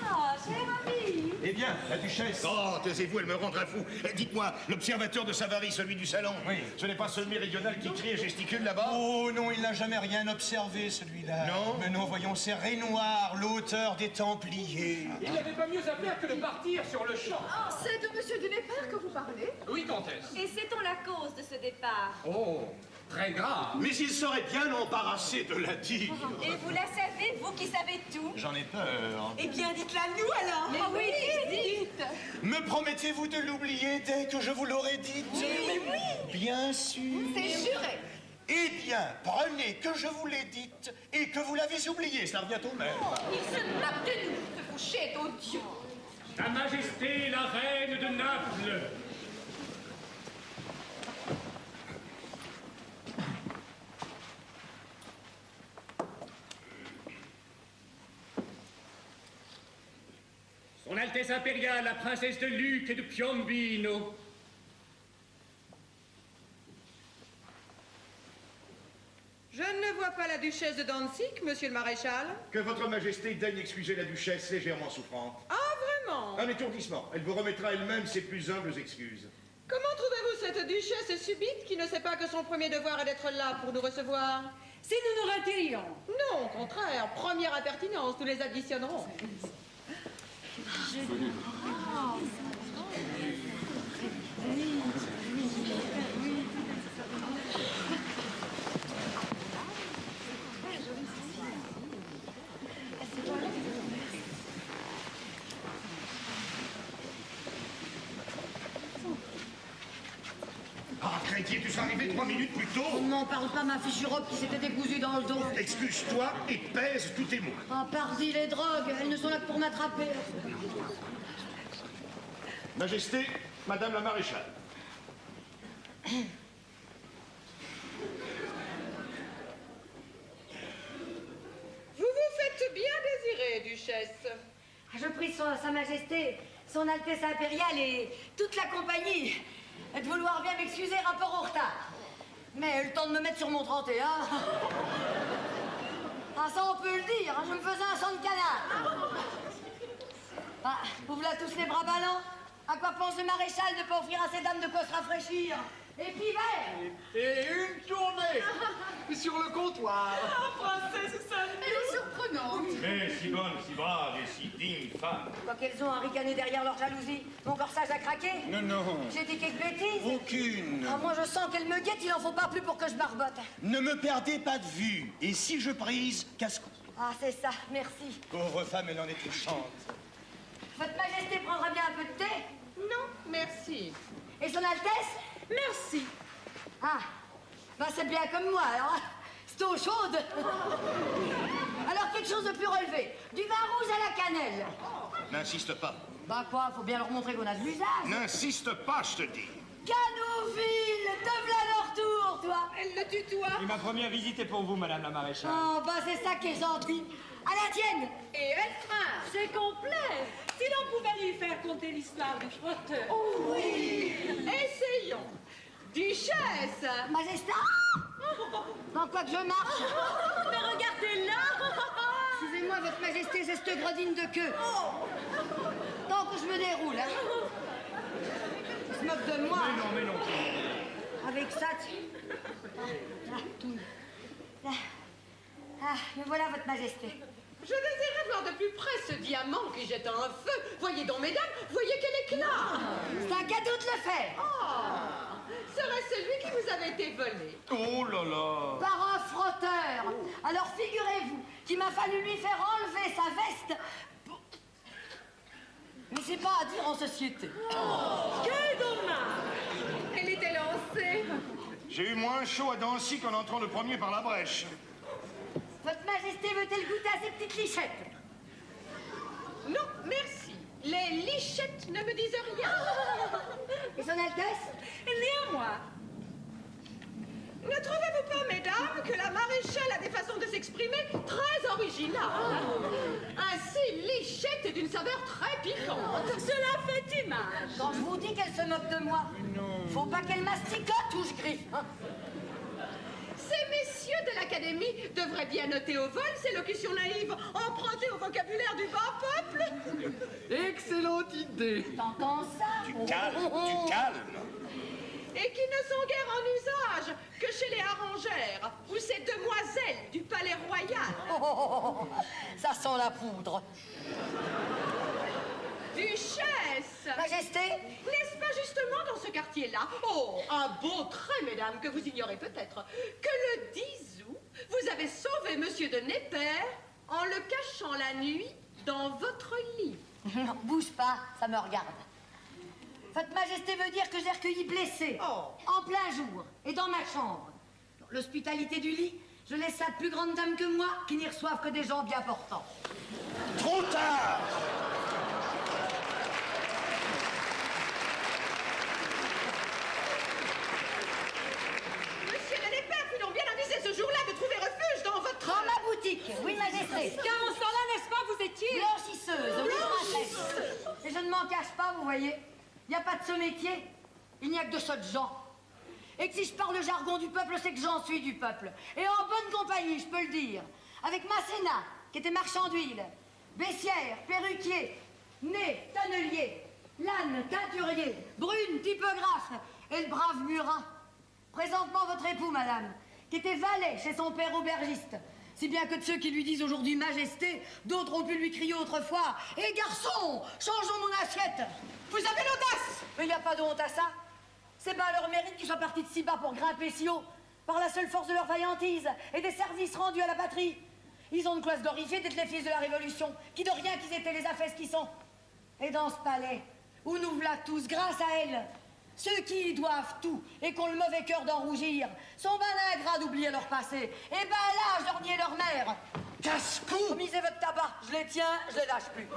Ah, cher ami. Eh bien, la duchesse. Oh, taisez-vous, elle me rendra fou. Dites-moi, l'observateur de Savary, celui du salon, Oui. ce n'est pas ce méridional qui crie et gesticule là-bas? Oh non, il n'a jamais rien observé, celui-là. Non? Mais non, voyons, c'est Renoir, l'auteur des Templiers. Il n'y avait pas mieux à faire que de partir sur le champ. C'est de monsieur Dunépère que vous parlez? Oui, comtesse. Et sait-on la cause de ce départ? Oh, très grave. Mais il serait bien embarrassé de la dire. Et vous la savez, vous qui savez tout? J'en ai peur. Eh bien, dites-la nous alors! Mais oui, dites! Me promettez-vous de l'oublier dès que je vous l'aurai dit? Mais oui! Bien sûr. C'est juré! Eh bien, prenez que je vous l'ai dite et que vous l'avez oublié. Cela revient au même. Il se moque de nous! Ce fouché est odieux! Sa Majesté, la reine de Naples. Son Altesse Altesse impériale, la princesse de Lucques et de Piombino. Je ne vois pas la duchesse de Danzig, monsieur le maréchal. Que votre majesté daigne excuser la duchesse légèrement souffrante. Ah, vraiment? Un étourdissement. Elle vous remettra elle-même ses plus humbles excuses. Comment trouvez-vous cette duchesse subite qui ne sait pas que son premier devoir est d'être là pour nous recevoir? Si nous nous retirions. Non, au contraire. Première impertinence, nous les additionnerons. Ah, Crétier, tu serais arrivé 3 minutes plus tôt. On ne m'en parle pas, ma fichue robe qui s'était décousue dans le dos. Excuse-toi et pèse tous tes mots. Ah, pardi, les drogues, elles ne sont là que pour m'attraper. Majesté, Madame la maréchale. Vous vous faites bien désirer, duchesse. Je prie Sa Majesté, Son Altesse impériale et toute la compagnie de vouloir bien m'excuser rapport au retard. Mais le temps de me mettre sur mon 31. Ah, ça on peut le dire, hein, je me faisais un sang de canard. Ah, vous voilà tous les bras ballants. À quoi pense le maréchal de ne pas offrir à ces dames de quoi se rafraîchir? Et puis vert. Et une tournée sur le comptoir. Princesse Sainte, elle est surprenante. Mais si bonne, si brave et si digne femme. Quoi qu'elles ont à ricaner derrière leur jalousie. Mon corsage a craqué. Non, non. J'ai dit quelques bêtises. Aucune. Ah, moi je sens qu'elle me guette, il en faut pas plus pour que je barbote. Ne me perdez pas de vue. Et si je prise, casse-cou. Ah, c'est ça, merci. Pauvre femme, elle en est touchante. Votre Majesté prendra bien un peu de thé? Non, merci. Et Son Altesse? Merci. Ah, bah c'est bien comme moi, alors. C'est eau chaude. Alors quelque chose de plus relevé. Du vin rouge à la cannelle. N'insiste pas. Bah quoi, faut bien leur montrer qu'on a de l'usage. N'insiste pas, je te dis. Canouville, te v'là leur tour, toi. Elle le tutoie. Et ma première visite est pour vous, Madame la Maréchale. Oh, bah c'est ça qui est gentil. À la tienne. Et elle craint. C'est complet. Si l'on pouvait lui faire conter l'histoire du frotteur. Oh oui. Essayons. Duchesse. Majesté. Dans quoi que je marche. Mais regardez-la. Excusez-moi, Votre Majesté, c'est cette gredine de queue. Tant que je me déroule, hein. Il se moque de moi. Mais non. Avec ça, me voilà, Votre Majesté. Je désirais voir de plus près ce diamant qui jette un feu. Voyez donc, mesdames, voyez quel éclat. C'est un cadeau de le faire. Oh, serait celui qui vous avait été volé. Oh là là. Par un frotteur. Alors figurez-vous qu'il m'a fallu lui faire enlever sa veste. Mais c'est pas à dire en société. Quel dommage. Elle était lancée. J'ai eu moins chaud à Dancy qu'en entrant le premier par la brèche. Votre Majesté veut-elle goûter à ces petites lichettes? Non, merci. Les lichettes ne me disent rien. Et Son Altesse? Néanmoins. Ne trouvez-vous pas, mesdames, que la maréchale a des façons de s'exprimer très originales? Ainsi, lichette est d'une saveur très piquante. Cela fait image. Quand je vous dis qu'elle se moque de moi, faut pas qu'elle masticote ou je griffe. Hein. Ces messieurs de l'Académie devraient bien noter au vol ces locutions naïves empruntées au vocabulaire du bas peuple. Excellente idée. T'entends ça? Tu calmes. Et qui ne sont guère en usage que chez les harengères ou ces demoiselles du palais royal. Ça sent la poudre. Duchesse! Majesté? N'est-ce pas justement dans ce quartier-là, oh, un beau trait, mesdames, que vous ignorez peut-être, que le 10 août, vous avez sauvé Monsieur de Neper en le cachant la nuit dans votre lit? Non, bouge pas, ça me regarde. Votre Majesté veut dire que j'ai recueilli blessé, en plein jour, et dans ma chambre. L'hospitalité du lit, je laisse ça de plus grandes dames que moi, qui n'y reçoivent que des gens bien portants. Trop tard. Monsieur de Neper fut donc bien avisé ce jour-là de trouver refuge dans votre... Dans ma boutique, oui, Majesté. Car en ce temps-là, n'est-ce pas, vous étiez... Blanchisseuse, oui, princesse. Et je voyez, il n'y a pas de ce métier. Il n'y a que de sottes gens. Et que si je parle le jargon du peuple, c'est que j'en suis du peuple. Et en bonne compagnie, je peux le dire. Avec Masséna, qui était marchand d'huile, Bessières, perruquier, Nez, tonnelier, Lannes, teinturier, Brune, typographe, et le brave Murat. Présentement votre époux, madame, qui était valet chez son père aubergiste. Si bien que de ceux qui lui disent aujourd'hui majesté, d'autres ont pu lui crier autrefois « Hé garçon, changeons mon assiette !» Vous avez l'audace! Mais il n'y a pas de honte à ça. C'est bien leur mérite qu'ils soient partis de si bas pour grimper si haut, par la seule force de leur vaillantise et des services rendus à la patrie. Ils ont de quoi se glorifier d'être les fils de la Révolution, qui de rien qu'ils étaient les affaires qu'ils sont. Et dans ce palais, où nous voilà tous, grâce à elle, ceux qui y doivent tout et qui ont le mauvais cœur d'en rougir, sont ben ingrats d'oublier leur passé. Et ben là, je leur niais leur mère. Casse-cou! Misez votre tabac, je les tiens, je les lâche plus.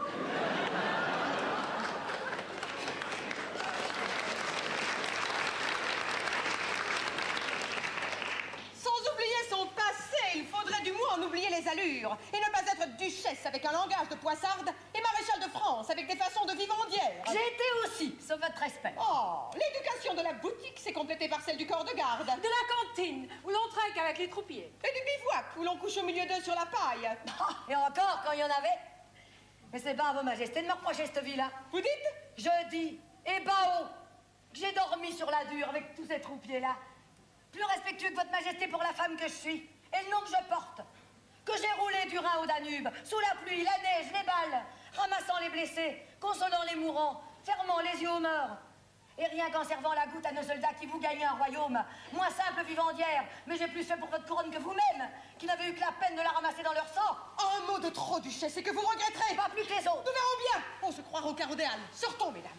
Sans oublier son passé, il faudrait du moins en oublier les allures et ne pas être duchesse avec un langage de poissarde et maréchal de France avec des façons de vivandière. J'ai été aussi, sauf votre respect. Oh, l'éducation de la boutique s'est complétée par celle du corps de garde. De la cantine, où l'on trinque avec les troupiers. Et du bivouac, où l'on couche au milieu d'eux sur la paille. Et encore, quand il y en avait. Mais c'est pas à vos majestés de me reprocher cette vie-là. Vous dites? Je dis, et bah oh, que j'ai dormi sur la dure avec tous ces troupiers-là. Plus respectueux que votre majesté pour la femme que je suis, et le nom que je porte. Que j'ai roulé du Rhin au Danube, sous la pluie, la neige, les balles, ramassant les blessés, consolant les mourants, fermant les yeux aux morts. Et rien qu'en servant la goutte à nos soldats qui vous gagnaient un royaume, moins simple vivandière, mais j'ai plus fait pour votre couronne que vous-même, qui n'avez eu que la peine de la ramasser dans leur sang. Un mot de trop, duchesse, et que vous regretterez. Pas plus que les autres. Nous verrons bien. On se croira au carreau des Halles. Sortons, mesdames.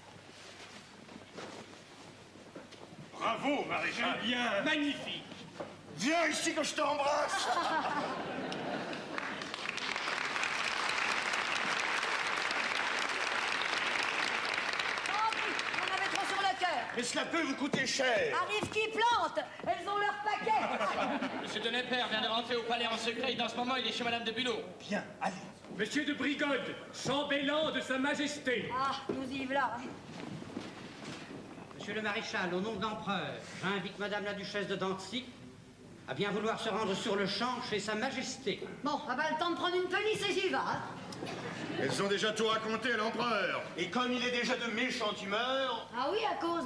Bravo, maréchal. Bien, magnifique. Viens ici que je t'embrasse. On avait trop sur le cœur. Mais cela peut vous coûter cher. Arrive qui plante, elles ont leur paquet. Monsieur de Neper vient de rentrer au palais en secret et dans ce moment il est chez Madame de Bulot. Bien, allez. Monsieur de Brigode, chambellan de Sa Majesté. Ah, nous y voilà. Monsieur le maréchal, au nom de l'empereur, j'invite Madame la duchesse de Dantzig à bien vouloir se rendre sur le champ chez Sa Majesté. Bon, ah bah le temps de prendre une pelisse et j'y vais. Hein. Elles ont déjà tout raconté à l'empereur. Et comme il est déjà de méchante humeur... Ah oui,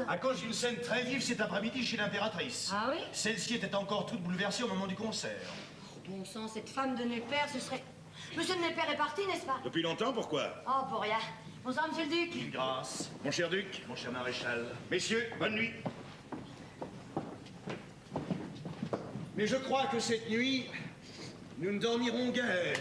à cause d'une scène très vive cet après-midi chez l'impératrice. Ah oui? Celle-ci était encore toute bouleversée au moment du concert. Bon sang, cette femme de Neper, ce serait... Monsieur de Neper est parti, n'est-ce pas? Depuis longtemps, pourquoi? Oh, pour rien. Bonsoir, monsieur le duc. Mille grâces. Mon cher duc. Mon cher maréchal. Messieurs, bonne nuit. Mais je crois que cette nuit, nous ne dormirons guère.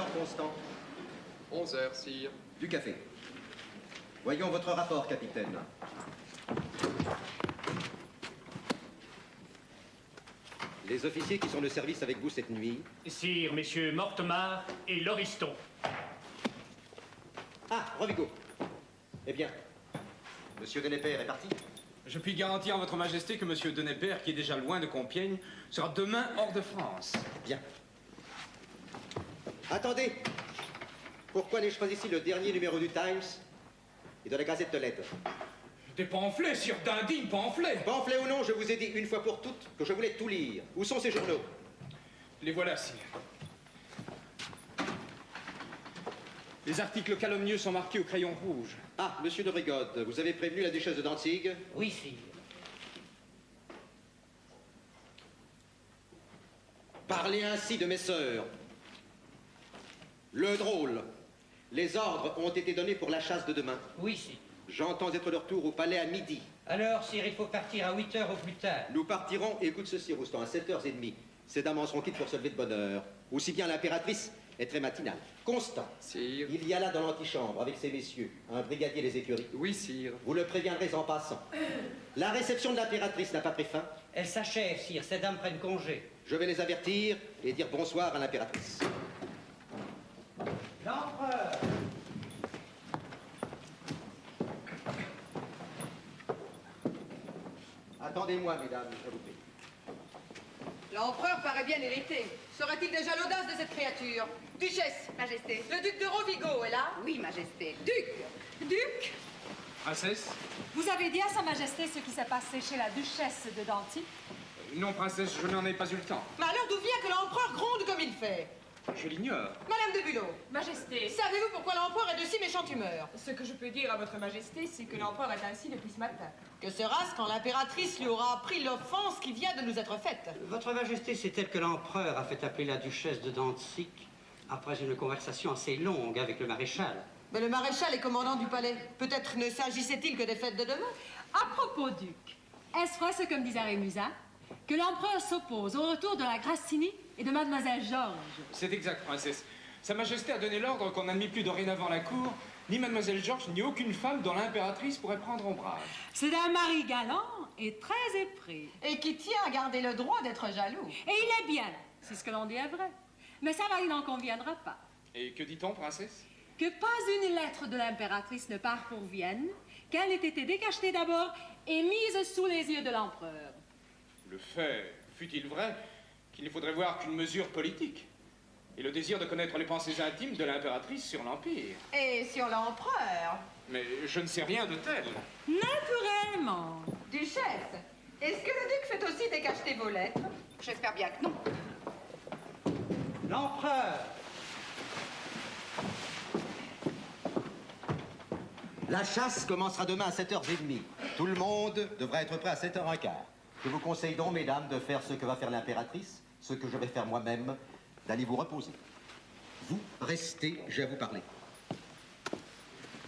heure, Constant? 11 heures, sire. Du café. Voyons votre rapport, capitaine. Les officiers qui sont de service avec vous cette nuit. Sire, messieurs Mortemart et Lauriston. Ah, Rovigo. Eh bien, monsieur Denepère est parti? Je puis garantir à votre majesté que monsieur Denepère, qui est déjà loin de Compiègne, sera demain hors de France. Bien. Attendez. Pourquoi n'ai-je pas ici le dernier numéro du Times et de la Gazette de l'Aide? Des pamphlets, sire, d'indignes pamphlets. Pamphlets ou non, je vous ai dit une fois pour toutes que je voulais tout lire. Où sont ces journaux? Les voilà, sire. Les articles calomnieux sont marqués au crayon rouge. Ah, monsieur de Brigode, vous avez prévenu la duchesse de Dantzig? Oui, sire. Parlez ainsi de mes sœurs. Le drôle. Les ordres ont été donnés pour la chasse de demain. Oui, sire. J'entends être de retour au palais à midi. Alors, sire, il faut partir à 8 heures au plus tard. Nous partirons, écoute ceci, Roustan, à 7h30. Ces dames en seront quittes pour se lever de bonne heure. Aussi bien l'impératrice est très matinale. Constant. Sire. Il y a là dans l'antichambre, avec ces messieurs, un brigadier des écuries. Oui, sire. Vous le préviendrez en passant. La réception de l'impératrice n'a pas pris fin? Elle s'achève, sire. Ces dames prennent congé. Je vais les avertir et dire bonsoir à l'impératrice. L'empereur. Attendez-moi, mesdames, je vous prie. L'empereur paraît bien hérité. Sera-t-il déjà l'audace de cette créature? Duchesse. Majesté. Le duc de Rovigo est là? Oui, Majesté. Duc. Duc. Princesse? Vous avez dit à Sa Majesté ce qui s'est passé chez la duchesse de Dantzig? Non, princesse, je n'en ai pas eu le temps. Mais alors d'où vient que l'empereur gronde comme il fait? Je l'ignore. Madame de Bulot. Majesté. Savez-vous pourquoi l'empereur est de si méchante humeur? Ce que je peux dire à votre majesté, c'est que l'empereur est ainsi depuis ce matin. Que sera-ce quand l'impératrice lui aura appris l'offense qui vient de nous être faite? Votre majesté sait-elle que l'empereur a fait appeler la duchesse de Dantzig après une conversation assez longue avec le maréchal? Mais le maréchal est commandant du palais. Peut-être ne s'agissait-il que des fêtes de demain? À propos, duc, est-ce vrai ce que me disait Rémusat, que l'empereur s'oppose au retour de la Grassini et de mademoiselle Georges? C'est exact, princesse. Sa Majesté a donné l'ordre qu'on n'admit plus dorénavant la cour, ni mademoiselle Georges, ni aucune femme dont l'impératrice pourrait prendre ombrage. C'est un mari galant et très épris. Et qui tient à garder le droit d'être jaloux. Et il est bien, si ce que l'on dit est vrai. Mais ça, il n'en conviendra pas. Et que dit-on, princesse? Que pas une lettre de l'impératrice ne part pour Vienne, qu'elle ait été décachetée d'abord et mise sous les yeux de l'empereur. Le fait, fût-il vrai, qu'il ne faudrait voir qu'une mesure politique, et le désir de connaître les pensées intimes de l'impératrice sur l'Empire. Et sur l'empereur. Mais je ne sais rien de tel. Naturellement. Duchesse, est-ce que le duc fait aussi décacheter vos lettres? J'espère bien que non. L'empereur. La chasse commencera demain à 7h30. Tout le monde devra être prêt à 7h15. Je vous conseille donc, mesdames, de faire ce que va faire l'impératrice, ce que je vais faire moi-même, d'aller vous reposer. Vous restez, j'ai à vous parler.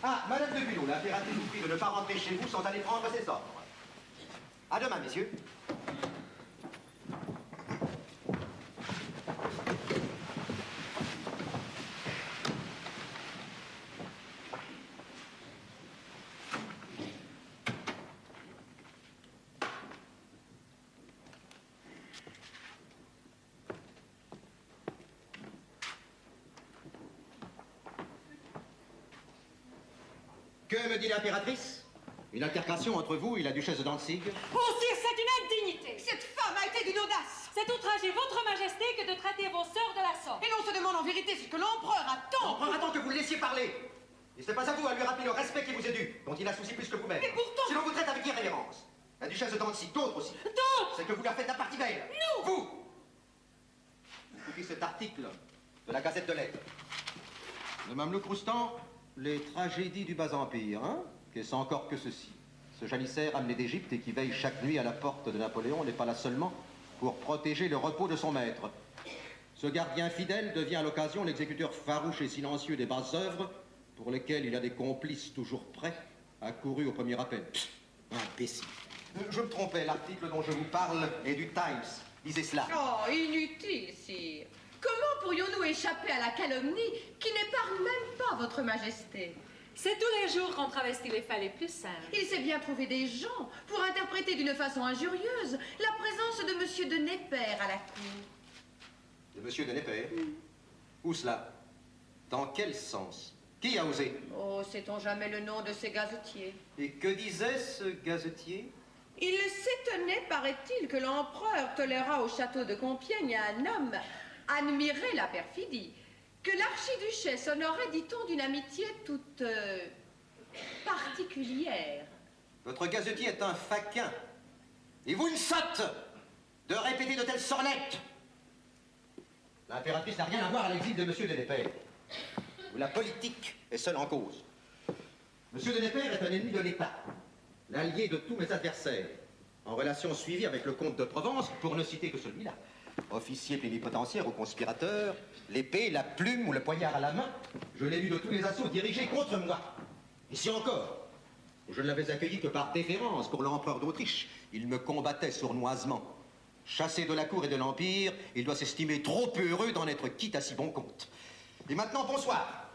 Ah, Madame de Bulot, l'impératrice vous prie de ne pas rentrer chez vous sans aller prendre ses ordres. À demain, messieurs. Que me dit l'impératrice? Une altercation entre vous et la duchesse de Dantzig? Oh, sire, c'est une indignité. Cette femme a été d'une audace. C'est outrager votre majesté que de traiter vos sœurs de la sorte. Et l'on se demande en vérité ce que l'empereur attend. L'empereur attend que vous le laissiez parler. Et ce n'est pas à vous à lui rappeler le respect qui vous est dû, dont il a souci plus que vous-même. Mais pourtant... Si l'on vous traite avec irrévérence, la duchesse de Dantzig, d'autres aussi. D'autres? C'est que vous leur faites la partie belle. Nous. Vous. Écoutez cet article de la Gazette de l'Aide. Le Mamelouk Roustan, les tragédies du Bas-Empire, hein? Qu'est-ce encore que ceci? Ce janissaire amené d'Égypte et qui veille chaque nuit à la porte de Napoléon n'est pas là seulement pour protéger le repos de son maître. Ce gardien fidèle devient à l'occasion l'exécuteur farouche et silencieux des basses œuvres pour lesquelles il a des complices toujours prêts, accourus au premier appel. Psst, imbécile. Je me trompais, l'article dont je vous parle est du Times. Lisez cela. Oh, inutile, sire. Comment pourrions-nous échapper à la calomnie qui n'épargne même pas votre majesté? C'est tous les jours qu'on travestit les faits les plus simples. Il s'est bien trouvé des gens pour interpréter d'une façon injurieuse la présence de Monsieur de Népère à la cour. De Monsieur de Népère? Où cela? Dans quel sens? Qui a osé? Oh, sait-on jamais le nom de ces gazetiers? Et que disait ce gazetier? Il s'étonnait, paraît-il, que l'empereur tolérât au château de Compiègne à un homme admiré la perfidie, que l'archiduchesse honorait, dit-on, d'une amitié toute particulière. Votre gazetier est un faquin. Et vous une sotte de répéter de telles sornettes. L'impératrice n'a rien à voir à l'exil de Monsieur de Népère, où la politique est seule en cause. Monsieur de Népère est un ennemi de l'État, l'allié de tous mes adversaires, en relation suivie avec le comte de Provence, pour ne citer que celui-là. Officier plénipotentiaire ou conspirateur, l'épée, la plume ou le poignard à la main, je l'ai vu de tous les assauts dirigés contre moi. Ici encore, je ne l'avais accueilli que par déférence pour l'empereur d'Autriche. Il me combattait sournoisement. Chassé de la cour et de l'Empire, il doit s'estimer trop heureux d'en être quitte à si bon compte. Et maintenant, bonsoir.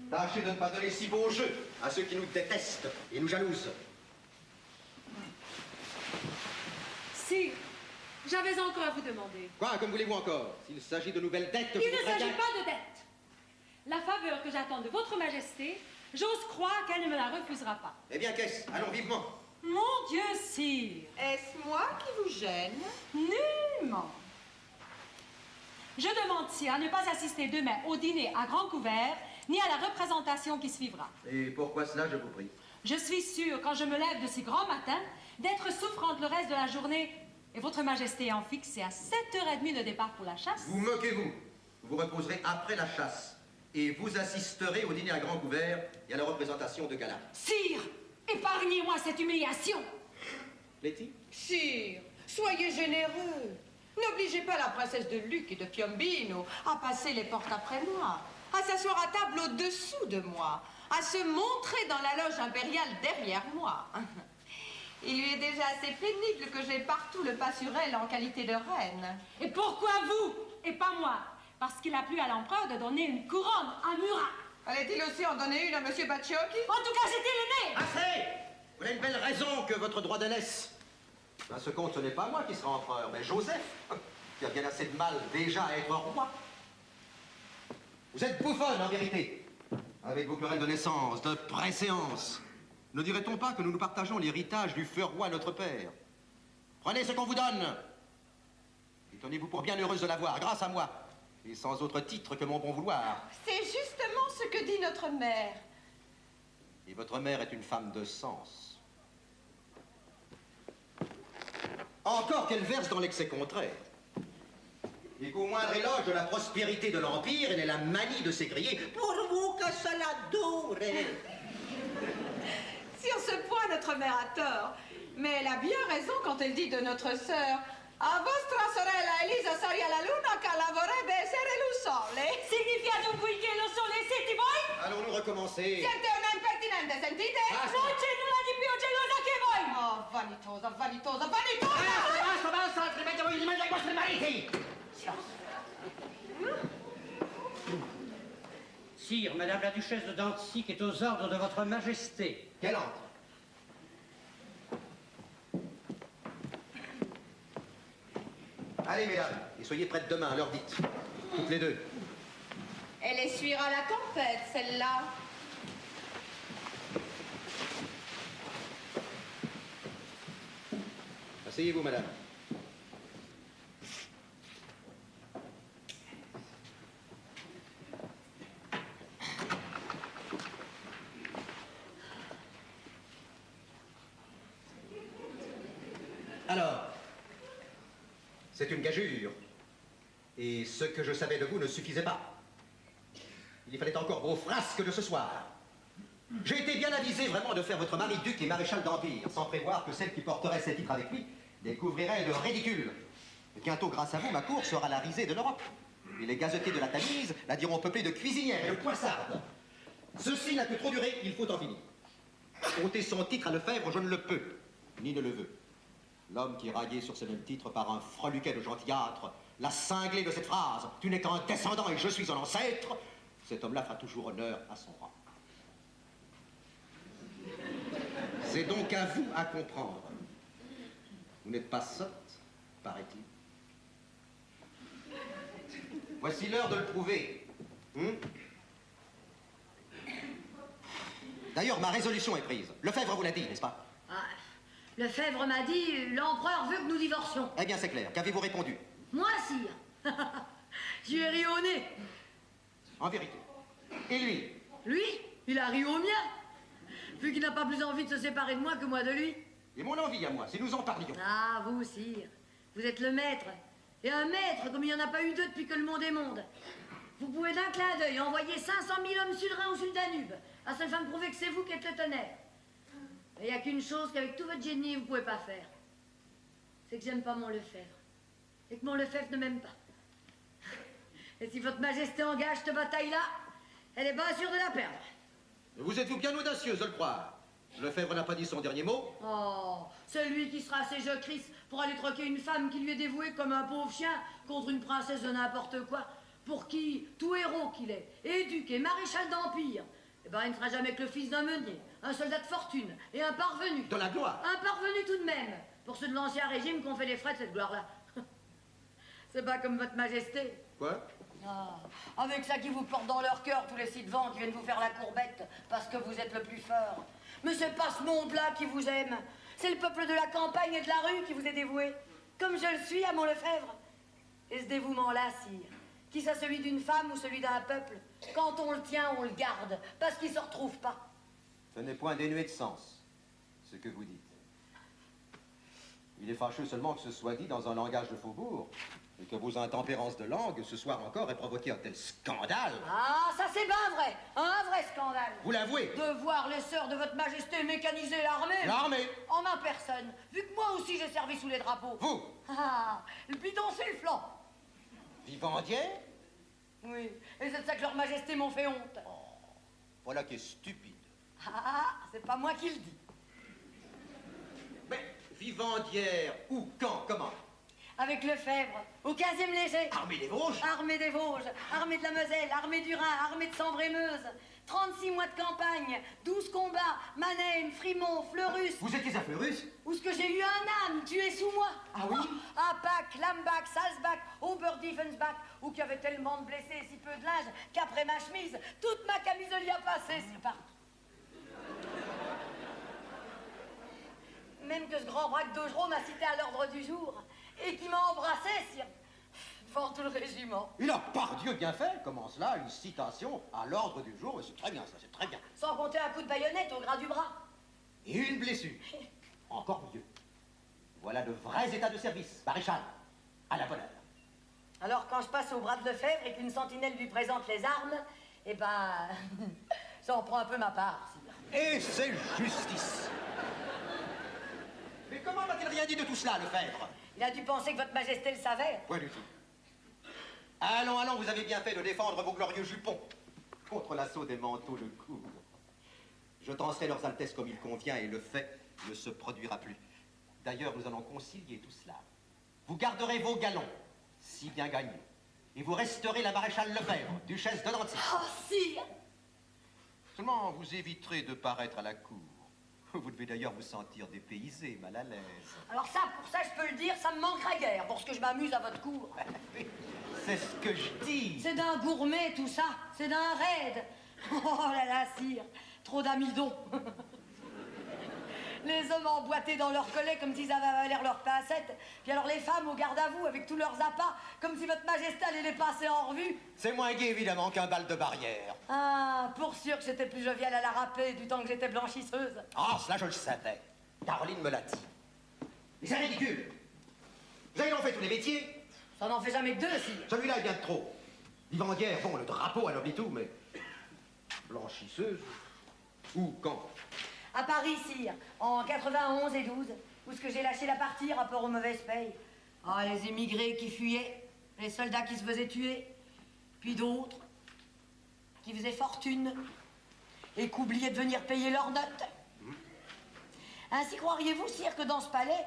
Tâchez de ne pas donner si beau jeu à ceux qui nous détestent et nous jalousent. Sire, j'avais encore à vous demander. Quoi, comme voulez-vous encore? S'il s'agit de nouvelles dettes... Il ne s'agit pas de dette. La faveur que j'attends de votre majesté, j'ose croire qu'elle ne me la refusera pas. Eh bien, qu'est-ce? Allons vivement. Mon Dieu, sire. Est-ce moi qui vous gêne? Nullement. Je demande, sire, à ne pas assister demain au dîner à grand couvert, ni à la représentation qui suivra. Et pourquoi cela, je vous prie? Je suis sûre, quand je me lève de si grand matin, d'être souffrante le reste de la journée, et votre majesté ayant fixé à 7h30 le départ pour la chasse. Vous moquez-vous. Vous reposerez après la chasse, et vous assisterez au dîner à grand couvert et à la représentation de gala. Sire, épargnez-moi cette humiliation. Letty? Sire, soyez généreux. N'obligez pas la princesse de Lucques et de Piombino à passer les portes après moi, à s'asseoir à table au-dessous de moi, à se montrer dans la loge impériale derrière moi. Il lui est déjà assez pénible que j'ai partout le pas sur elle en qualité de reine. Et pourquoi vous et pas moi? Parce qu'il a plu à l'empereur de donner une couronne à Murat. Fallait-il aussi en donner une à Monsieur Bacciocchi? En tout cas, c'était l'aîné. Assez! Voilà une belle raison que votre droit d'aînesse. À ce compte, ce n'est pas moi qui sera empereur, mais Joseph, qui a bien assez de mal déjà à être roi. Vous êtes bouffonne, en vérité, avec vos querelles de naissance, de préséance. Ne dirait-on pas que nous nous partageons l'héritage du feu roi notre père? Prenez ce qu'on vous donne. Et tenez-vous pour bien heureuse de l'avoir, grâce à moi, et sans autre titre que mon bon vouloir. C'est justement ce que dit notre mère. Et votre mère est une femme de sens. Encore qu'elle verse dans l'excès contraire. Et qu'au moindre éloge de la prospérité de l'Empire, elle ait la manie de s'écrier « Pour vous que cela dure !» Sur ce point, notre mère a tort. Mais elle a bien raison quand elle dit de notre sœur « A vostra sorella Elisa saria la luna che la vorrebbe essere il sole ». Significa dunque che lo sole siete voi? Allons-nous recommencer? Siete una impertinente, sentite? Non c'è nulla di più gelosa che voi! Oh, vanitosa, vanitosa, vanitosa! Basta, basta, altrimenti voi li mandi ai vostri mariti! Sire, Madame la Duchesse de Dantzig est aux ordres de votre Majesté. Qu'elle entre. Allez, mesdames, et soyez prêtes demain, à l'heure dite. Toutes les deux. Elle essuiera la tempête, celle-là. Asseyez-vous, madame. Alors, c'est une gageure. Et ce que je savais de vous ne suffisait pas. Il fallait encore vos frasques de ce soir. J'ai été bien avisé vraiment de faire votre mari duc et maréchal d'Empire, sans prévoir que celle qui porterait ces titres avec lui découvrirait le ridicule. Et bientôt, grâce à vous, ma cour sera la risée de l'Europe. Et les gazetiers de la Tamise la diront peuplée de cuisinières et de poissardes. Ceci n'a que trop duré, il faut en finir. Ôter son titre à Lefebvre, je ne le peux, ni ne le veux. L'homme qui raillait sur ce même titre par un freluquet de gentillâtre la cinglée de cette phrase. Tu n'es qu'un descendant et je suis un ancêtre. Cet homme-là fera toujours honneur à son rang. C'est donc à vous à comprendre. Vous n'êtes pas sotte, paraît-il. Voici l'heure de le prouver. D'ailleurs, ma résolution est prise. Lefebvre vous l'a dit, n'est-ce pas? Ah, Lefebvre m'a dit, l'empereur veut que nous divorcions. Eh bien, c'est clair. Qu'avez-vous répondu? Moi, sire. Je lui ai ri au nez. En vérité. Et lui? Lui, il a ri au mien. Vu qu'il n'a pas plus envie de se séparer de moi que moi de lui. Et mon envie à moi, si nous en parlions. Ah, vous, sire. Vous êtes le maître. Et un maître, comme il n'y en a pas eu deux depuis que le monde est monde. Vous pouvez d'un clin d'œil envoyer 500 000 hommes sur le Rhin ou sur le Danube. À seule fin de prouver que c'est vous qui êtes le tonnerre. Et il n'y a qu'une chose qu'avec tout votre génie, vous ne pouvez pas faire. C'est que j'aime pas mon Lefebvre. Et que mon Lefebvre ne m'aime pas. Et si votre majesté engage cette bataille-là, elle est bien sûre de la perdre. Vous êtes-vous bien audacieuse de le croire? Lefebvre n'a pas dit son dernier mot? Oh, c'est lui qui sera assez jocrisse pour aller troquer une femme qui lui est dévouée comme un pauvre chien contre une princesse de n'importe quoi, pour qui, tout héros qu'il est, éduqué, maréchal d'Empire, eh ben, il ne sera jamais que le fils d'un meunier, un soldat de fortune et un parvenu. De la gloire. Un parvenu tout de même, pour ceux de l'Ancien Régime qu'on fait les frais de cette gloire-là. C'est pas comme votre majesté. Quoi? Ah, avec ça qui vous porte dans leur cœur, tous les ci-devant qui viennent vous faire la courbette parce que vous êtes le plus fort. Mais c'est pas ce monde-là qui vous aime. C'est le peuple de la campagne et de la rue qui vous est dévoué, comme je le suis à mon Lefebvre. Et ce dévouement-là, sire, qu'il soit celui d'une femme ou celui d'un peuple, quand on le tient, on le garde, parce qu'il se retrouve pas. Ce n'est point dénué de sens, ce que vous dites. Il est fâcheux seulement que ce soit dit dans un langage de faubourg, et que vos intempérances de langue, ce soir encore, aient provoqué un tel scandale. Ah, ça c'est bien vrai, un vrai scandale. Vous l'avouez? De voir les sœurs de votre majesté mécaniser l'armée. L'armée? En ma personne, vu que moi aussi j'ai servi sous les drapeaux. Vous? Ah, le bidon sur le flanc. Vivandière? Oui, et c'est de ça que leur majesté m'ont fait honte. Voilà qui est stupide. Ah, c'est pas moi qui le dis. Mais Vivandière, où, quand, comment? Avec Lefebvre, au 15e léger. Armée des Vosges? Armée des Vosges, armée de la Moselle, armée du Rhin, armée de Sambre-et-Meuse. 36 mois de campagne, 12 combats, Mannheim, Frimont, Fleurus. Vous étiez à Fleurus? Où est-ce que j'ai eu un âne tué sous moi? Ah oui? À Pâques, Lambach, Salzbach, Oberdiefensbach, où qu'il y avait tellement de blessés et si peu de linge qu'après ma chemise, toute ma camisole y a passé, c'est partout. Même que ce grand braque d'Augereau m'a cité à l'ordre du jour et qui m'a embrassé, sire, devant tout le régiment. Il a pardieu bien fait. Comment cela, une citation à l'ordre du jour? C'est très bien, ça, c'est très bien. Sans compter un coup de baïonnette au gras du bras. Et une blessure. Encore mieux. Voilà de vrais états de service, maréchal. À la bonne heure. Alors, quand je passe au bras de Lefebvre et qu'une sentinelle lui présente les armes, eh ben, ça en prend un peu ma part, sire. Et c'est justice. Mais comment n'a-t-il rien dit de tout cela, Lefebvre? Il a dû penser que votre majesté le savait. Point du tout. Allons, allons, vous avez bien fait de défendre vos glorieux jupons contre l'assaut des manteaux de cour. Je danserai leurs altesses comme il convient et le fait ne se produira plus. D'ailleurs, nous allons concilier tout cela. Vous garderez vos galons, si bien gagnés, et vous resterez la maréchale Lefebvre, duchesse de Dantzig. Oh, sire! Seulement, vous éviterez de paraître à la cour. Vous devez d'ailleurs vous sentir dépaysé, mal à l'aise. Alors ça, pour ça, je peux le dire, ça me manquera guère pour ce que je m'amuse à votre cour. C'est ce que je dis. C'est d'un gourmet, tout ça. C'est d'un raide. Oh là là, sire. Trop d'amidon. Les hommes emboîtés dans leur collet comme s'ils avaient avalé leur pincette. Puis alors les femmes au garde à vous avec tous leurs appâts, comme si votre majesté allait les passer en revue. C'est moins gai, évidemment, qu'un bal de barrière. Ah, pour sûr que j'étais plus joviale à la râpée du temps que j'étais blanchisseuse. Ah, cela, je le savais. Caroline me l'a dit. Mais c'est ridicule. Vous avez donc fait tous les métiers? Ça n'en fait jamais que deux, sire. Celui-là est bien de trop. Vivandière, bon, le drapeau anoblit tout, mais... Blanchisseuse? Où, quand? À Paris, sire, en 91 et 12, où est-ce que j'ai lâché la partie, rapport aux mauvaises payes. Ah, les émigrés qui fuyaient, les soldats qui se faisaient tuer, puis d'autres qui faisaient fortune et qui oubliaient de venir payer leurs notes. Ainsi croiriez-vous, sire, que dans ce palais,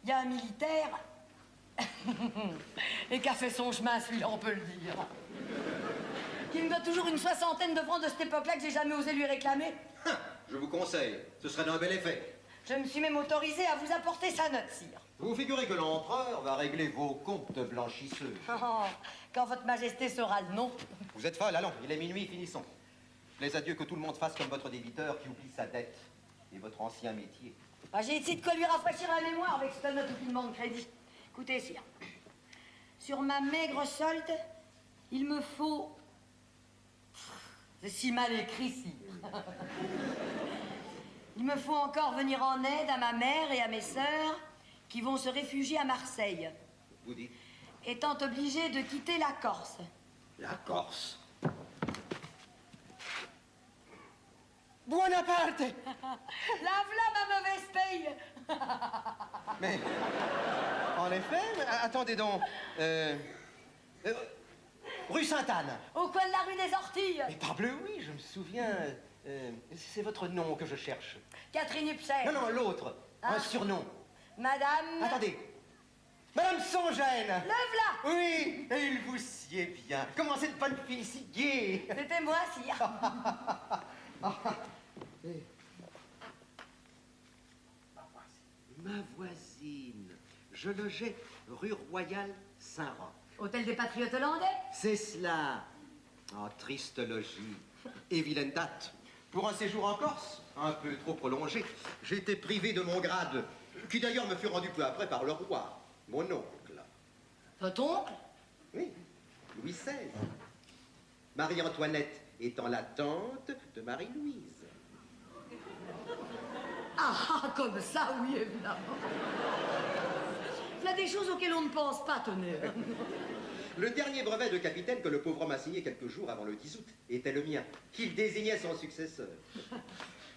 il y a un militaire Et qu'a fait son chemin, celui-là, on peut le dire. Qui me doit toujours une 60aine de francs de cette époque-là que j'ai jamais osé lui réclamer. Je vous conseille, ce serait d'un bel effet. Je me suis même autorisée à vous apporter sa note, sire. Vous figurez que l'empereur va régler vos comptes blanchisseux. Oh, quand votre majesté saura le nom. Vous êtes folle, allons, il est minuit, finissons. Plaise à Dieu que tout le monde fasse comme votre débiteur qui oublie sa dette et votre ancien métier. Ah, j'ai ici de quoi lui rafraîchir la mémoire avec cette note où il demande crédit. Écoutez, sire. Sur ma maigre solde, il me faut... C'est si mal écrit, sire. Il me faut encore venir en aide à ma mère et à mes sœurs qui vont se réfugier à Marseille. Vous dites? Étant obligées de quitter la Corse. La Corse? Buonaparte. La v'là ma mauvaise paye. Mais, en effet, attendez donc. Rue Sainte-Anne. Au coin de la rue des Orties. Mais parbleu, oui, je me souviens. C'est votre nom que je cherche. Catherine Hupsher. Non, non, l'autre. Ah. Un surnom. Madame... Attendez. Madame Songène. Le v'là. Oui, et il vous sied bien. Comment cette bonne fille si gaie. C'était moi, sire. Ma voisine. Je logeais rue Royale Saint-Roch. Hôtel des Patriotes hollandais. C'est cela. Oh, triste logis. Et vilaine date. Pour un séjour en Corse, un peu trop prolongé, j'ai été privé de mon grade, qui d'ailleurs me fut rendu peu après par le roi, mon oncle. Votre oncle? Oui, Louis XVI. Marie-Antoinette étant la tante de Marie-Louise. Ah, comme ça, oui, évidemment. Il y a des choses auxquelles on ne pense pas, tenez. Le dernier brevet de capitaine que le pauvre homme a signé quelques jours avant le 10 août était le mien, qu'il désignait son successeur.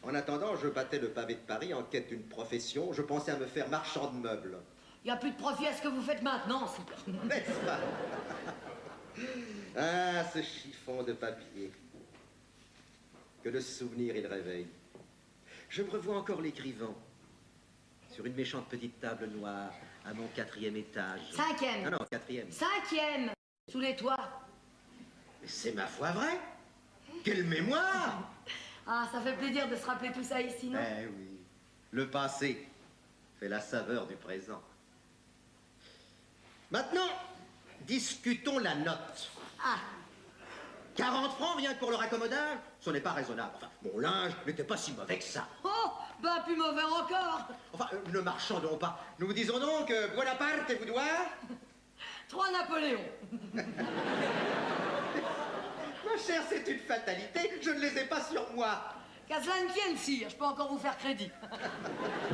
En attendant, je battais le pavé de Paris en quête d'une profession. Je pensais à me faire marchand de meubles. Il n'y a plus de profit à ce que vous faites maintenant, sire. N'est-ce pas? Ah, ce chiffon de papier. Que de souvenirs il réveille. Je me revois encore l'écrivant sur une méchante petite table noire à mon 4e étage. 5e. Ah non, 4e. 5e. Sous les toits. Mais c'est ma foi vrai. Quelle mémoire! Ah, ça fait plaisir de se rappeler tout ça ici, non? Eh oui. Le passé fait la saveur du présent. Maintenant, discutons la note. Ah. 40 francs rien que pour le raccommodage? Ce n'est pas raisonnable. Enfin, mon linge n'était pas si mauvais que ça. Oh, bah plus mauvais encore. Enfin, ne marchandons pas. Nous vous disons donc que Bonaparte vous doit... 3 Napoléons. Ma chère, c'est une fatalité. Je ne les ai pas sur moi. Qu'à cela ne tienne, sire, je peux encore vous faire crédit.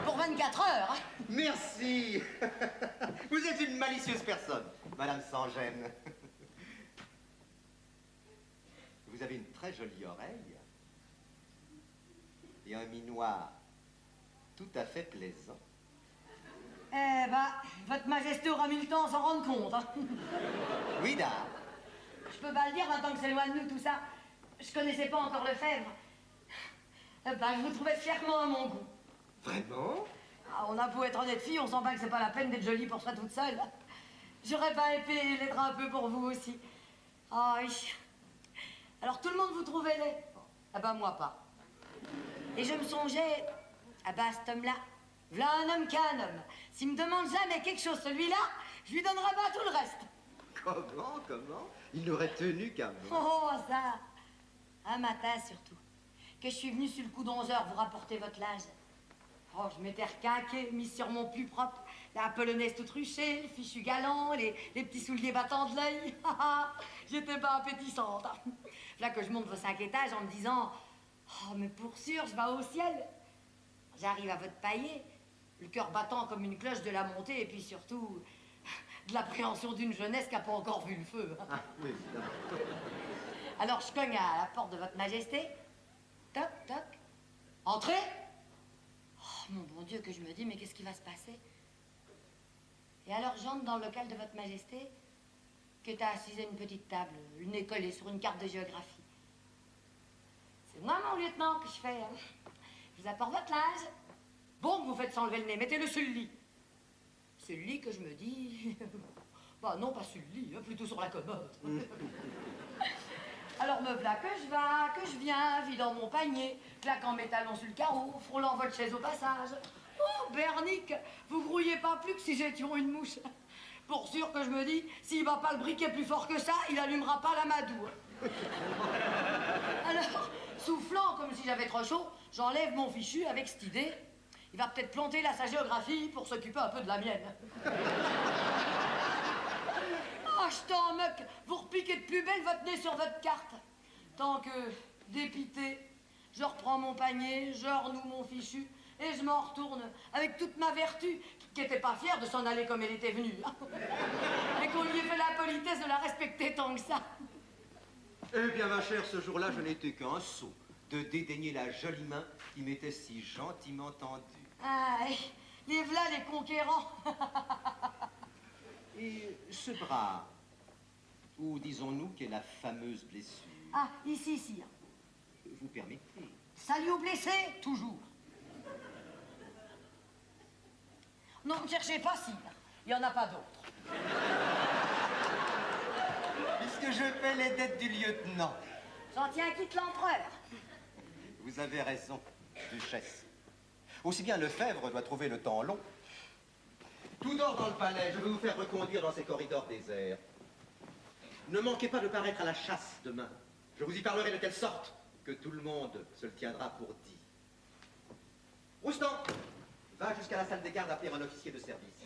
Pour 24 heures. Hein. Merci. Vous êtes une malicieuse personne, Madame Sangène. Vous avez une très jolie oreille et un minois tout à fait plaisant. Eh ben, votre majesté aura mis le temps à s'en rendre compte. Hein. Oui, dame. Je peux pas le dire maintenant que c'est loin de nous tout ça. Je connaissais pas encore Lefebvre. Eh ben, je vous trouvais fièrement à mon goût. Vraiment? Ah, on a beau être honnête fille, on sent bien que c'est pas la peine d'être jolie pour soi toute seule. J'aurais pas épais les draps un peu pour vous aussi. Ah oui. Alors tout le monde vous trouvait laid? Ah ben moi pas. Et je me songeais, ah ben cet homme-là, v'là un homme qu'un homme. S'il me demande jamais quelque chose, celui-là, je lui donnerai pas tout le reste. Comment? Il n'aurait tenu qu'à moi. Oh ça, un matin surtout, que je suis venue sur le coup d'11 heures vous rapporter votre linge. Oh, je m'étais requinquée, mise sur mon plus propre, la polonaise toute ruchée, le fichu galant, les petits souliers battants de l'œil. J'étais pas appétissante. Là que je monte vos 5 étages en me disant, oh, mais pour sûr, je vais au ciel. J'arrive à votre palier, le cœur battant comme une cloche de la montée, et puis surtout, de l'appréhension d'une jeunesse qui n'a pas encore vu le feu. Ah, oui, évidemment. Alors je cogne à la porte de votre majesté. Toc, toc. Entrez. Oh, mon bon Dieu, que je me dis, mais qu'est-ce qui va se passer? Et alors j'entre dans le local de votre majesté, qui est assise à une petite table, le nez collé sur une carte de géographie. C'est moi, mon lieutenant, que je fais. Hein. Je vous apporte votre linge. Bon, que vous faites s'enlever le nez, mettez-le sur le lit. sur le lit que je me dis... Bah non, pas sur le lit, hein, plutôt sur la commode. Alors me voilà que je viens, vidant mon panier, claquant mes talons sur le carreau, frôlant votre chaise au passage. Oh, Bernique, vous grouillez pas plus que si j'étions une mouche. Pour sûr que je me dis, s'il va pas le briquet plus fort que ça, il allumera pas la madou. Alors, soufflant comme si j'avais trop chaud, j'enlève mon fichu avec cette idée. Il va peut-être planter là sa géographie pour s'occuper un peu de la mienne. Ah, je t'en moque, vous repiquez de plus belle votre nez sur votre carte. Tant que, dépité, je reprends mon panier, je renoue mon fichu, et je m'en retourne avec toute ma vertu, qui n'était pas fière de s'en aller comme elle était venue. Mais qu'on lui ait fait la politesse de la respecter tant que ça. Eh bien, ma chère, ce jour-là, je n'étais qu'un sot de dédaigner la jolie main qui m'était si gentiment tendue. Ah, les v'là les conquérants. Et ce bras, où disons-nous qu'est la fameuse blessure? Ah, ici. Vous permettez? Salut aux blessés, toujours. Non, ne cherchez pas, sire. Il n'y en a pas d'autres. Puisque je paie les dettes du lieutenant. J'en tiens quitte l'empereur. Vous avez raison, duchesse. Aussi bien Lefebvre doit trouver le temps long. Tout d'or dans le palais, je vais vous faire reconduire dans ces corridors déserts. Ne manquez pas de paraître à la chasse demain. Je vous y parlerai de telle sorte que tout le monde se le tiendra pour dit. Roustan, va jusqu'à la salle des gardes appeler un officier de service.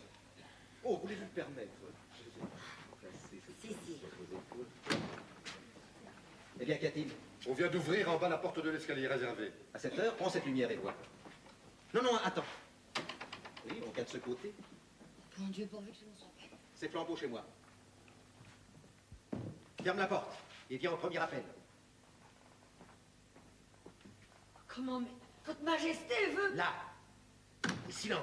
Oh, voulez-vous le permettre? Si. Eh bien, qu'y a-t-il? On vient d'ouvrir en bas la porte de l'escalier réservé. À cette heure, prends cette lumière et vois. Non, attends. Oui, on vient de ce côté. Mon Dieu, pourvu que je ne sois pas. C'est flambeau chez moi. Ferme la porte et viens au premier appel. Comment, mais votre majesté veut... Là. Silence.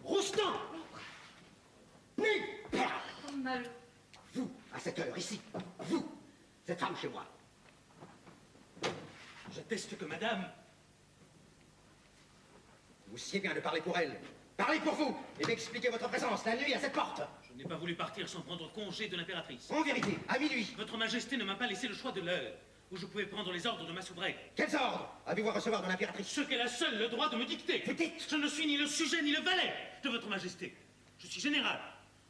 Roustan! Oh, mal. Vous, à cette heure, ici, vous, cette femme chez moi. J'atteste que madame... Vous siez bien de parler pour elle. Parlez pour vous et m'expliquez votre présence la nuit à cette porte. Je n'ai pas voulu partir sans prendre congé de l'impératrice. En vérité, à minuit. Votre Majesté ne m'a pas laissé le choix de l'heure où je pouvais prendre les ordres de ma soubrette. Quels ordres avez-vous à recevoir de l'impératrice? Ce qu'elle a seule le droit de me dicter. Vous dites? Je ne suis ni le sujet ni le valet de votre Majesté. Je suis général,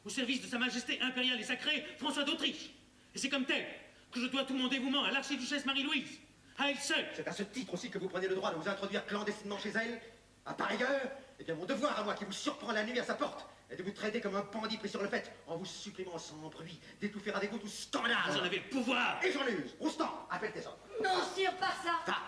au service de Sa Majesté impériale et sacrée, François d'Autriche. Et c'est comme tel que je dois tout mon dévouement à l'archiduchesse Marie-Louise, à elle seule. C'est à ce titre aussi que vous prenez le droit de vous introduire clandestinement chez elle? À pareille heure, eh bien mon devoir à moi qui vous surprend la nuit à sa porte est de vous traiter comme un bandit pris sur le fait en vous supprimant sans bruit d'étouffer avec vous tout scandale. Vous en avez le pouvoir. Et j'en use. Roustan, appelle tes ordres. Non, sire, pas ça. Va.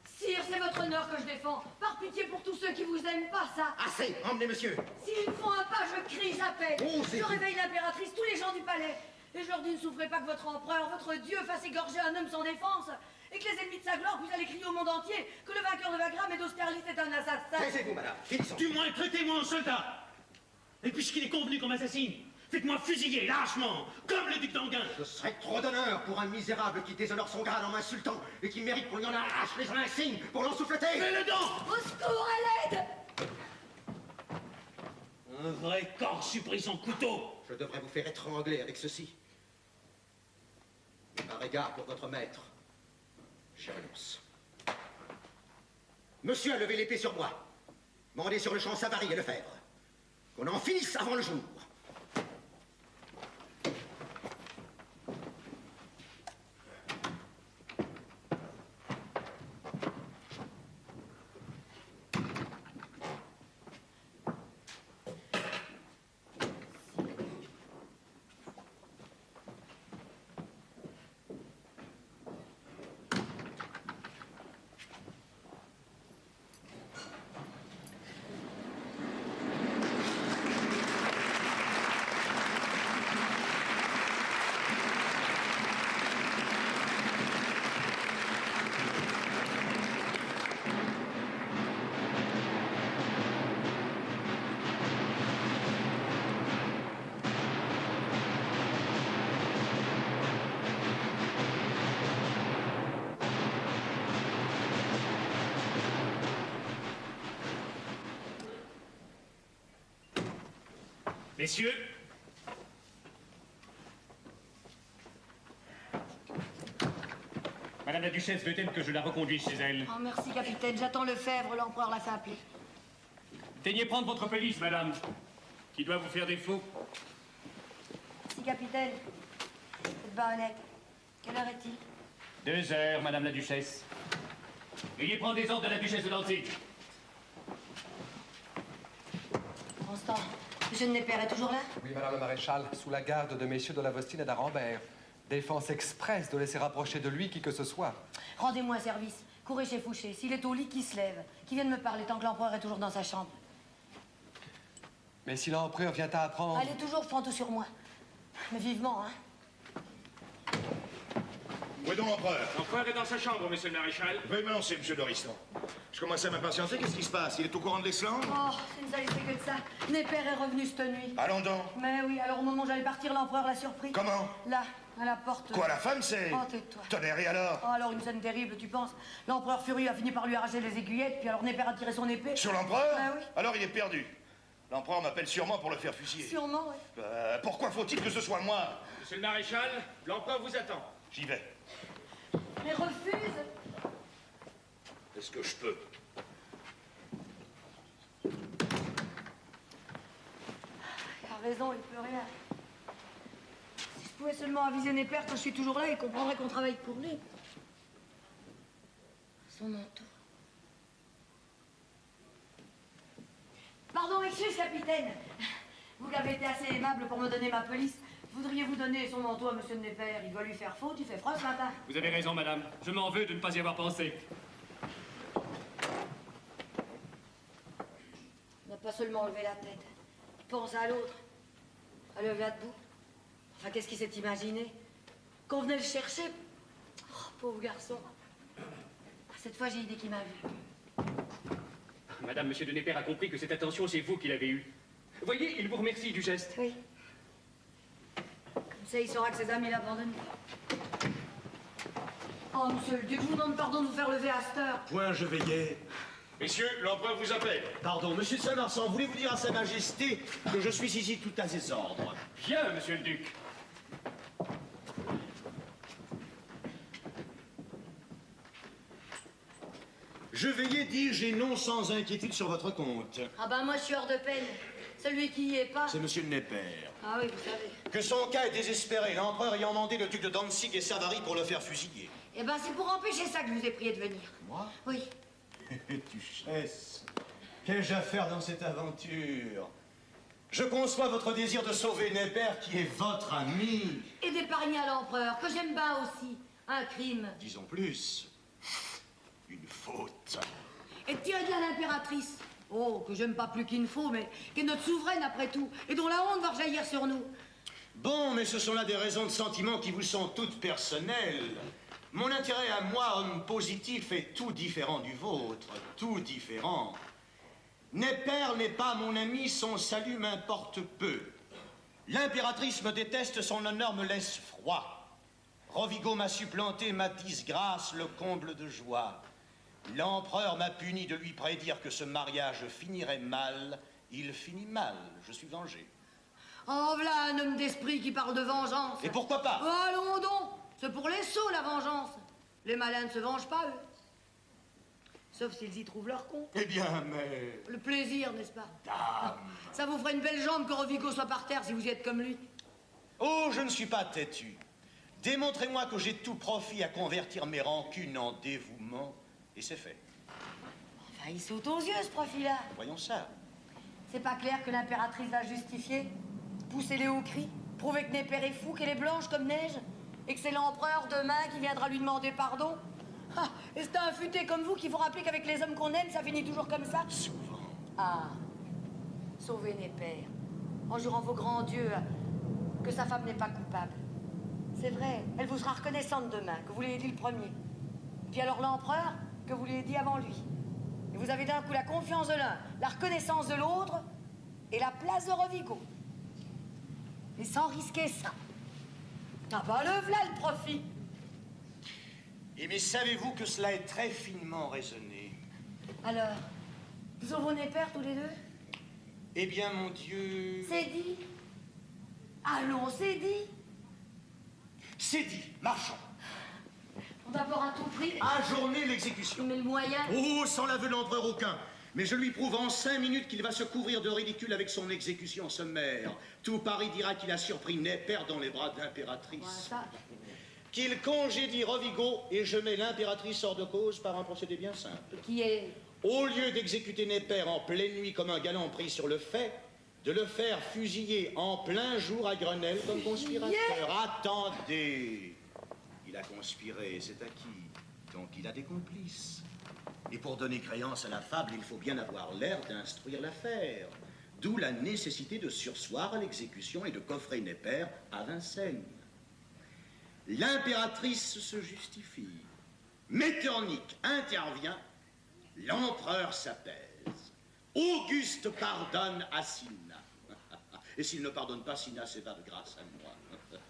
Sire, c'est votre honneur que je défends. Par pitié pour tous ceux qui vous aiment, pas ça. Assez, emmenez monsieur. S'ils me font un pas, je crie, j'appelle. Oh, c'est je tout. réveille l'impératrice, tous les gens du palais. Et je leur dis, ne souffrez pas que votre empereur, votre Dieu, fasse égorger un homme sans défense. Et que les ennemis de sa gloire puissent aller crier au monde entier que le vainqueur de Wagram et d'Austerlitz est un assassin. Taisez-vous, madame. Finissons. Du moins, traitez-moi en soldat. Et puisqu'il est convenu qu'on m'assassine, faites-moi fusiller lâchement, comme le duc d'Enghien. Ce serait trop d'honneur pour un misérable qui déshonore son grade en m'insultant et qui mérite qu'on lui en arrache les insignes pour l'ensouffleter. Fais-le donc. Au secours, à l'aide. Un vrai corps pris son couteau. Je devrais vous faire étrangler avec ceci. Par égard pour votre maître, je renonce. Monsieur a levé l'épée sur moi. Mandez sur le champ Savary et Lefebvre. Qu'on en finisse avant le jour. Messieurs, Madame la Duchesse veut-elle que je la reconduise chez elle? Oh, merci, capitaine. J'attends le Fèvre, l'empereur l'a fait appeler. Daignez prendre votre pelisse, madame, qui doit vous faire défaut. Merci, capitaine. Cette baronette. Quelle heure est-il? 2 heures, Madame la Duchesse. Veuillez prendre des ordres de la Duchesse de Danzig. Constant, M. de Népère est toujours là? Oui, madame la maréchale, sous la garde de messieurs de la Vostine et d'Arambert. Défense expresse de laisser rapprocher de lui qui que ce soit. Rendez-moi service. Courez chez Fouché. S'il est au lit, qu'il se lève. Qu'il vienne me parler tant que l'empereur est toujours dans sa chambre. Mais si l'empereur vient à apprendre... Allez toujours, prends tout sur moi. Mais vivement, hein. Où est donc l'empereur? L'empereur est dans sa chambre, monsieur le maréchal. Veuillez m'annoncer, monsieur Doristan. Je commence à m'impatienter. Qu'est-ce qui se passe? Il est au courant de l'Esland? Oh, ça ne savait que de ça. Népère est revenu cette nuit. Allons donc. Mais oui, alors au moment où j'allais partir, l'empereur l'a surpris. Comment? Là, à la porte. Quoi, la femme, c'est... Oh, tais-toi. Tonnerre, et alors? Oh, alors une scène terrible, tu penses? L'empereur furieux a fini par lui arracher les aiguillettes, puis alors Népère a tiré son épée. Sur l'empereur? Ah oui. Alors il est perdu. L'empereur m'appelle sûrement pour le faire fusiller. Sûrement, oui. Pourquoi faut-il que ce soit moi? Monsieur le maréchal, l'empereur vous attend. J'y vais. Mais refuse. Est-ce que je peux? Il a raison, il peut rien. Si je pouvais seulement aviser Népère quand je suis toujours là, il comprendrait qu'on travaille pour lui. Son manteau. Pardon, excuse, capitaine. Vous qui avez été assez aimable pour me donner ma pelisse, voudriez-vous donner son manteau à monsieur de Népère? Il doit lui faire faute, il fait froid ce matin. Vous avez raison, madame. Je m'en veux de ne pas y avoir pensé. Il n'a pas seulement levé la tête. Il pense à l'autre. À lever la debout. Enfin, qu'est-ce qu'il s'est imaginé? Qu'on venait le chercher? Oh, pauvre garçon. Cette fois, j'ai idée qu'il m'a vu. Madame, monsieur de Népère a compris que cette attention, c'est vous qui l'avez eue. Voyez, il vous remercie du geste. Oui. Comme ça, il saura que ses amis l'abandonnent. Oh, monsieur le duc, je vous demande pardon de vous faire lever à cette heure. Point, je veillais. Messieurs, l'empereur vous appelle. Pardon, monsieur de Saint-Marsan, voulez-vous dire à Sa Majesté que je suis ici tout à ses ordres? Bien, monsieur le duc. Je veillais, dis-je, et non sans inquiétude sur votre compte. Ah ben, moi, je suis hors de peine. Celui qui y est pas... C'est monsieur de Népère. Ah oui, vous savez. Que son cas est désespéré, l'empereur ayant mandé le duc de Danzig et Savary pour le faire fusiller. Eh ben, c'est pour empêcher ça que je vous ai prié de venir. Moi? Oui. Duchesse, qu'ai-je à faire dans cette aventure? Je conçois votre désir de sauver Népère, qui est votre ami. Et d'épargner à l'empereur, que j'aime bien aussi. Un crime. Disons plus, une faute. Et de tirer de là l'impératrice. Oh, que j'aime pas plus qu'il ne faut, mais qui est notre souveraine après tout, et dont la honte va rejaillir sur nous. Bon, mais ce sont là des raisons de sentiment qui vous sont toutes personnelles. Mon intérêt à moi, homme positif, est tout différent du vôtre. Tout différent. Népère n'est pas mon ami, son salut m'importe peu. L'impératrice me déteste, son honneur me laisse froid. Rovigo m'a supplanté, ma disgrâce, le comble de joie. L'empereur m'a puni de lui prédire que ce mariage finirait mal. Il finit mal, je suis vengé. Oh, voilà un homme d'esprit qui parle de vengeance. Et pourquoi pas? Oh, allons donc. C'est pour les sots, la vengeance. Les malins ne se vengent pas, eux. Sauf s'ils y trouvent leur compte. Eh bien, mais... Le plaisir, n'est-ce pas? Ça vous ferait une belle jambe que Rovigo soit par terre si vous y êtes comme lui. Oh, je ne suis pas têtu. Démontrez-moi que j'ai tout profit à convertir mes rancunes en dévouement, et c'est fait. Enfin, il saute aux yeux, ce profil-là. Voyons ça. C'est pas clair que l'impératrice va justifier? Pousser les hauts cris? Prouver que Népère est fou, qu'elle est blanche comme neige? Et que c'est l'empereur demain qui viendra lui demander pardon? Ah, et c'est un futé comme vous qu'il faut rappeler qu'avec les hommes qu'on aime, ça finit toujours comme ça? Souvent. Ah, sauvez Népère, en jurant vos grands dieux que sa femme n'est pas coupable. C'est vrai, elle vous sera reconnaissante demain, que vous l'ayez dit le premier. Puis alors l'empereur, que vous l'ayez dit avant lui. Et vous avez d'un coup la confiance de l'un, la reconnaissance de l'autre, et la place de Rovigo. Et sans risquer ça. Ah bah le v'là le profit. Eh mais savez-vous que cela est très finement raisonné? Alors, vous sauvez Népère tous les deux? Eh bien, mon Dieu... C'est dit. Allons, c'est dit. C'est dit, marchons. On d'abord à tout prix. Ajourner l'exécution. Mais le moyen. Oh, sans l'aveu de l'empereur aucun. Mais je lui prouve en 5 minutes qu'il va se couvrir de ridicule avec son exécution sommaire. Tout Paris dira qu'il a surpris Néper dans les bras de l'impératrice. Qu'il congédie Rovigo et je mets l'impératrice hors de cause par un procédé bien simple. Qui est... Au lieu d'exécuter Néper en pleine nuit comme un galant pris sur le fait, de le faire fusiller en plein jour à Grenelle comme conspirateur. Attendez. Il a conspiré, c'est acquis. Donc il a des complices. Et pour donner créance à la fable, il faut bien avoir l'air d'instruire l'affaire. D'où la nécessité de surseoir à l'exécution et de coffrer Néper à Vincennes. L'impératrice se justifie. Metternich intervient. L'empereur s'apaise. Auguste pardonne à Cinna. Et s'il ne pardonne pas, Cinna s'évade grâce à moi.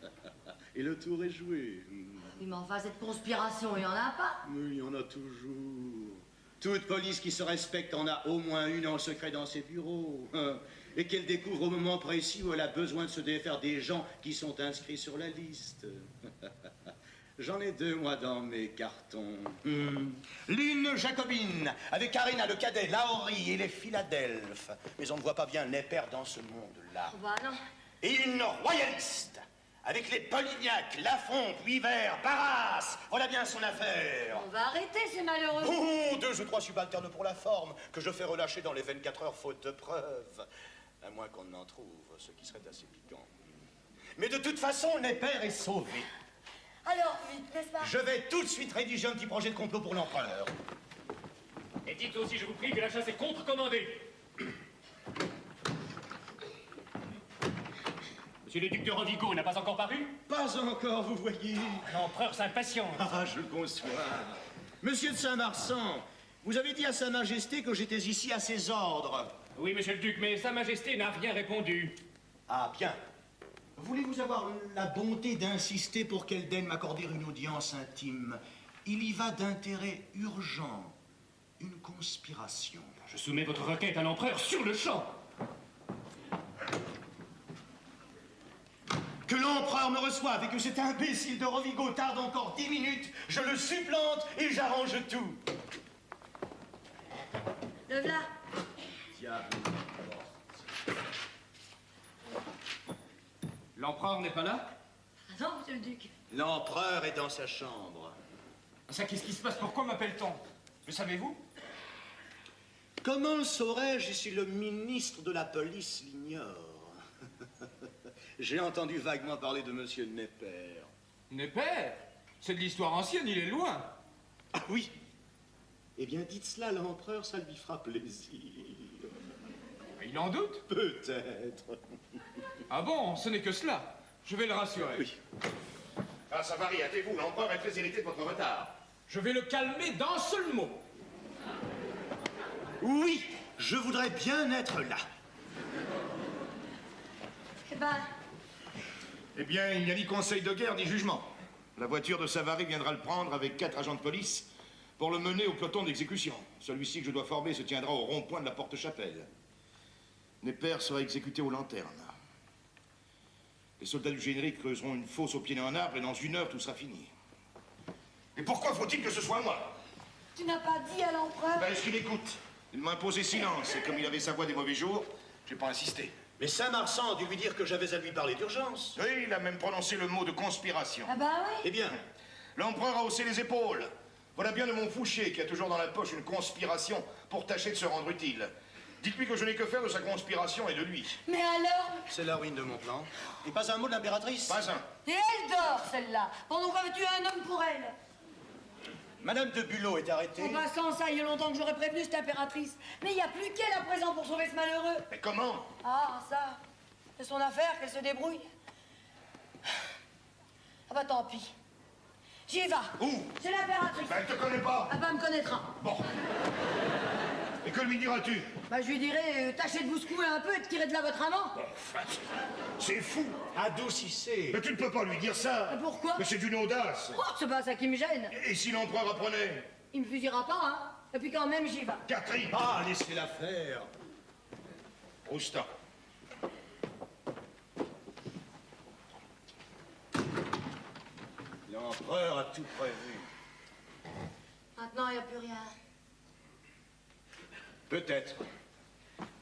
Et le tour est joué. Oui, mais enfin, cette conspiration, il n'y en a pas. Oui, il y en a toujours. Toute police qui se respecte en a au moins une en secret dans ses bureaux. Et qu'elle découvre au moment précis où elle a besoin de se défaire des gens qui sont inscrits sur la liste. J'en ai 2, moi, dans mes cartons. L'une jacobine, avec Carina le cadet, Lauri et les Philadelphes. Mais on ne voit pas bien Néper dans ce monde-là. Bah non. Et une royaliste, avec les Polignac, Lafont, Puivert, Barras. Voilà bien son affaire. On va arrêter ces malheureux. Oh, 2 ou 3 subalternes pour la forme, que je fais relâcher dans les 24 heures faute de preuves. À moins qu'on en trouve, ce qui serait assez piquant. Mais de toute façon, Néper est sauvé. Alors, vite, n'est-ce pas? Je vais tout de suite rédiger un petit projet de complot pour l'empereur. Et dites aussi, je vous prie, que la chasse est contre-commandée. Monsieur le duc de Rovigo n'a pas encore paru? Pas encore, vous voyez. L'empereur s'impatiente. Ah, je le conçois. Monsieur de Saint-Marsan, vous avez dit à Sa Majesté que j'étais ici à ses ordres. Oui, monsieur le duc, mais Sa Majesté n'a rien répondu. Ah, bien. Voulez-vous avoir la bonté d'insister pour qu'elle daigne m'accorder une audience intime? Il y va d'intérêt urgent. Une conspiration. Je soumets votre requête à l'empereur sur le champ. Que l'empereur me reçoive et que cet imbécile de Rovigo tarde encore 10 minutes, je le supplante et j'arrange tout. Le voilà. Diable. L'empereur n'est pas là? Ah non, monsieur le duc. L'empereur est dans sa chambre. Ça, qu'est-ce qui se passe? Pourquoi m'appelle-t-on? Le savez-vous? Comment le saurais-je si le ministre de la police l'ignore? J'ai entendu vaguement parler de monsieur Néper. Néper? C'est de l'histoire ancienne, il est loin. Ah oui? Eh bien, dites cela à l'empereur, ça lui fera plaisir. Il en doute? Peut-être. Ah bon, ce n'est que cela. Je vais le rassurer. Oui. Ah, Savary, hâtez-vous, l'empereur est très irrité de votre retard. Je vais le calmer d'un seul mot. Oui, je voudrais bien être là. Eh ben, Eh bien, il n'y a ni conseil de guerre, ni jugement. La voiture de Savary viendra le prendre avec 4 agents de police pour le mener au peloton d'exécution. Celui-ci que je dois former se tiendra au rond-point de la porte-chapelle. Néper sera exécuté aux lanternes. Les soldats du générique creuseront une fosse au pied d'un arbre et dans 1 heure, tout sera fini. Et pourquoi faut-il que ce soit moi? tu n'as pas dit à l'empereur. Ben, est-ce qu'il écoute? Il m'a imposé silence, et comme il avait sa voix des mauvais jours, j'ai pas insisté. Mais Saint-Marsan a dû lui dire que j'avais à lui parler d'urgence. Oui, il a même prononcé le mot de conspiration. Ah bah oui. Eh bien, l'empereur a haussé les épaules. Voilà bien de mon Fouché qui a toujours dans la poche une conspiration pour tâcher de se rendre utile. Dites-lui que je n'ai que faire de sa conspiration et de lui. Mais alors? c'est la ruine de mon plan. Et pas un mot de l'impératrice? Pas un. Et elle dort, celle-là. Pendant qu'on va tuer un homme pour elle. Madame de Bulot est arrêtée. En passant, ça, il y a longtemps que j'aurais prévenu cette impératrice. Mais il n'y a plus qu'elle à présent pour sauver ce malheureux. Mais comment? Ah, ça, c'est son affaire, qu'elle se débrouille. Ah bah tant pis. J'y va. Où? C'est l'impératrice. Ben, elle te connaît pas. Ah bah, elle me connaîtra. Bon. Et que lui diras-tu? Bah, je lui dirai, tâchez de vous secouer un peu et de tirer de là votre amant. Enfin, c'est fou. Adoucissez. Mais tu ne peux pas lui dire ça. Mais pourquoi? Mais c'est d'une audace. Oh, c'est pas ça qui me gêne. Et si l'empereur apprenait? Il me fusillera pas, hein. Et puis quand même, j'y vais. Catherine. Ah, laissez-la faire. Roustan. L'empereur a tout prévu. Maintenant, il n'y a plus rien. Peut-être.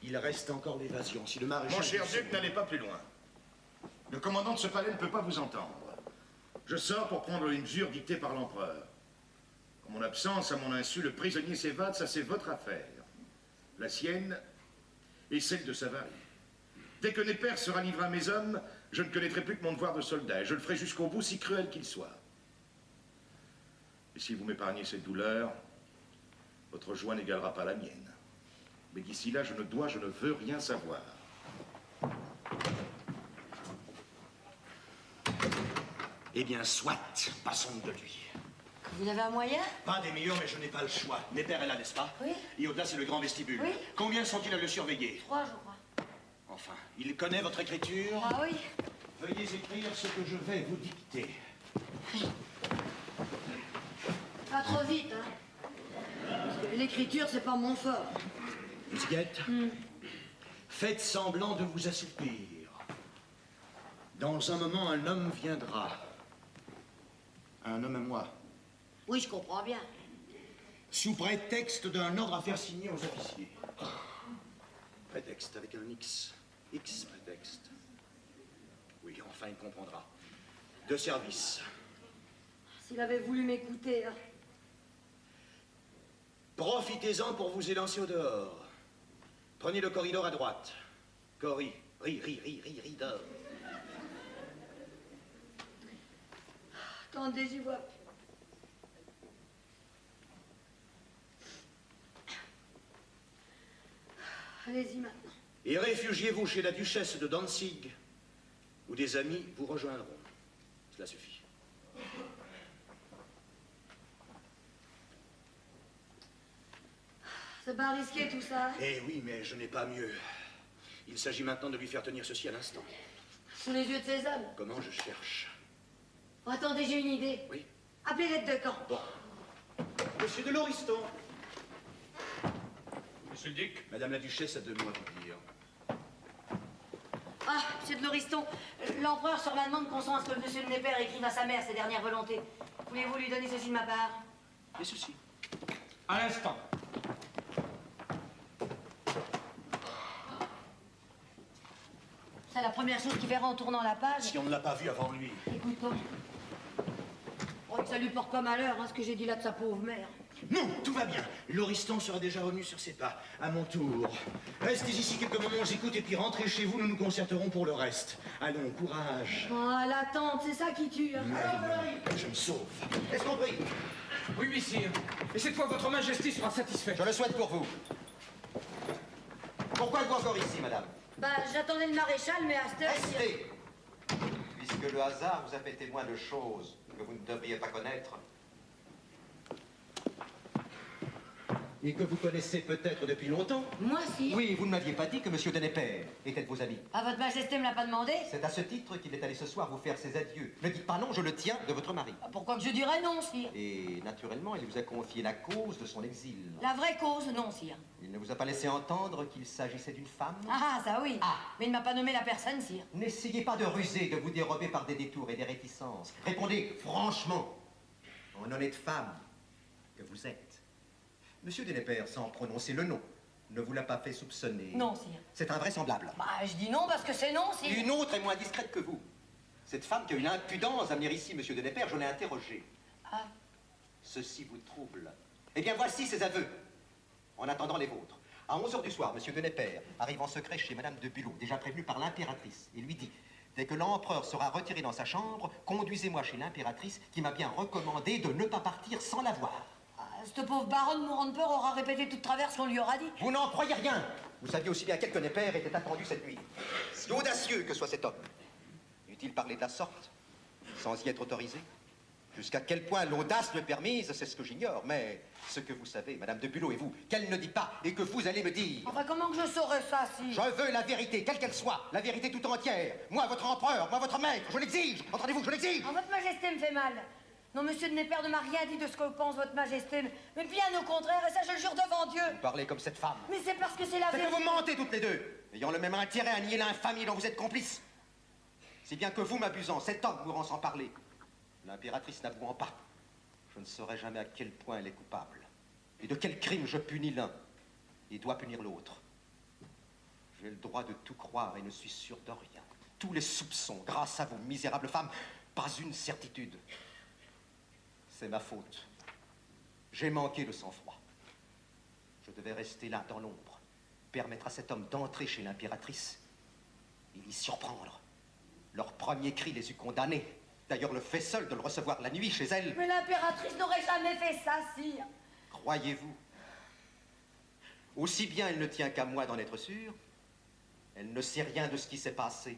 Il reste encore l'évasion. Si le maréchal... Mon cher duc, n'allez pas plus loin. Le commandant de ce palais ne peut pas vous entendre. Je sors pour prendre une mesure dictée par l'empereur. En mon absence, à mon insu, le prisonnier s'évade, ça c'est votre affaire. La sienne et celle de Savary. Dès que Népère sera livré à mes hommes, je ne connaîtrai plus que mon devoir de soldat, et je le ferai jusqu'au bout, si cruel qu'il soit. Et si vous m'épargnez cette douleur, votre joie n'égalera pas la mienne. Mais d'ici là, je ne veux rien savoir. Eh bien, soit, passons de lui. Vous avez un moyen? Pas des meilleurs, mais je n'ai pas le choix. Népère est là, n'est-ce pas? Oui. Et au-delà, c'est le grand vestibule. Oui. Combien sont-ils à le surveiller? 3, je crois. Enfin, il connaît votre écriture? Ah oui. Veuillez écrire ce que je vais vous dicter. Pas trop vite, hein. Parce que l'écriture, c'est pas mon fort. Miss Guette, faites semblant de vous assoupir. Dans un moment, un homme viendra. Un homme à moi. Oui, je comprends bien. Sous prétexte d'un ordre à faire signer aux officiers. Prétexte avec un X. X prétexte. Oui, enfin, il comprendra. De service. S'il avait voulu m'écouter, hein. Profitez-en pour vous élancer au dehors. Prenez le corridor à droite. Corridor. Attendez, j'y vois plus. Allez-y maintenant. Et réfugiez-vous chez la duchesse de Danzig, où des amis vous rejoindront. Cela suffit. C'est pas risqué tout ça. Eh oui, mais je n'ai pas mieux. Il s'agit maintenant de lui faire tenir ceci à l'instant. Sous les yeux de ses hommes. Comment je cherche? Oh, attendez, j'ai une idée. Oui. Appelez l'aide de camp. Bon. Monsieur de Lauriston. Monsieur le duc. Madame la duchesse a deux mots à vous dire. Ah, monsieur de Lauriston, l'empereur sur ma demande consent à ce que monsieur de Népère écrive à sa mère ses dernières volontés. Voulez-vous lui donner ceci de ma part? Et ceci. À l'instant. C'est la première chose qu'il verra en tournant la page. Si on ne l'a pas vu avant lui. Écoute-moi. Oh, que ça lui porte pas malheur, hein, ce que j'ai dit là de sa pauvre mère. Non, tout va bien. Lauriston sera déjà revenu sur ses pas. À mon tour. Restez ici quelques moments, j'écoute, et puis rentrez chez vous, nous nous concerterons pour le reste. Allons, courage. Oh, l'attente, c'est ça qui tue. Hein. Je me sauve. Est-ce compris? Oui, messire. Et cette fois, votre majesté sera satisfaite. Je le souhaite pour vous. Pourquoi êtes-vous encore ici, madame? Bah, j'attendais le maréchal, mais à cette heure... Restez! Puisque le hasard vous a fait témoin de choses que vous ne devriez pas connaître. Et que vous connaissez peut-être depuis longtemps. Moi, si. Oui, vous ne m'aviez pas dit que monsieur de Népère était de vos amis. Ah, votre majesté me l'a pas demandé? C'est à ce titre qu'il est allé ce soir vous faire ses adieux. Ne dites pas non, je le tiens de votre mari. Pourquoi que je dirais non, sire? Et naturellement, il vous a confié la cause de son exil. La vraie cause, non, sire. Il ne vous a pas laissé entendre qu'il s'agissait d'une femme? Ah, ça oui. Mais il ne m'a pas nommé la personne, sire. N'essayez pas de ruser, de vous dérober par des détours et des réticences. Répondez franchement, en honnête femme que vous êtes. Monsieur de Népère, sans prononcer le nom, ne vous l'a pas fait soupçonner? Non, sire. C'est invraisemblable. Bah, je dis non parce que c'est non, sire. Une autre est moins discrète que vous. Cette femme qui a eu l'impudence d'amener ici monsieur de Népère, je l'ai interrogée. Ah. Ceci vous trouble? Eh bien, voici ses aveux. En attendant les vôtres. À 11h du soir, monsieur de Népère arrive en secret chez madame de Bülow, déjà prévenue par l'impératrice, et lui dit: dès que l'empereur sera retiré dans sa chambre, conduisez-moi chez l'impératrice qui m'a bien recommandé de ne pas partir sans la voir. Cette pauvre baronne mourant de peur aura répété toute travers ce qu'on lui aura dit. Vous n'en croyez rien. Vous saviez aussi bien qu'elle que Népère était attendu cette nuit. Si audacieux que soit cet homme, eût-il parlé de la sorte, sans y être autorisé? Jusqu'à quel point l'audace le permise, c'est ce que j'ignore, mais ce que vous savez, madame de Bülow et vous, qu'elle ne dit pas et que vous allez me dire. Enfin, comment que je saurais ça, si... Je veux la vérité, quelle qu'elle soit, la vérité tout entière. Moi, votre empereur, moi, votre maître, je l'exige. Entendez-vous, je l'exige. Votre majesté me fait mal. Non, monsieur de Népère ne m'a rien dit de ce que pense votre majesté, mais bien au contraire, et ça je le jure devant Dieu. Vous parlez comme cette femme. Mais c'est parce que c'est la C'est vérité. que vous mentez toutes les deux, ayant le même intérêt à nier l'infamie dont vous êtes complices. Si bien que vous, m'abusant, cet homme mourant sans parler, l'impératrice n'avouant pas, je ne saurais jamais à quel point elle est coupable, et de quel crime je punis l'un, et dois punir l'autre. J'ai le droit de tout croire et ne suis sûr de rien. Tous les soupçons, grâce à vous, misérables femmes, pas une certitude. C'est ma faute. J'ai manqué de sang-froid. Je devais rester là, dans l'ombre, permettre à cet homme d'entrer chez l'impératrice et l'y surprendre. Leur premier cri les eût condamnés. D'ailleurs, le fait seul de le recevoir la nuit chez elle. Mais l'impératrice n'aurait jamais fait ça, sire. Croyez-vous? Aussi bien elle ne tient qu'à moi d'en être sûre, elle ne sait rien de ce qui s'est passé.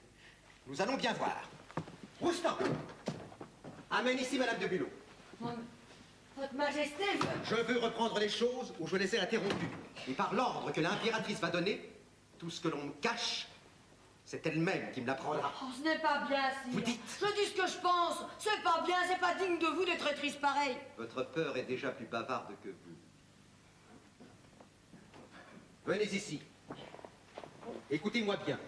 Nous allons bien voir. Roustan, amène ici Madame de Bulot. Votre majesté, Je veux reprendre les choses où je les ai interrompues. Et par l'ordre que l'impératrice va donner, tout ce que l'on me cache, c'est elle-même qui me l'apprendra. Oh, ce n'est pas bien, sire. Vous dites? Je dis ce que je pense. C'est pas bien, c'est pas digne de vous d'être traîtrise pareille. Votre peur est déjà plus bavarde que vous. Venez ici. Écoutez-moi bien.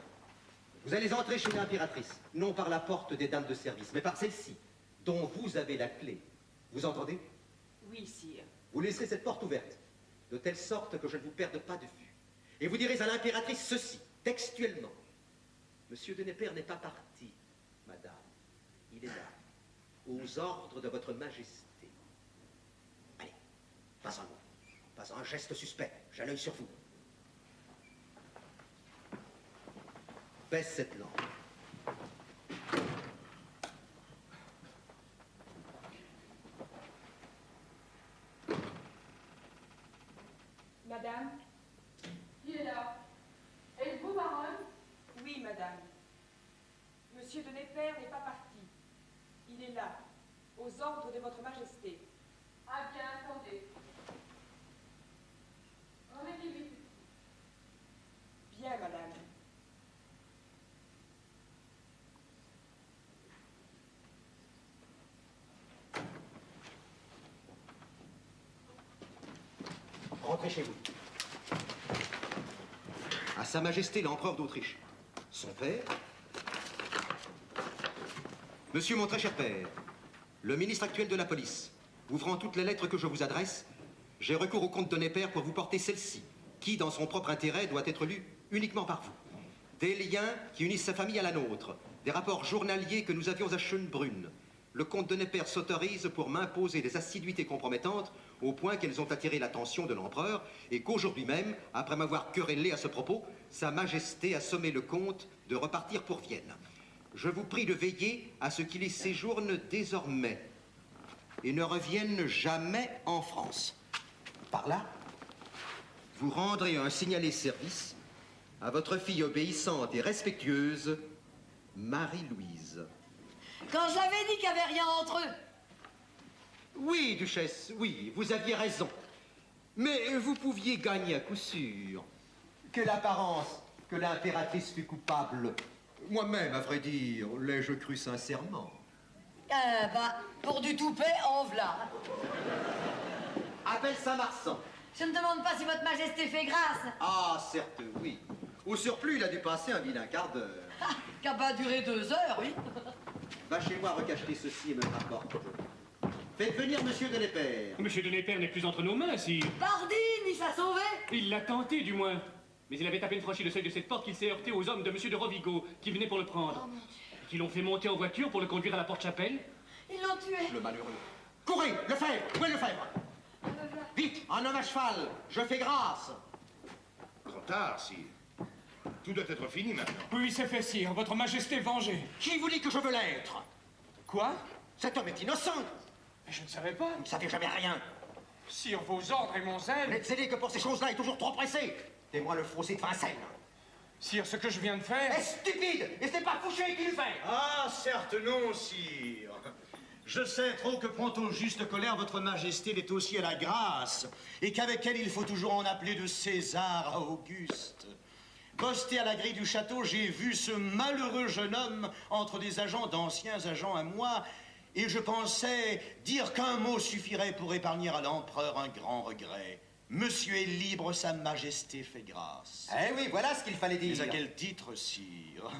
Vous allez entrer chez l'impératrice, non par la porte des dames de service, mais par celle-ci, dont vous avez la clé. Vous entendez? Oui, sire. Vous laisserez cette porte ouverte, de telle sorte que je ne vous perde pas de vue. Et vous direz à l'impératrice ceci, textuellement. Monsieur de Népère n'est pas parti, madame. Il est là, aux ordres de votre majesté. Allez, pas un mot, pas un geste suspect, j'ai l'œil sur vous. Baisse cette lampe. Madame? Qui est là? Êtes-vous baronne? Oui, madame. Monsieur de Népère n'est pas parti. Il est là, aux ordres de votre majesté. Ah bien, attendez. Remettez-lui. Bien, madame. Rentrez chez vous. À Sa Majesté l'Empereur d'Autriche. Son père. Monsieur mon très cher père, le ministre actuel de la police, ouvrant toutes les lettres que je vous adresse, j'ai recours au comte de Népère pour vous porter celle-ci, qui, dans son propre intérêt, doit être lue uniquement par vous. Des liens qui unissent sa famille à la nôtre, des rapports journaliers que nous avions à Schönbrunn. Le comte de Népère s'autorise pour m'imposer des assiduités compromettantes au point qu'elles ont attiré l'attention de l'empereur et qu'aujourd'hui même, après m'avoir querellé à ce propos, Sa Majesté a sommé le comte de repartir pour Vienne. Je vous prie de veiller à ce qu'il y séjourne désormais et ne revienne jamais en France. Par là, vous rendrez un signalé service à votre fille obéissante et respectueuse, Marie-Louise. Quand j'avais dit qu'il n'y avait rien entre eux. Oui, duchesse, oui, vous aviez raison. Mais vous pouviez gagner à coup sûr. Quelle apparence que l'impératrice fut coupable. Moi-même, à vrai dire, l'ai-je cru sincèrement. Ah bah, pour du toupet, en v'là. Appelle Saint-Marsan. Je ne demande pas si votre majesté fait grâce. Ah, certes, oui. Au surplus, il a dû passer un vilain quart d'heure. Ah, qu'a pas duré 2 heures, oui. Va chez moi recacheter ceci et me rapporte. Faites venir Monsieur de Népère. Monsieur de Népère n'est plus entre nos mains, sire. Pardine, il s'est sauvé. Il l'a tenté, du moins. Mais il avait à peine franchi le seuil de cette porte qu'il s'est heurté aux hommes de Monsieur de Rovigo, qui venaient pour le prendre. Et qui l'ont fait monter en voiture pour le conduire à la porte-chapelle. Ils l'ont tué. Le malheureux. Courez, Lefebvre. Où est Lefebvre? Vite, un homme à cheval. Je fais grâce. Trop tard, sire. Tout doit être fini maintenant. Oui, c'est fait, sire. Votre majesté vengée. Qui vous dit que je veux l'être? Quoi? Cet homme est innocent. Mais je ne savais pas. Vous ne savez jamais rien. Sire, vos ordres et mon zèle... Vous n'êtes zélé que pour ces choses-là et toujours trop pressé. Témoin le fossé de Vincennes. Sire, ce que je viens de faire... Est stupide. Et c'est pas Fouché qui le fait. Ah, certes non, sire. Je sais trop que prend au juste colère votre majesté l'est aussi à la grâce, et qu'avec elle il faut toujours en appeler de César à Auguste. Posté à la grille du château, j'ai vu ce malheureux jeune homme entre des agents d'anciens agents à moi, Et je pensais dire qu'un mot suffirait pour épargner à l'empereur un grand regret. Monsieur est libre, sa majesté fait grâce. Eh oui, voilà ce qu'il fallait dire. Mais à quel titre, sire?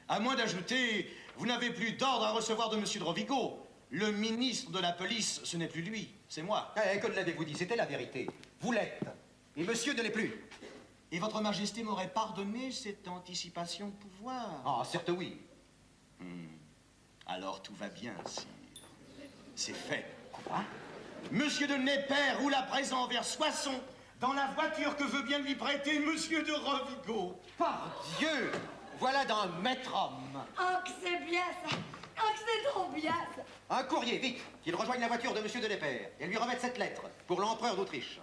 À moins d'ajouter, vous n'avez plus d'ordre à recevoir de monsieur de Rovigo. Le ministre de la police, ce n'est plus lui, c'est moi. Eh, que l'avez-vous dit? C'était la vérité. Vous l'êtes. Et monsieur ne l'est plus. Et votre majesté m'aurait pardonné cette anticipation de pouvoir? Ah, certes oui. Alors tout va bien, sire. C'est fait. Quoi? Monsieur de Népère roule à présent vers Soissons, dans la voiture que veut bien lui prêter monsieur de Rovigo. Par Dieu! Voilà d'un maître homme. Oh, que c'est bien ça! Oh, que c'est trop bien ça! Un courrier, vite, qu'il rejoigne la voiture de monsieur de Népère et lui remette cette lettre pour l'empereur d'Autriche.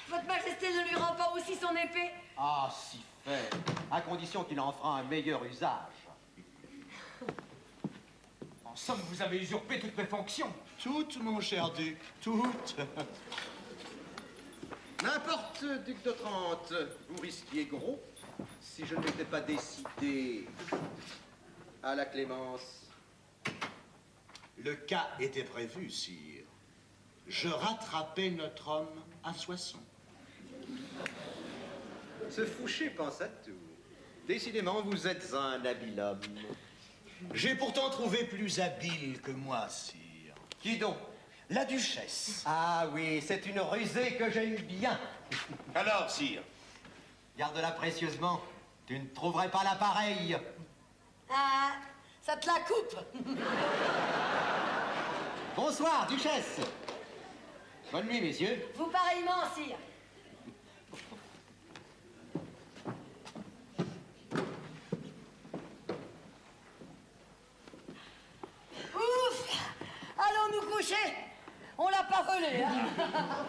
Votre majesté ne lui rend pas aussi son épée? Ah, si fait, à condition qu'il en fera un meilleur usage. En somme, vous avez usurpé toutes mes fonctions. Toutes, mon cher duc, toutes. N'importe, duc d'Otrante, vous risquiez gros si je ne m'étais pas décidé à la clémence. Le cas était prévu, sire. Je rattrapais notre homme à Soissons. Ce Fouché pense à tout. Décidément, vous êtes un habile homme. J'ai pourtant trouvé plus habile que moi, sire. Qui donc? La duchesse. Ah oui, c'est une rusée que j'aime bien. Alors, sire? Garde-la précieusement. Tu ne trouverais pas la pareille. Ah, ça te la coupe. Bonsoir, duchesse. Bonne nuit, messieurs. Vous pareillement, sire. Ouf! Allons nous coucher. On l'a pas volé, hein?